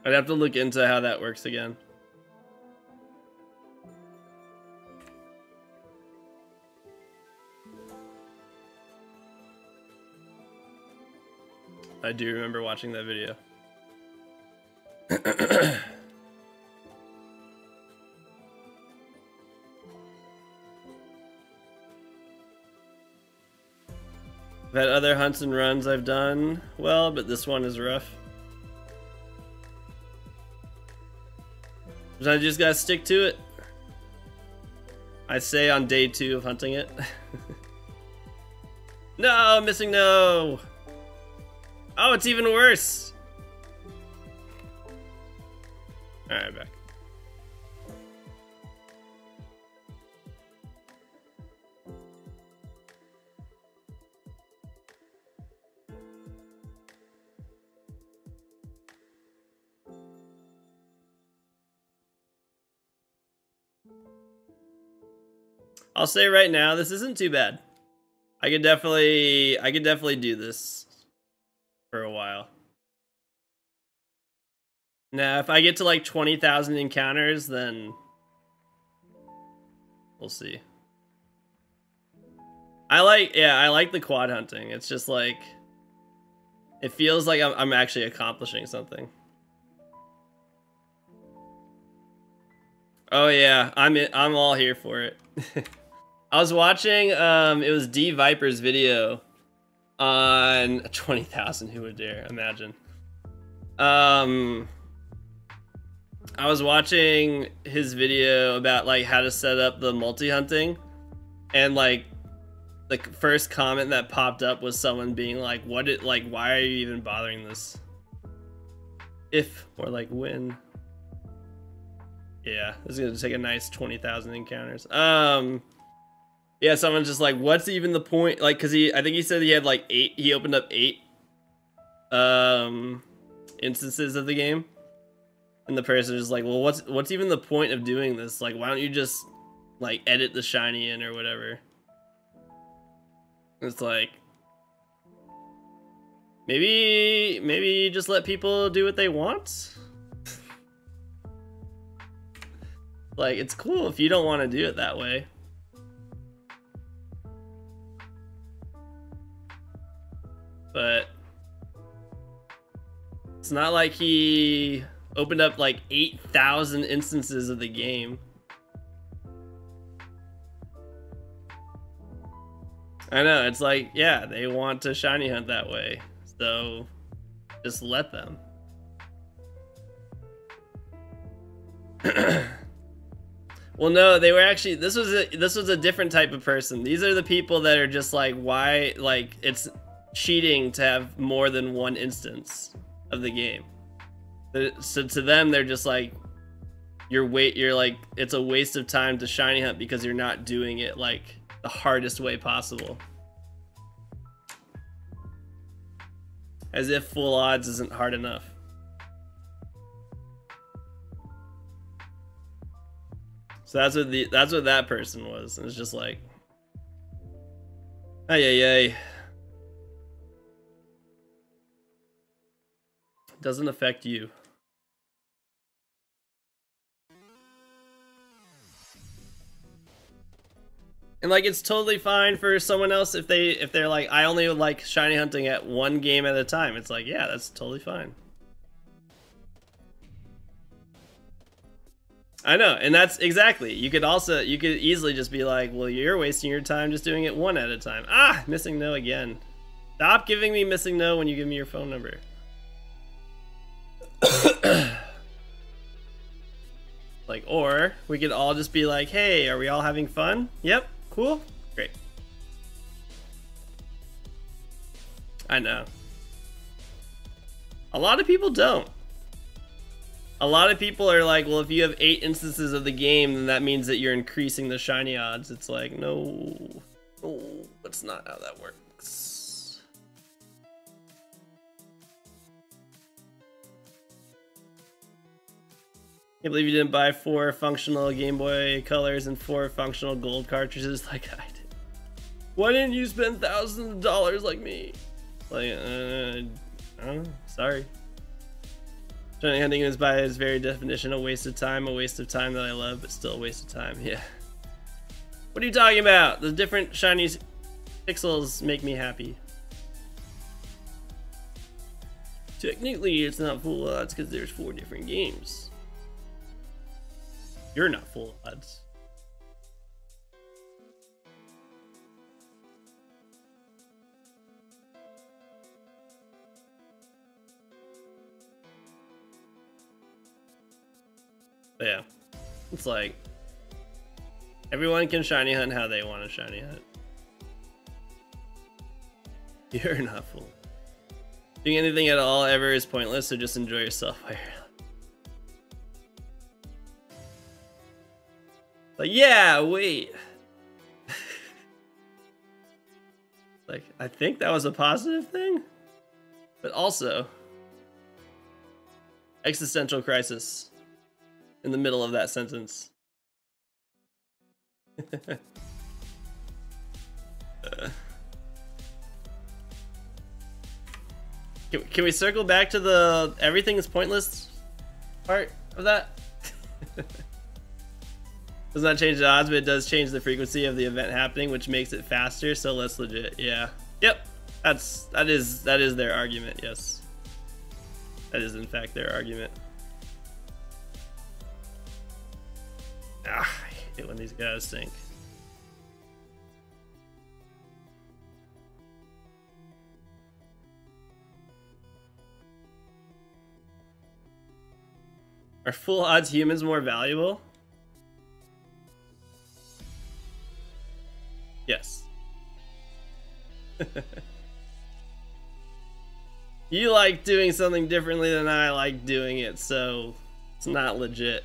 I'd have to look into how that works again. I do remember watching that video. I've had other hunts and runs I've done well, but this one is rough. Sometimes you just gotta stick to it. I'd say on day 2 of hunting it. No, missing no. Oh, it's even worse. All right, back. I'll say right now, this isn't too bad. I could definitely do this for a while. Now, if I get to like 20,000 encounters, then we'll see. I like the quad hunting. It's just like, it feels like I'm actually accomplishing something. Oh yeah, I'm all here for it. I was watching it was D Viper's video on 20,000. Who would dare imagine? I was watching his video about like how to set up the multi-hunting, and like the first comment that popped up was someone being like, why are you even bothering this? If, or like when Yeah, this is gonna take a nice 20,000 encounters. Yeah, someone's just like, what's even the point? Like, cause I think he said he had like 8. He opened up 8 instances of the game, and the person is like, well, what's even the point of doing this? Like, why don't you just like edit the shiny in or whatever? It's like, maybe just let people do what they want. Like, it's cool if you don't want to do it that way. But it's not like he opened up like 8,000 instances of the game. I know, it's like, yeah, they want to shiny hunt that way, so just let them. Well, no, they were actually, this was a different type of person. These are the people that are just like, why, like, it's cheating to have more than one instance of the game. So to them, they're just like, you're like, it's a waste of time to shiny hunt because you're not doing it like the hardest way possible. As if full odds isn't hard enough. So that's what that person was. And it's just like, ay. Doesn't affect you. And like, it's totally fine for someone else if they're like, I only like shiny hunting at one game at a time. It's like, yeah, that's totally fine. I know, and that's exactly. You could easily just be like, well, you're wasting your time just doing it one at a time. Ah, missing no again. Stop giving me missing no when you give me your phone number. Like, or we could all just be like, hey, are we all having fun? Yep, cool, great. I know. A lot of people don't. A lot of people are like, well, if you have 8 instances of the game, then that means that you're increasing the shiny odds. It's like, no, that's not how that works. Can't believe you didn't buy 4 functional Game Boy Colors and 4 functional gold cartridges like I did. Why didn't you spend thousands of dollars like me? Like, I don't know, sorry. Shiny hunting is by its very definition a waste of time that I love, but still a waste of time. Yeah. What are you talking about? The different shiny pixels make me happy. Technically, it's not full odds because there's 4 different games. You're not full odds. But yeah, it's like everyone can shiny hunt how they want to shiny hunt. You're not full. Doing anything at all ever is pointless, so just enjoy yourself while you're out. Like, yeah, wait. Like, I think that was a positive thing, but also existential crisis in the middle of that sentence. Can we circle back to the everything is pointless part of that? Does not change the odds, but it does change the frequency of the event happening, which makes it faster, so less legit. Yeah. Yep. That is their argument. Yes. That is in fact their argument. Ah, I hate it when these guys sink. Are full odds humans more valuable? Yes. You like doing something differently than I like doing it, so it's not legit.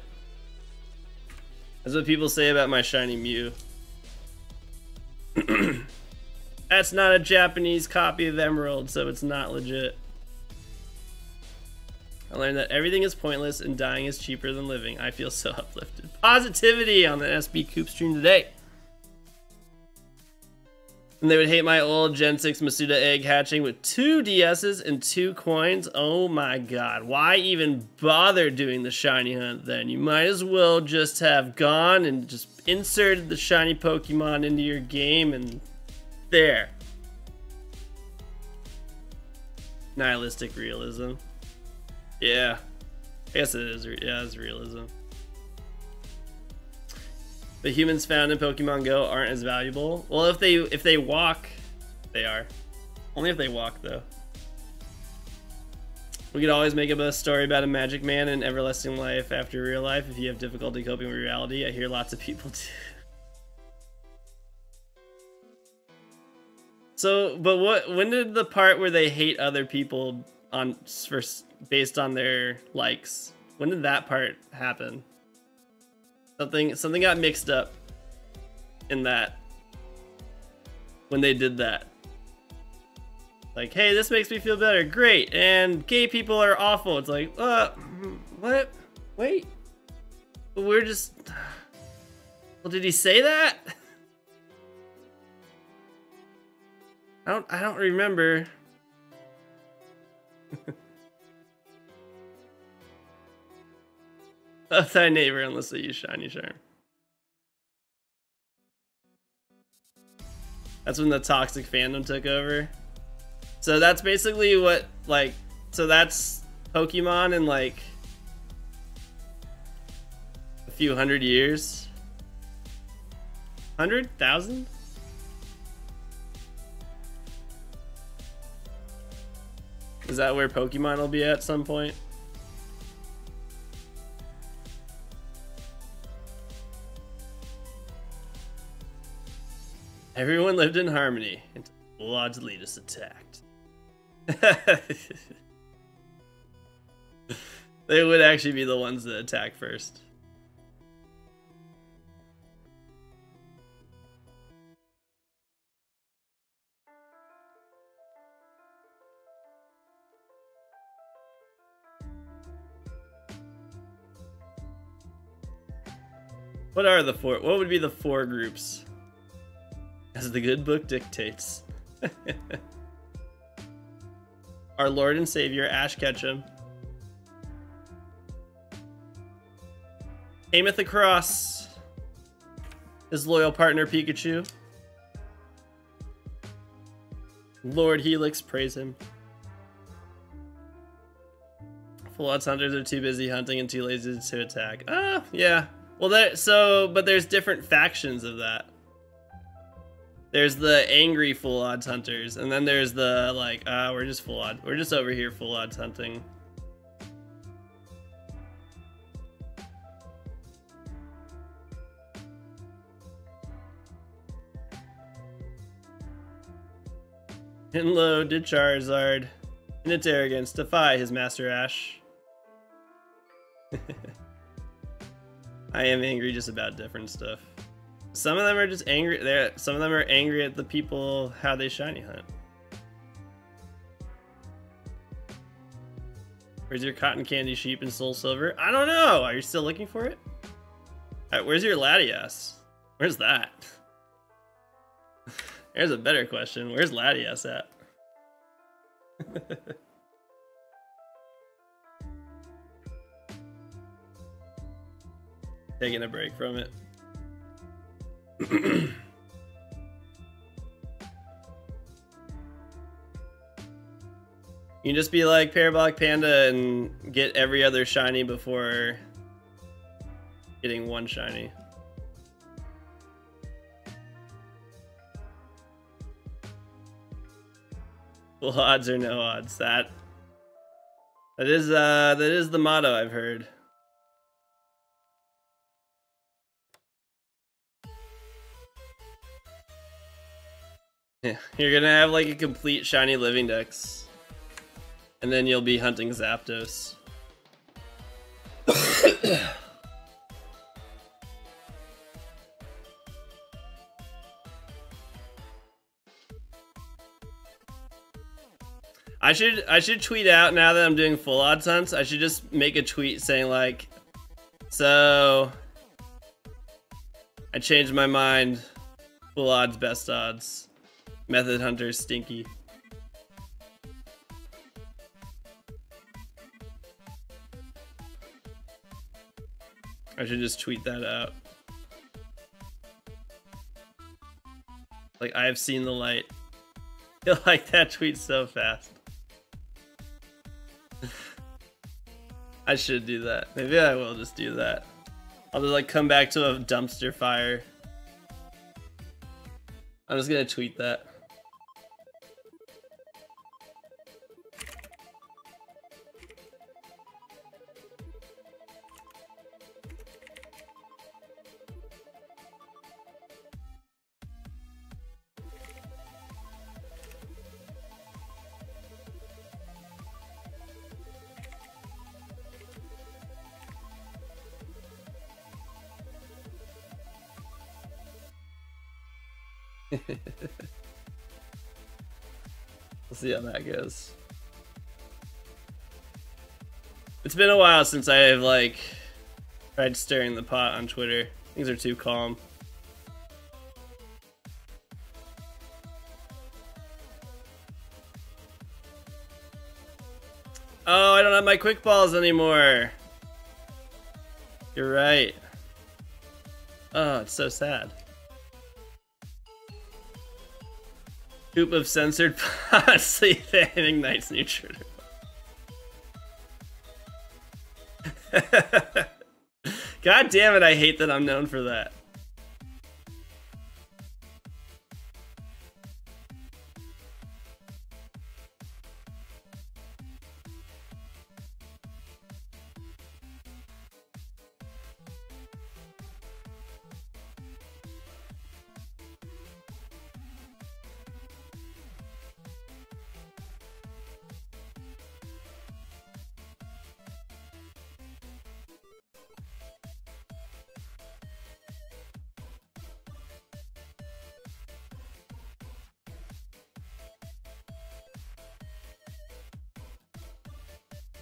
That's what people say about my shiny Mew. That's not a Japanese copy of Emerald, so it's not legit. I learned that everything is pointless and dying is cheaper than living. I feel so uplifted. Positivity on the SB Coop stream today. And they would hate my old Gen 6 Masuda egg hatching with 2 DSs and 2 coins. Oh my god. Why even bother doing the shiny hunt then? You might as well just have gone and just inserted the shiny Pokemon into your game and there. Nihilistic realism. Yeah. I guess it is. Yeah, it's realism. The humans found in Pokemon Go aren't as valuable. Well, if they walk, they are. Only if they walk, though. We could always make up a story about a magic man and everlasting life after real life if you have difficulty coping with reality. I hear lots of people do. So, but when did the part where they hate other people based on their likes? When did that part happen? Something got mixed up in that when they did that. Like, hey, this makes me feel better. Great. And gay people are awful. It's like, what? Wait. We're just... Well, did he say that? I don't remember. Love thy neighbor unless they use shiny charm. That's when the toxic fandom took over. So that's basically what, like, so that's Pokemon in like a few hundred years. 100,000? Is that where Pokemon will be at some point? Everyone lived in harmony until Lodge Letus attacked. They would actually be the ones that attack first. What are the four? What would be the 4 groups? As the good book dictates. Our Lord and Savior, Ash Ketchum. Aimeth across his loyal partner, Pikachu. Lord Helix, praise him. Full odds hunters are too busy hunting and too lazy to attack. Ah, yeah. Well, but there's different factions of that. There's the angry full odds hunters, and then there's the like, we're just over here full odds hunting. And lo, did Charizard, in its arrogance, defy his master Ash. I am angry just about different stuff. Some of them are just angry. Some of them are angry at the people how they shiny hunt. Where's your cotton candy sheep in Soul Silver? I don't know. Are you still looking for it? Alright, where's your Latias? Where's that? There's a better question. Where's Latias at? Taking a break from it. You can just be like Parabolic Panda and get every other shiny before getting one shiny. Full odds or no odds. That is the motto I've heard. Yeah, you're gonna have like a complete shiny living dex. And then you'll be hunting Zapdos. I should tweet out now that I'm doing full odds hunts. I should just make a tweet saying like, so I changed my mind. Full odds, best odds. Method hunters stinky. I should just tweet that out. Like, I have seen the light. I feel like that tweet so fast. I should do that. Maybe I will just do that. I'll just like come back to a dumpster fire. I'm just gonna tweet that. We'll see how that goes. It's been a while since I have like tried stirring the pot on Twitter. Things are too calm. Oh, I don't have my quick balls anymore. You're right. Oh, it's so sad. Scoop of censored pot, sleep and ignites neutrino. God damn it, I hate that I'm known for that.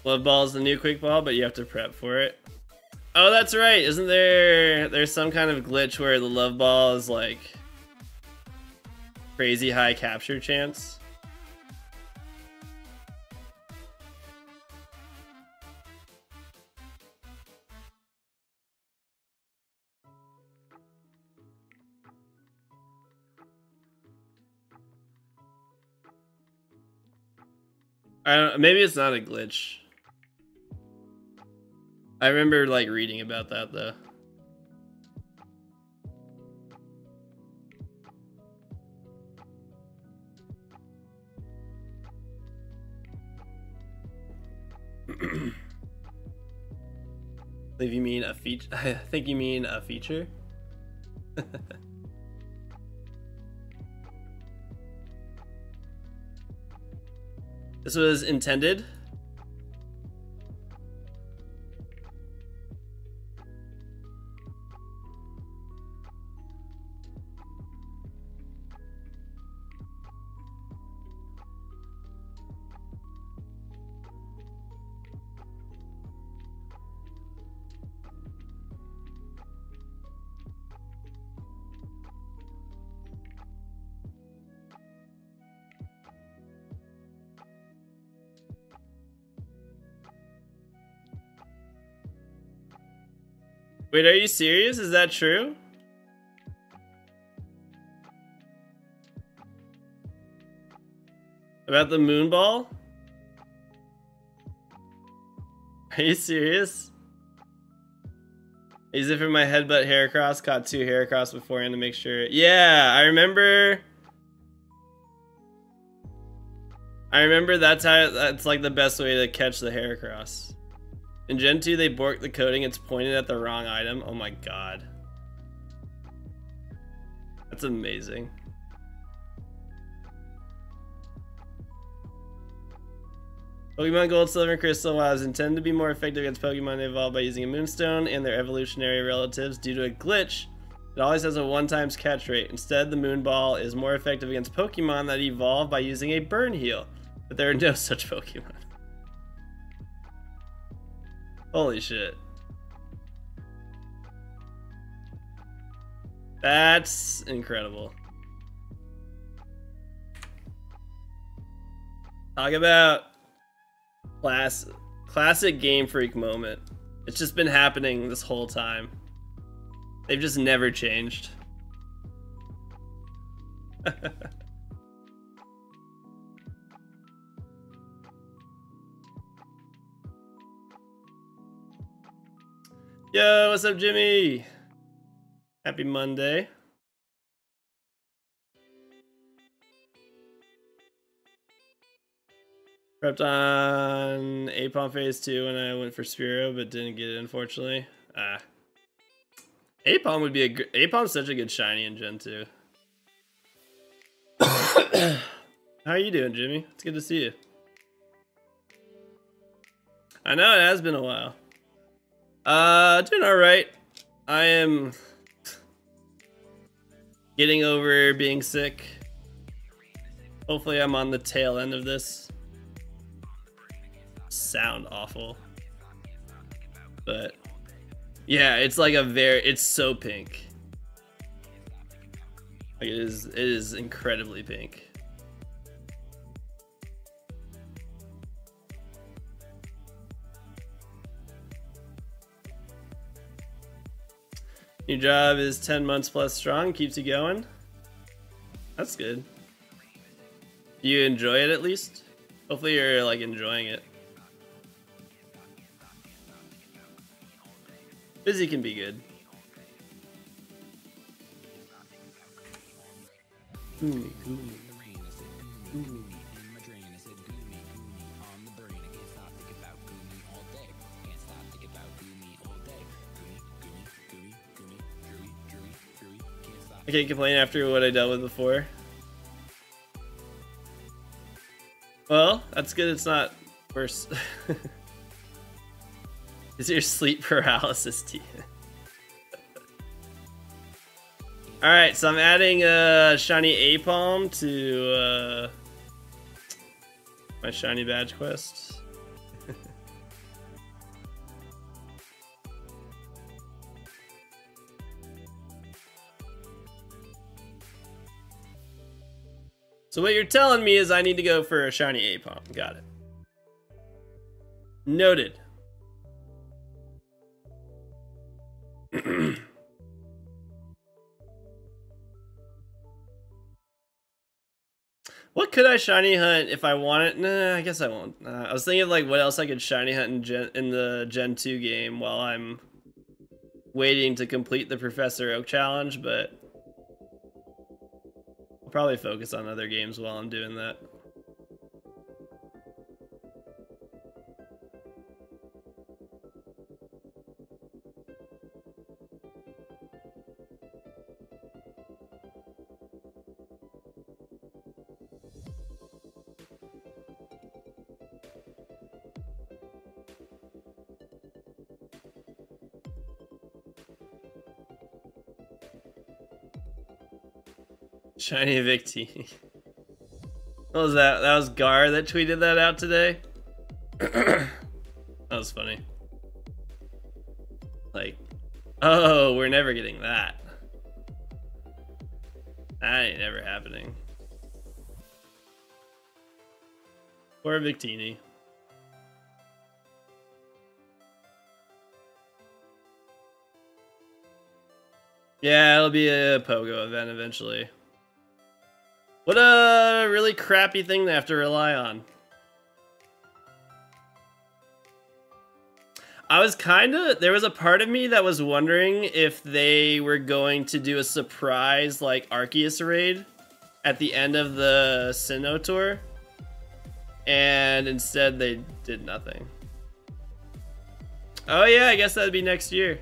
Love ball is the new quick ball, but you have to prep for it. Oh, that's right. Isn't there's some kind of glitch where the love ball is like crazy high capture chance? I don't, maybe it's not a glitch. I remember like reading about that though. I believe you mean a feature. I think you mean a feature. This was intended. Wait, are you serious? Is that true? About the moon ball? Are you serious? Is it for my headbutt hair cross? Caught 2 hair cross beforehand to make sure. Yeah, I remember that's like the best way to catch the hair cross. In Gen 2, they borked the coding. It's pointed at the wrong item. Oh my god. That's amazing. Pokemon Gold, Silver, and Crystal, while it was intended to be more effective against Pokemon, they evolved by using a Moonstone and their evolutionary relatives. Due to a glitch, it always has a 1x catch rate. Instead, the Moon Ball is more effective against Pokemon that evolve by using a Burn Heal. But there are no such Pokemon. Holy shit. That's incredible. Talk about classic Game Freak moment. It's just been happening this whole time. They've just never changed. Yo, what's up, Jimmy? Happy Monday. Prepped on Apom Phase 2 and I went for Spearow, but didn't get it, unfortunately. Apom would be a good... Apom's such a good shiny in Gen 2. How are you doing, Jimmy? It's good to see you. I know it has been a while. Doing alright. I am getting over being sick. Hopefully I'm on the tail end of this. Sound awful. But yeah, it's like it's so pink. Like it is incredibly pink. New job is 10 months plus strong, keeps you going. That's good. Do you enjoy it at least? Hopefully you're like enjoying it. Busy can be good. I can't complain after what I dealt with before. Well, that's good it's not worse. Is your sleep paralysis tea? Alright, so I'm adding shiny Apom to my shiny badge quest. So what you're telling me is I need to go for a shiny Apom. Got it. Noted. What could I shiny hunt if I want it? Nah, I guess I won't. I was thinking of like what else I could shiny hunt in the Gen 2 game while I'm waiting to complete the Professor Oak challenge, but I'll probably focus on other games while I'm doing that. Shiny Victini. What was that? That was Gar that tweeted that out today? That was funny. Like, oh, we're never getting that. That ain't never happening. Poor Victini. Yeah, it'll be a Pogo event eventually. What a really crappy thing to have to rely on. There was a part of me that was wondering if they were going to do a surprise like Arceus raid at the end of the Sinnoh tour. And instead they did nothing. Oh yeah, I guess that'd be next year.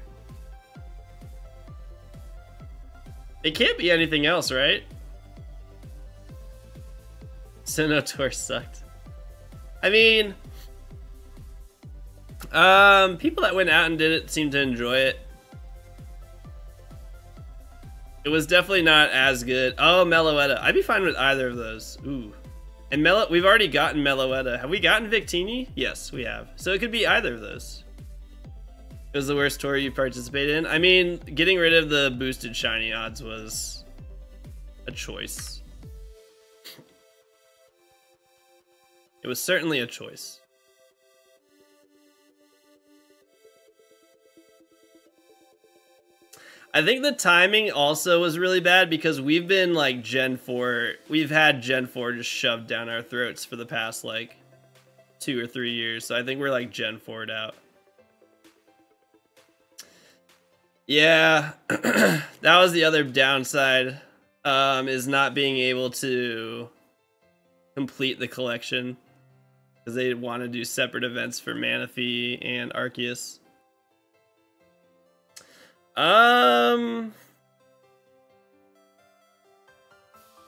It can't be anything else, right? Sinnoh tour sucked. I mean, people that went out and did it seemed to enjoy it. It was definitely not as good. Oh, Meloetta. I'd be fine with either of those. Ooh. And we've already gotten Meloetta. Have we gotten Victini? Yes, we have. So it could be either of those. It was the worst tour you participated in. I mean, getting rid of the boosted shiny odds was a choice. It was certainly a choice. I think the timing also was really bad because we've been like Gen 4. We've had Gen 4 just shoved down our throats for the past like 2 or 3 years. So I think we're like Gen 4'd out. Yeah, that was the other downside, is not being able to complete the collection because they want to do separate events for Manaphy and Arceus.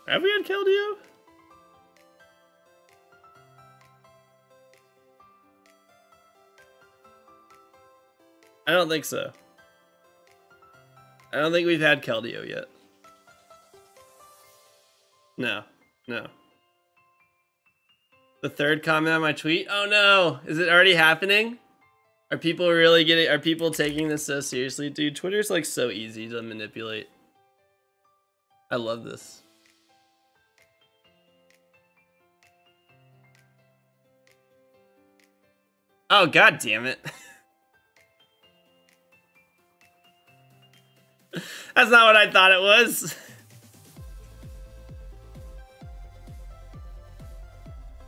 Have we had Keldeo? I don't think so. I don't think we've had Keldeo yet. No, no. The third comment on my tweet? Oh no, is it already happening? Are people really getting, are people taking this so seriously? Dude, Twitter's like so easy to manipulate. I love this. Oh, god damn it. That's not what I thought it was.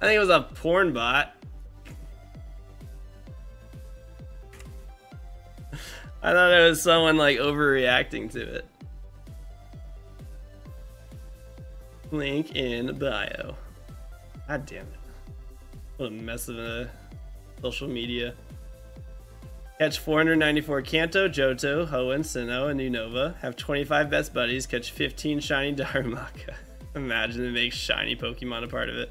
I think it was a porn bot. I thought it was someone like overreacting to it. Link in bio. God damn it. What a mess of a social media. Catch 494 Kanto, Johto, Hoenn, Sinnoh, and Unova. Have 25 best buddies. Catch 15 shiny Darumaka. Imagine it makes shiny Pokemon a part of it.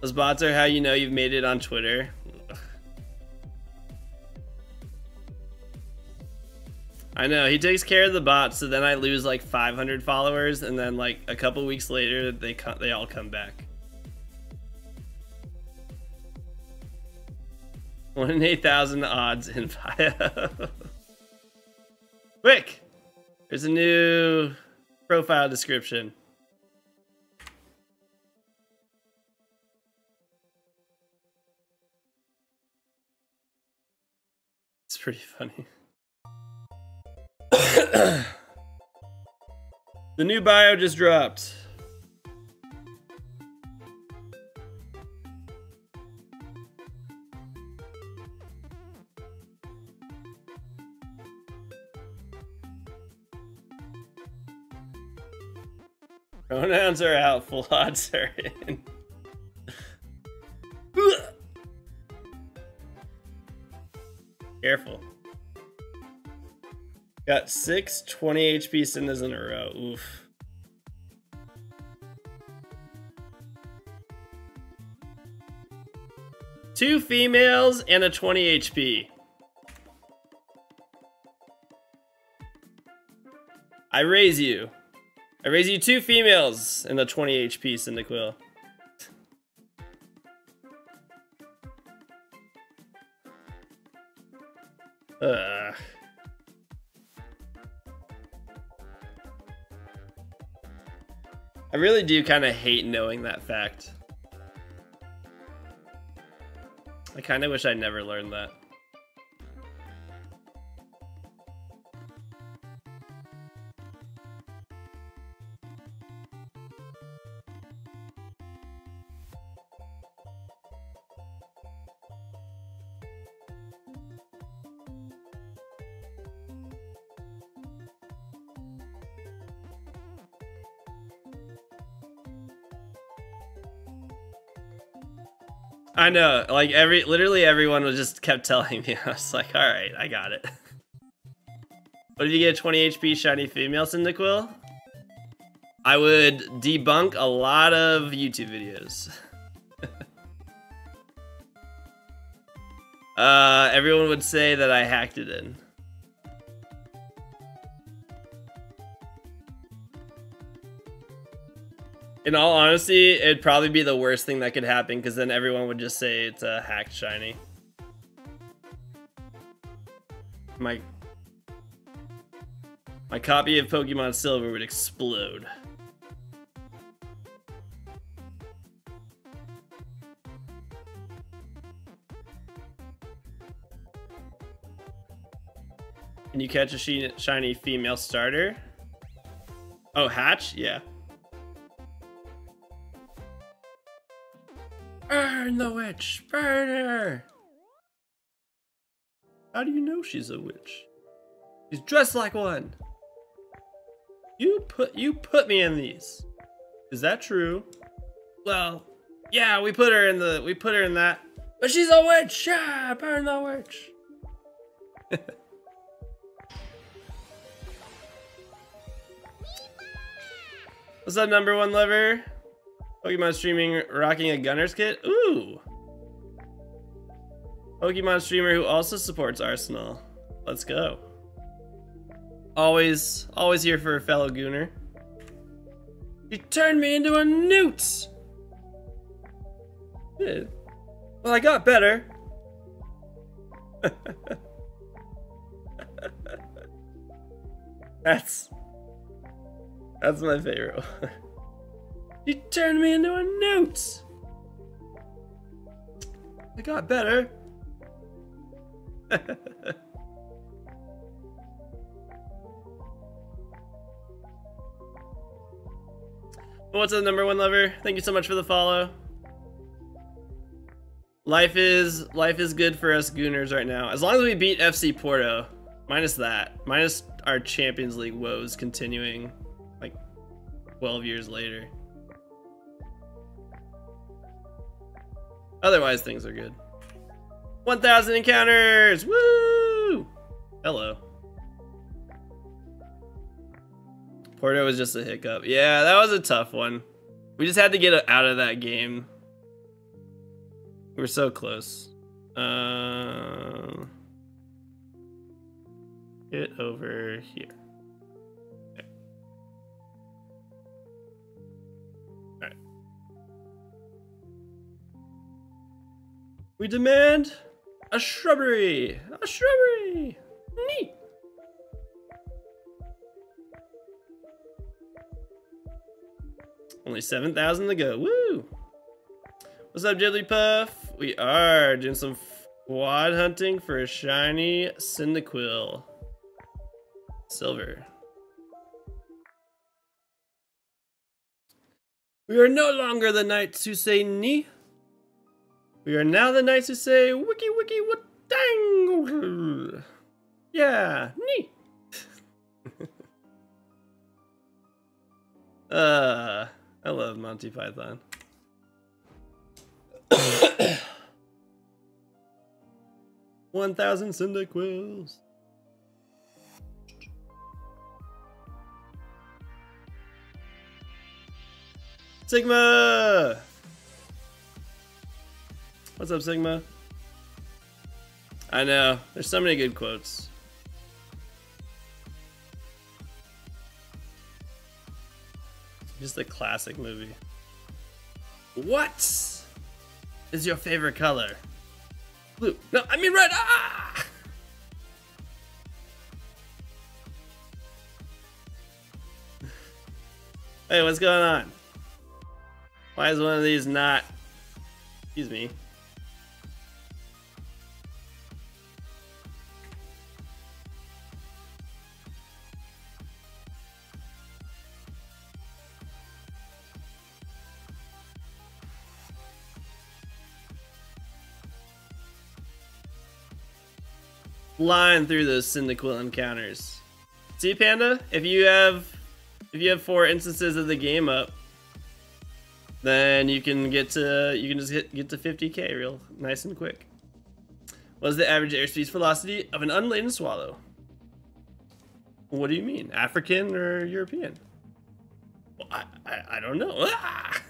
Those bots are how you know you've made it on Twitter. Ugh. I know, he takes care of the bots, so then I lose like 500 followers, and then like a couple weeks later, they all come back. 1 in 8,000 odds in bio. Quick! There's a new profile description. It's pretty funny. The new bio just dropped. Pronouns are out, full odds are in. Careful. Got 6 20 HP Cyndas in a row. Oof. Two females and a 20 HP. I raise you. I raise you 2 females and a 20 HP Cyndaquil. I really do kind of hate knowing that fact. I kind of wish I never learned that. I know, like literally everyone was just kept telling me. I was like, all right, I got it. What if you get a 20 HP shiny female Cyndaquil? I would debunk a lot of YouTube videos. Everyone would say that I hacked it in. In all honesty, it'd probably be the worst thing that could happen because then everyone would just say it's a hacked shiny. My copy of Pokemon Silver would explode. Can you catch a shiny female starter? Oh, hatch? Yeah. Burn the witch! Burn her! How do you know she's a witch? She's dressed like one. You put me in these. Is that true? Well, yeah, we put her in that. But she's a witch! Yeah, burn the witch! What's up, number one lover? Pokemon streaming rocking a Gunner's kit? Ooh! Pokemon streamer who also supports Arsenal. Let's go. Always here for a fellow Gooner. You turned me into a newt! Yeah. Well, I got better. That's my favorite one. You turned me into a newt! I got better. What's up, number one lover? Thank you so much for the follow. Life is good for us Gooners right now. As long as we beat FC Porto, minus that, minus our Champions League woes continuing like 12 years later. Otherwise, things are good. 1,000 encounters! Woo! Hello. Porto was just a hiccup. Yeah, that was a tough one. We just had to get out of that game. We were so close. Get over here. Okay. All right. We demand a shrubbery. A shrubbery. Neat. Only 7,000 to go. Woo! What's up, Jigglypuff? We are doing some quad hunting for a shiny Cyndaquil. Silver. We are no longer the knights who say ni. We are now the knights who say wiki wiki what dang. Yeah, ni. I love Monty Python. 1,000 Cyndaquils. Sigma! What's up, Sigma? I know, there's so many good quotes. Just a classic movie. What is your favorite color? Blue. No, I mean red. Ah! Hey, what's going on? Why is one of these not? Excuse me. Flying through those Cyndaquil encounters. See, Panda, if you have 4 instances of the game up, then you can just get to 50k real nice and quick. What is the average airspeed velocity of an unladen swallow? What do you mean, African or European? Well, I don't know. Ah!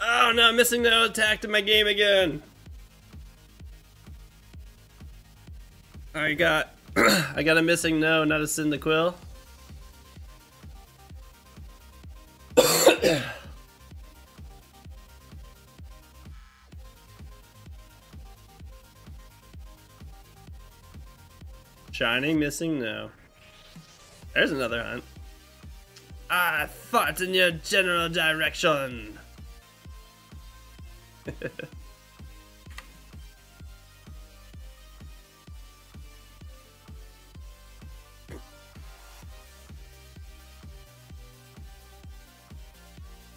Oh no, missing no attacked in my game again. I got I got a missing no, not a Cyndaquil. Shiny, missing no. There's another hunt. I fought in your general direction.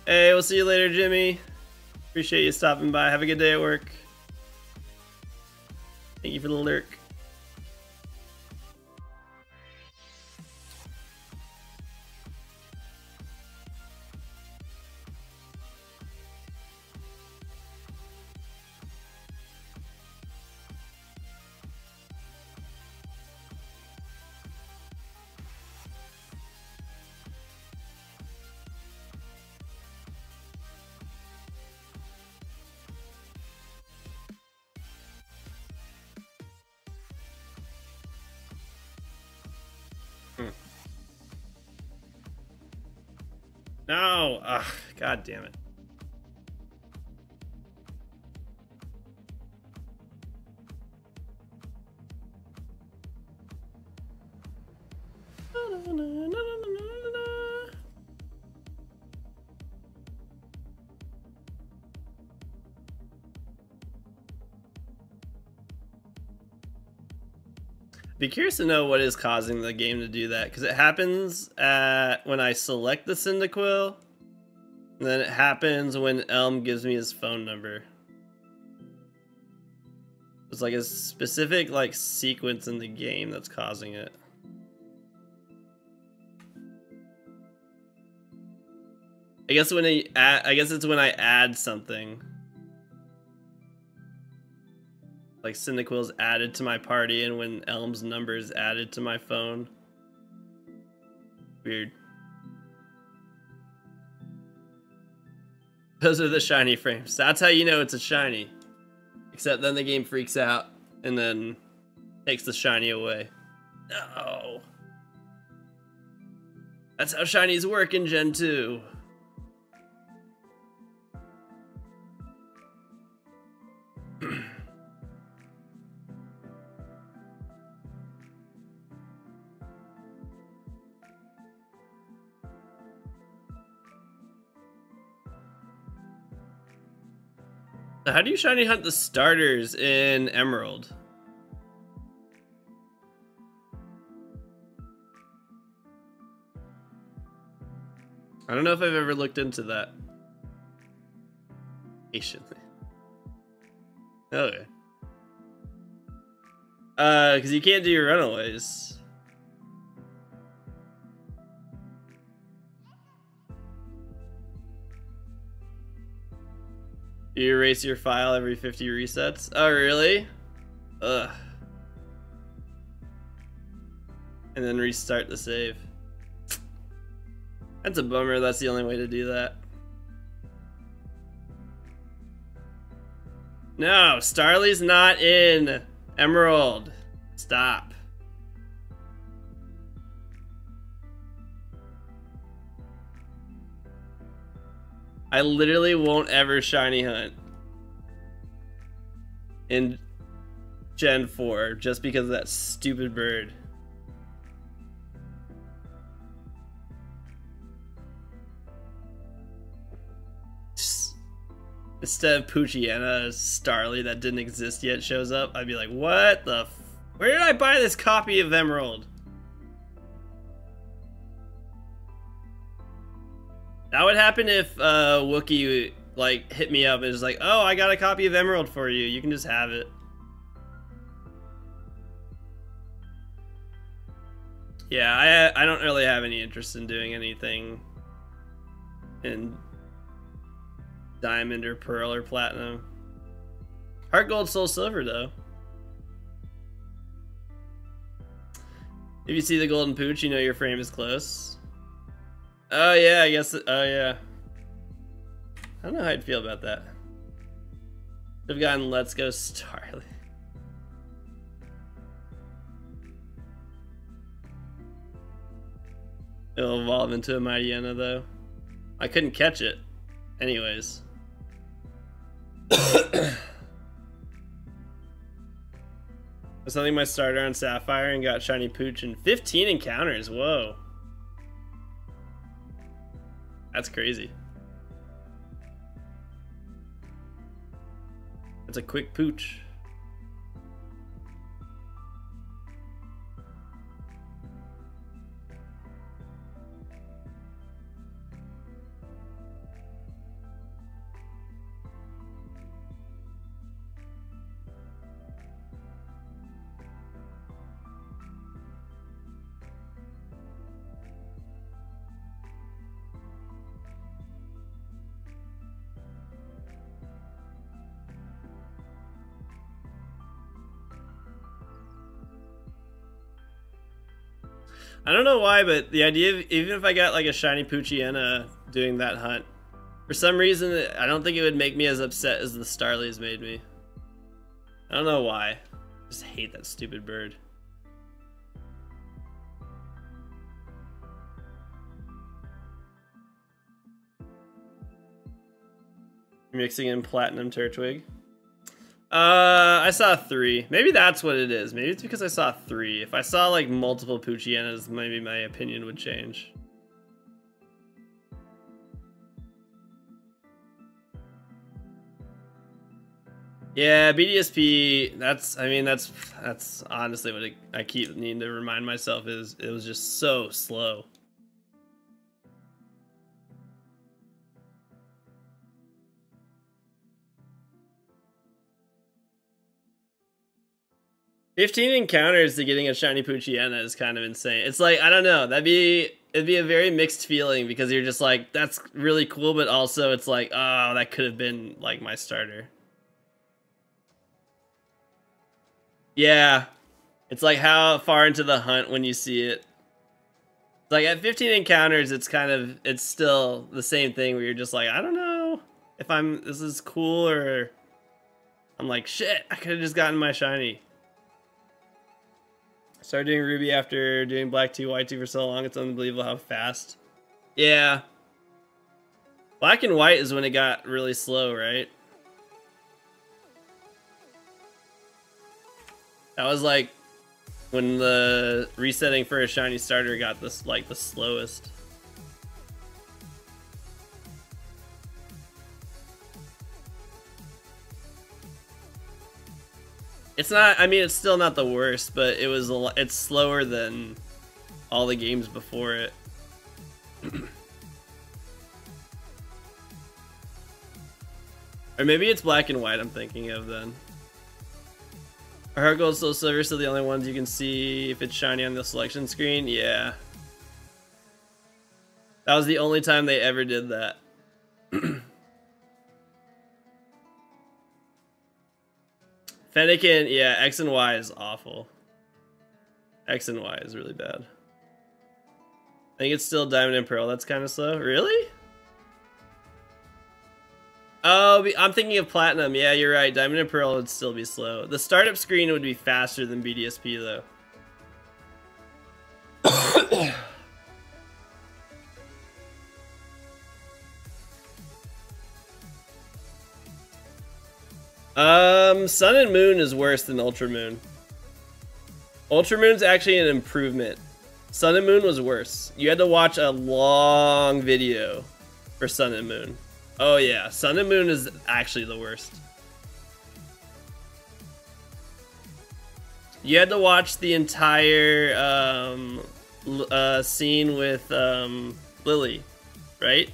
Hey, we'll see you later, Jimmy. Appreciate you stopping by. Have a good day at work. Thank you for the lurk. No! Ugh, god damn it. Be curious to know what is causing the game to do that, because it happens when I select the Cyndaquil, and then it happens when Elm gives me his phone number. It's like a specific like sequence in the game that's causing it. I guess it's when I add something. Like Cyndaquil's added to my party, and when Elm's number is added to my phone. Weird. Those are the shiny frames. That's how you know it's a shiny. Except then the game freaks out and then takes the shiny away. No. That's how shinies work in Gen 2. How do you shiny hunt the starters in Emerald? I don't know if I've ever looked into that. Patiently. Okay. Because you can't do your runaways. You erase your file every 50 resets? Oh, really? Ugh. And then restart the save. That's a bummer, that's the only way to do that. No, Starly's not in Emerald. Stop. I literally won't ever shiny hunt in Gen 4 just because of that stupid bird. Instead of Poochyena, Starly that didn't exist yet shows up, I'd be like, what the f— where did I buy this copy of Emerald? That would happen if Wookiee like hit me up and was like, oh, I got a copy of Emerald for you. You can just have it. Yeah, I don't really have any interest in doing anything in Diamond or Pearl or Platinum. Heart Gold, Soul Silver though. If you see the golden pooch, you know your frame is close. Oh yeah, I guess. Oh yeah. don't know how I'd feel about that. I've gotten Let's Go Starly. It'll evolve into a Mightyena though. I couldn't catch it. Anyways. I was selling my starter on Sapphire and got Shiny Pooch in 15 encounters. Whoa. That's crazy. That's a quick Pooch. I don't know why, but the idea of even if I got like a shiny Poochyena doing that hunt, for some reason I don't think it would make me as upset as the Starlies made me. I don't know why. I just hate that stupid bird. Mixing in Platinum Turtwig. I saw 3. Maybe that's what it is. Maybe it's because I saw 3. If I saw like multiple Poochyenas, maybe my opinion would change. Yeah, BDSP, that's honestly what I keep needing to remind myself is it was just so slow. "15 encounters to getting a shiny Poochyena is kind of insane." It's like, I don't know, it'd be a very mixed feeling because you're just like, that's really cool, but also it's like, oh, that could have been like my starter. Yeah, it's like how far into the hunt when you see it. Like at 15 encounters, it's still the same thing where you're just like, I don't know if this is cool or I'm like, shit, I could have just gotten my shiny. Started doing Ruby after doing Black 2, White 2 for so long. It's unbelievable how fast. Yeah. Black and White is when it got really slow, right? That was like when the resetting for a shiny starter got this like the slowest. It's not, I mean, it's still not the worst, but it's slower than all the games before it. Or maybe it's Black and White I'm thinking of then. Are Heart Gold, Soul Silver still the only ones you can see if it's shiny on the selection screen? Yeah. That was the only time they ever did that. Fennekin, yeah, X and Y is awful. X and Y is really bad. I think it's still Diamond and Pearl that's kind of slow. Really? Oh, I'm thinking of Platinum. Yeah, you're right. Diamond and Pearl would still be slow. The startup screen would be faster than BDSP, though. Sun and Moon is worse than Ultra Moon. Ultra Moon's actually an improvement. Sun and Moon was worse. You had to watch a long video for Sun and Moon. Oh yeah, Sun and Moon is actually the worst. You had to watch the entire scene with Lily, right?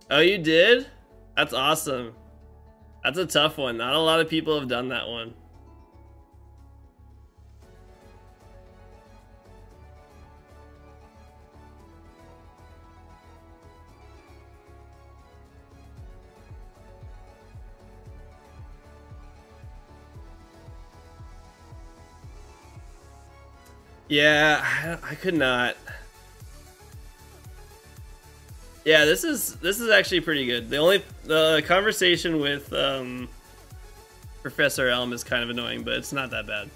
Oh, you did? That's awesome. That's a tough one. Not a lot of people have done that one. Yeah, I could not. Yeah, this is actually pretty good. The conversation with Professor Elm is kind of annoying, but it's not that bad.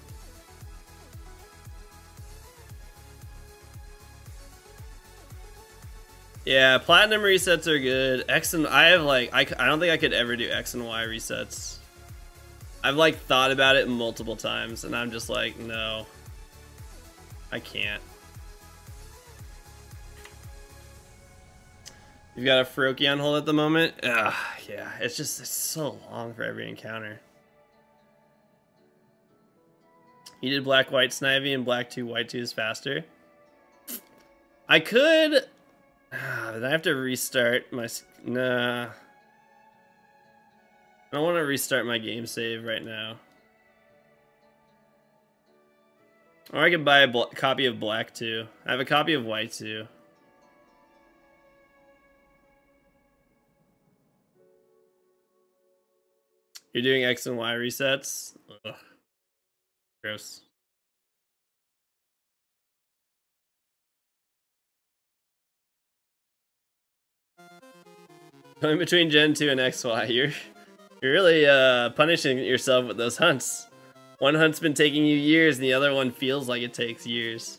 Yeah, platinum resets are good. X and I have like I don't think I could ever do X and Y resets. I've like thought about it multiple times, and I'm just like, no, I can't. You've got a Froakie on hold at the moment? Ugh, yeah, it's so long for every encounter. You did black white Snivy and black 2 white 2 is faster. I could. But I have to restart my. Nah. I don't want to restart my game save right now. Or I could buy a copy of black 2. I have a copy of white 2. You're doing X and Y resets? Ugh. Gross. Going between Gen 2 and XY, you're really punishing yourself with those hunts. One hunt's been taking you years, and the other one feels like it takes years.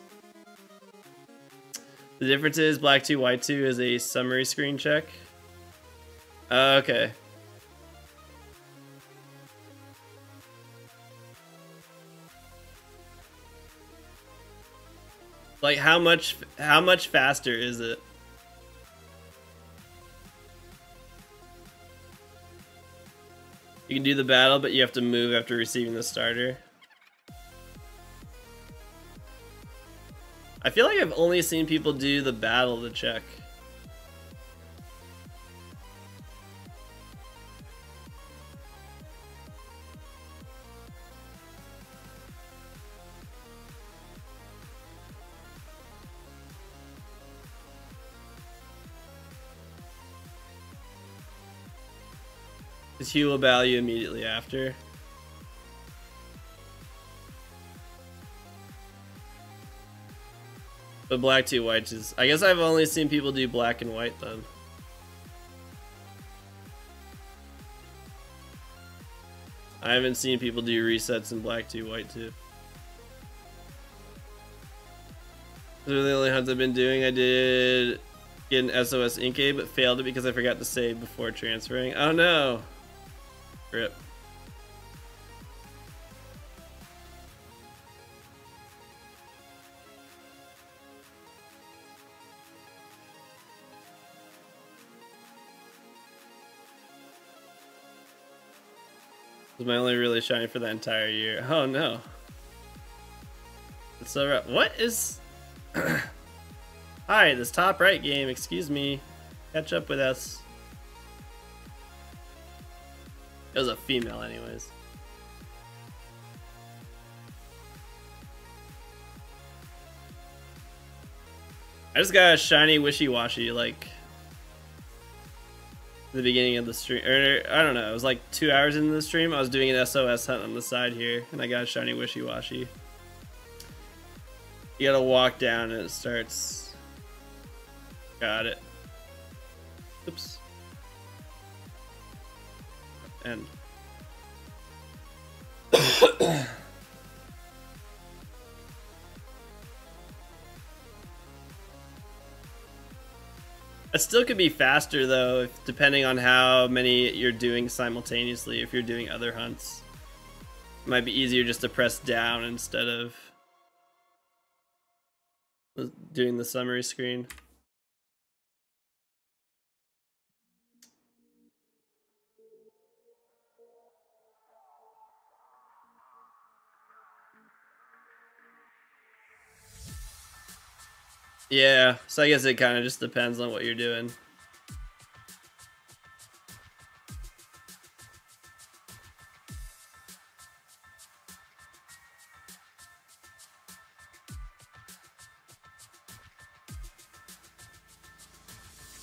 The difference is black 2, white 2 is a summary screen check. Okay. Like how much faster is it? You can do the battle, but you have to move after receiving the starter. I feel like I've only seen people do the battle to check. His Hue will value immediately after. But black 2 white is. I guess I've only seen people do black and white then. I haven't seen people do resets in black 2 white 2. Those are the only hunts I've been doing. I did get an SOS Inkay, but failed it because I forgot to save before transferring. Oh no! Rip. Was my only really shiny for the entire year. Oh no. It's so rough. What is... Hi, this top right game, excuse me. Catch up with us. It was a female anyways. I just got a shiny wishy-washy like the beginning of the stream, or I don't know, it was like 2 hours into the stream. I was doing an SOS hunt on the side here, and I got a shiny wishy-washy. You gotta walk down and it starts. Got it. Oops. End. It still could be faster though, depending on how many you're doing simultaneously. If you're doing other hunts, it might be easier just to press down instead of doing the summary screen. Yeah, so I guess it kind of just depends on what you're doing.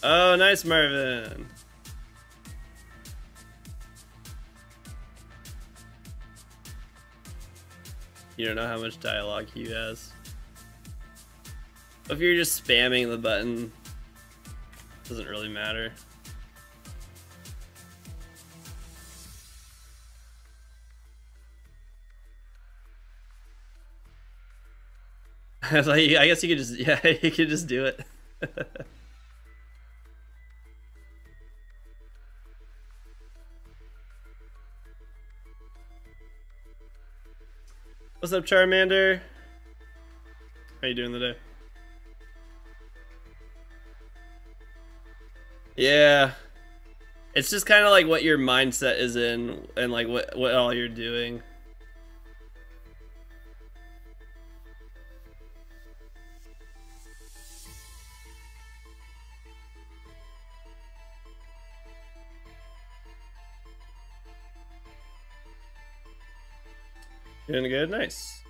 Oh, nice, Marvin. You don't know how much dialogue he has. If you're just spamming the button, doesn't really matter. I guess you could just, yeah, you could just do it. What's up, Charmander? How you doing today? Yeah. It's just kind of like what your mindset is in and like what all you're doing. Doing good? Nice.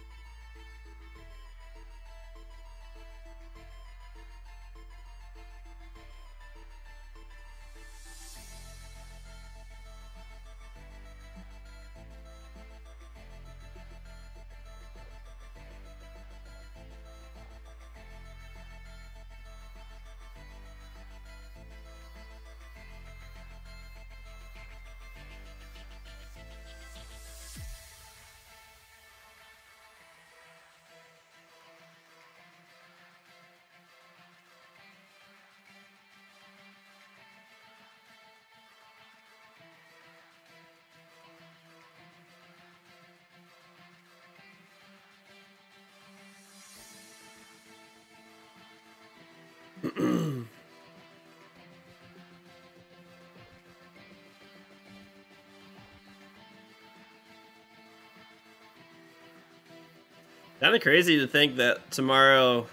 Kind of crazy to think that tomorrow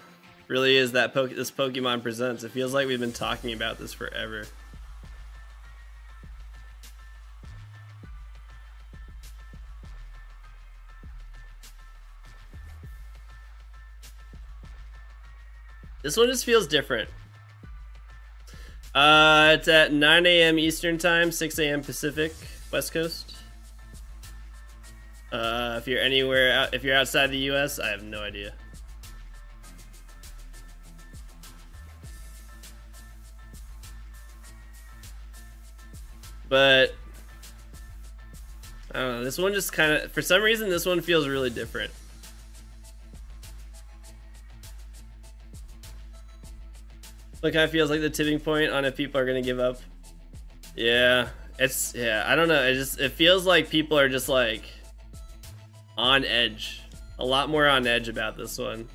really is that this Pokemon Presents. It feels like we've been talking about this forever. This one just feels different. It's at 9 a.m. Eastern Time, 6 a.m. Pacific, West Coast. If you're anywhere, if you're outside the U.S., I have no idea. But I don't know. This one just kind of, for some reason, this one feels really different. It kind of feels like the tipping point on if people are gonna give up. Yeah, I don't know. It feels like people are just like on edge, a lot more on edge about this one.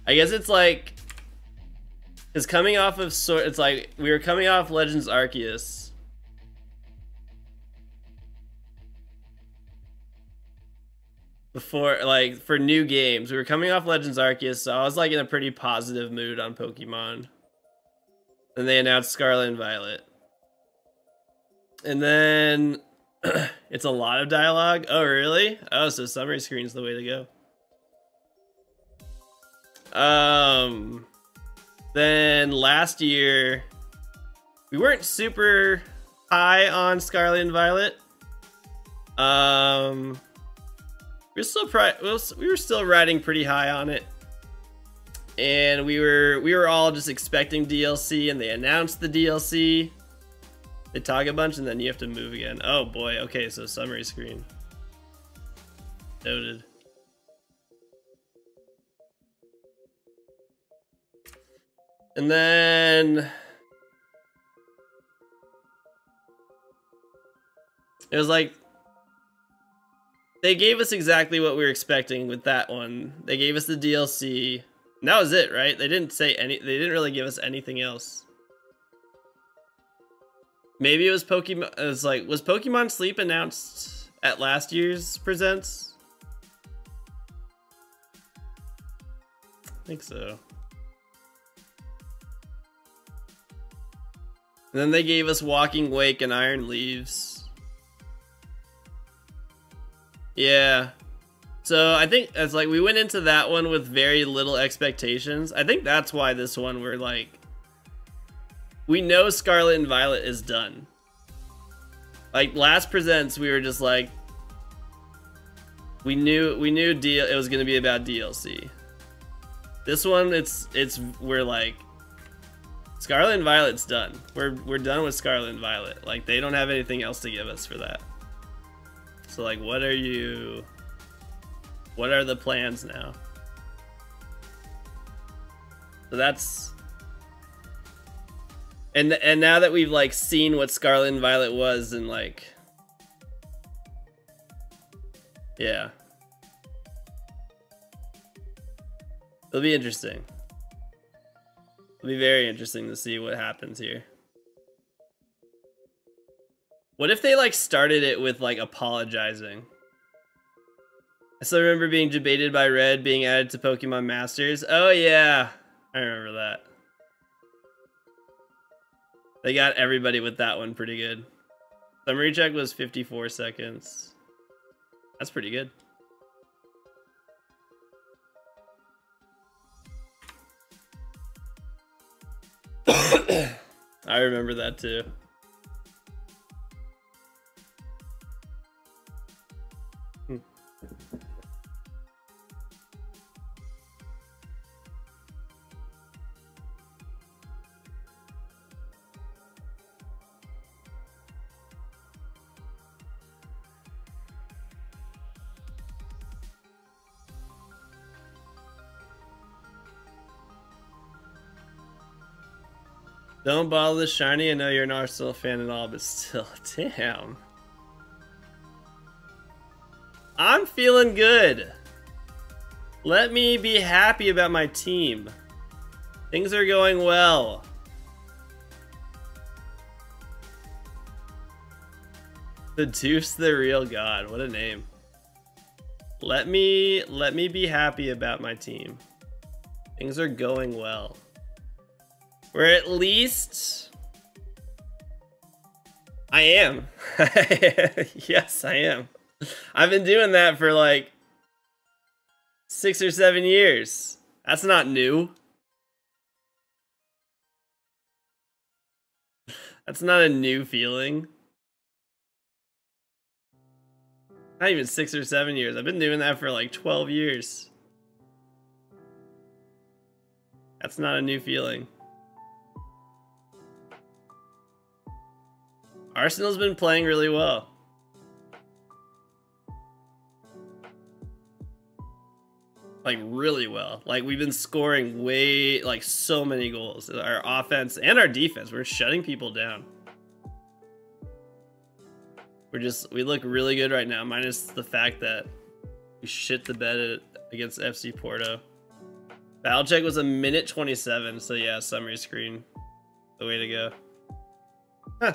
I guess it's like, it's coming off of it's like we were coming off Legends Arceus. Before, like, for new games, we were coming off Legends Arceus, so I was like in a pretty positive mood on Pokemon. And they announced Scarlet and Violet. And then it's a lot of dialogue. Oh, really? Oh, so summary screen's the way to go. Then last year, we weren't super high on Scarlet and Violet. We were still riding pretty high on it, and we were all just expecting DLC, and they announced the DLC. They talk a bunch, and then you have to move again. Oh boy. Okay, so summary screen. Noted. And then it was like, they gave us exactly what we were expecting with that one. They gave us the DLC. And that was it, right? They didn't say they didn't really give us anything else. Maybe it was Pokemon. It was like, was Pokemon Sleep announced at last year's Presents? I think so. And then they gave us Walking Wake and Iron Leaves. Yeah. So I think it's like we went into that one with very little expectations. I think that's why this one we're like, we know Scarlet and Violet is done. Like last Presents, we were just like, We knew deal it was gonna be about DLC. This one, we're like, Scarlet and Violet's done. We're done with Scarlet and Violet. Like, they don't have anything else to give us for that. So like, what are the plans now? So that's, and now that we've like seen what Scarlet and Violet was, and like, yeah, it'll be interesting. It'll be very interesting to see what happens here. What if they like started it with like apologizing? I still remember being debated by Red being added to Pokemon Masters. Oh yeah, I remember that. They got everybody with that one pretty good. Summary check was 54 seconds. That's pretty good. I remember that too. Don't bottle the shiny. I know you're an Arsenal fan and all, but still, damn. I'm feeling good. Let me be happy about my team. Things are going well. The Deuce, the real god. What a name. Let me be happy about my team. Things are going well. Or at least I am. Yes, I am. I've been doing that for like 6 or 7 years. That's not new. That's not a new feeling. Not even 6 or 7 years. I've been doing that for like 12 years. That's not a new feeling. Arsenal's been playing really well. Like, really well. Like, we've been scoring like, so many goals. Our offense and our defense, we're shutting people down. We look really good right now, minus the fact that we shit the bed against FC Porto. Battle check was 1:27, so yeah, summary screen. The way to go. Huh.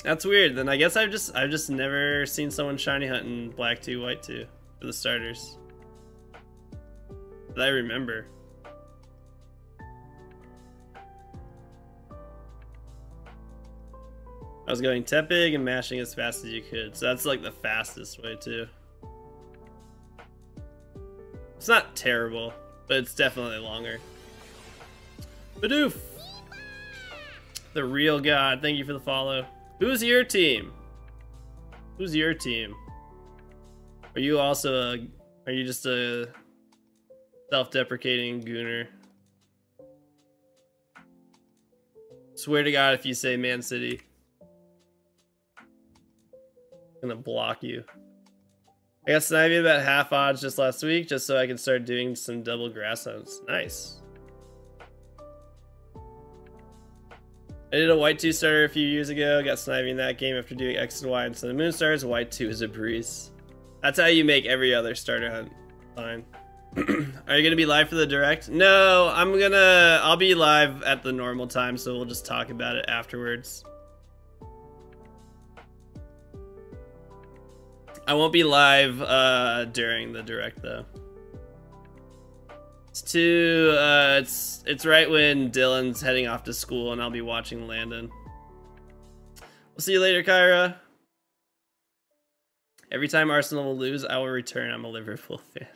That's weird. Then I guess I've just never seen someone shiny hunting black 2, white 2 for the starters that I remember. I was going tepig and mashing as fast as you could, so that's like the fastest way too. It's not terrible, but it's definitely longer. Badoof! The real god, thank you for the follow. Who's your team? Who's your team? Are you also are you just a self-deprecating gooner? Swear to God if you say Man City, I'm gonna block you. I got Snivy about half odds just last week just so I can start doing some double grass hunts. Nice. I did a white 2 starter a few years ago, got Snivy in that game after doing X and Y and Sun and Moon stars. White 2 is a breeze. That's how you make every other starter hunt fine. Are you gonna be live for the direct? No, I'll be live at the normal time, so we'll just talk about it afterwards. I won't be live during the direct though. It's right when Dylan's heading off to school and I'll be watching Landon. We'll see you later, Kyra. Every time Arsenal will lose, I will return. I'm a Liverpool fan.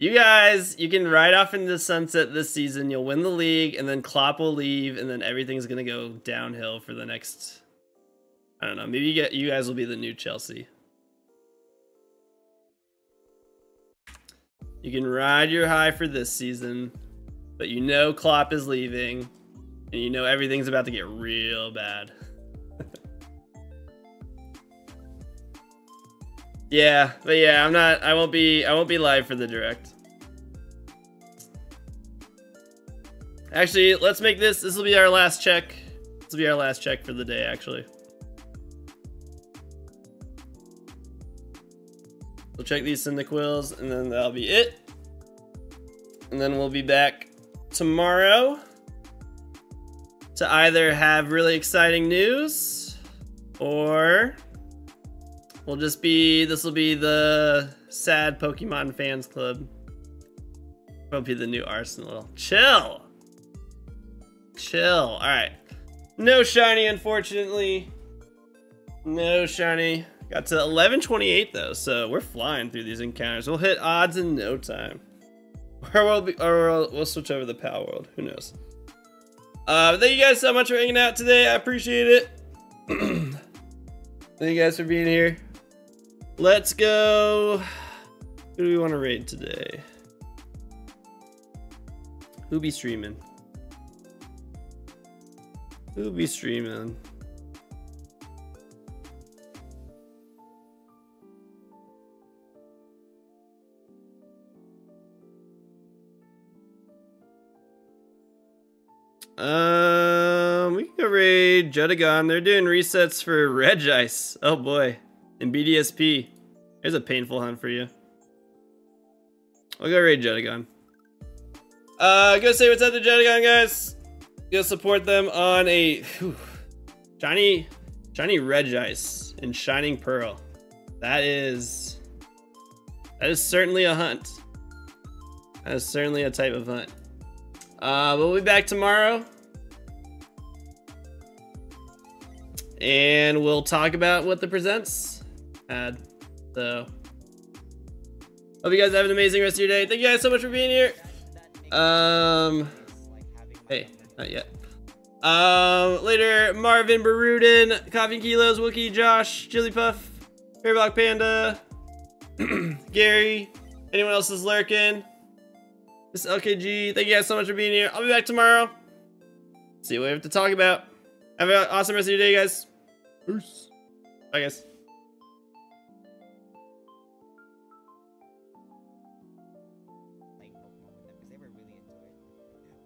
You guys, you can ride off into the sunset this season. You'll win the league, and then Klopp will leave, and then everything's gonna go downhill for the next. I don't know. Maybe you guys will be the new Chelsea. You can ride your high for this season, but you know Klopp is leaving, and you know everything's about to get real bad. Yeah, but yeah, I won't be live for the direct. Actually, let's make this will be our last check. This will be our last check for the day, actually. We'll check these Cyndaquils, and then that'll be it. And then we'll be back tomorrow to either have really exciting news, or we'll just be, this will be the sad Pokemon fans club. Will be the new Arsenal. Chill. Chill. All right. No shiny, unfortunately. No shiny. Got to 1128 though, so we're flying through these encounters. We'll hit odds in no time. Or we'll switch over to the Pal World. Who knows? Thank you guys so much for hanging out today. I appreciate it. Thank you guys for being here. Let's go. Who do we want to raid today? Who be streaming? Who be streaming? We can go raid Judagon. They're doing resets for Regice. Oh boy. And BDSP. There's a painful hunt for you. I'll go raid Judagon. Go say what's up to Judagon, guys. Go support them on a shiny Regice and Shining Pearl. That is certainly a hunt. That is certainly a type of hunt. We'll be back tomorrow. And we'll talk about what the presents had. So, hope you guys have an amazing rest of your day. Thank you guys so much for being here. Hey, not yet. Later, Marvin, Barudin, Coffee and Kilos, Wookie, Josh, Jigglypuff, Hairblock Panda, Gary, anyone else is lurking. This LKG, thank you guys so much for being here. I'll be back tomorrow. See what we have to talk about. Have an awesome rest of your day, guys. Peace. Bye, guys. Playing Pokemon with them because they were really into it.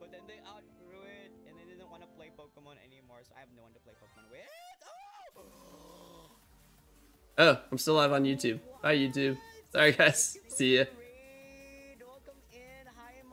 But then they outgrew it and they didn't want to play Pokemon anymore, so I have no one to play Pokemon with. Oh, Oh, I'm still live on YouTube. Bye, YouTube. Sorry, guys. See ya.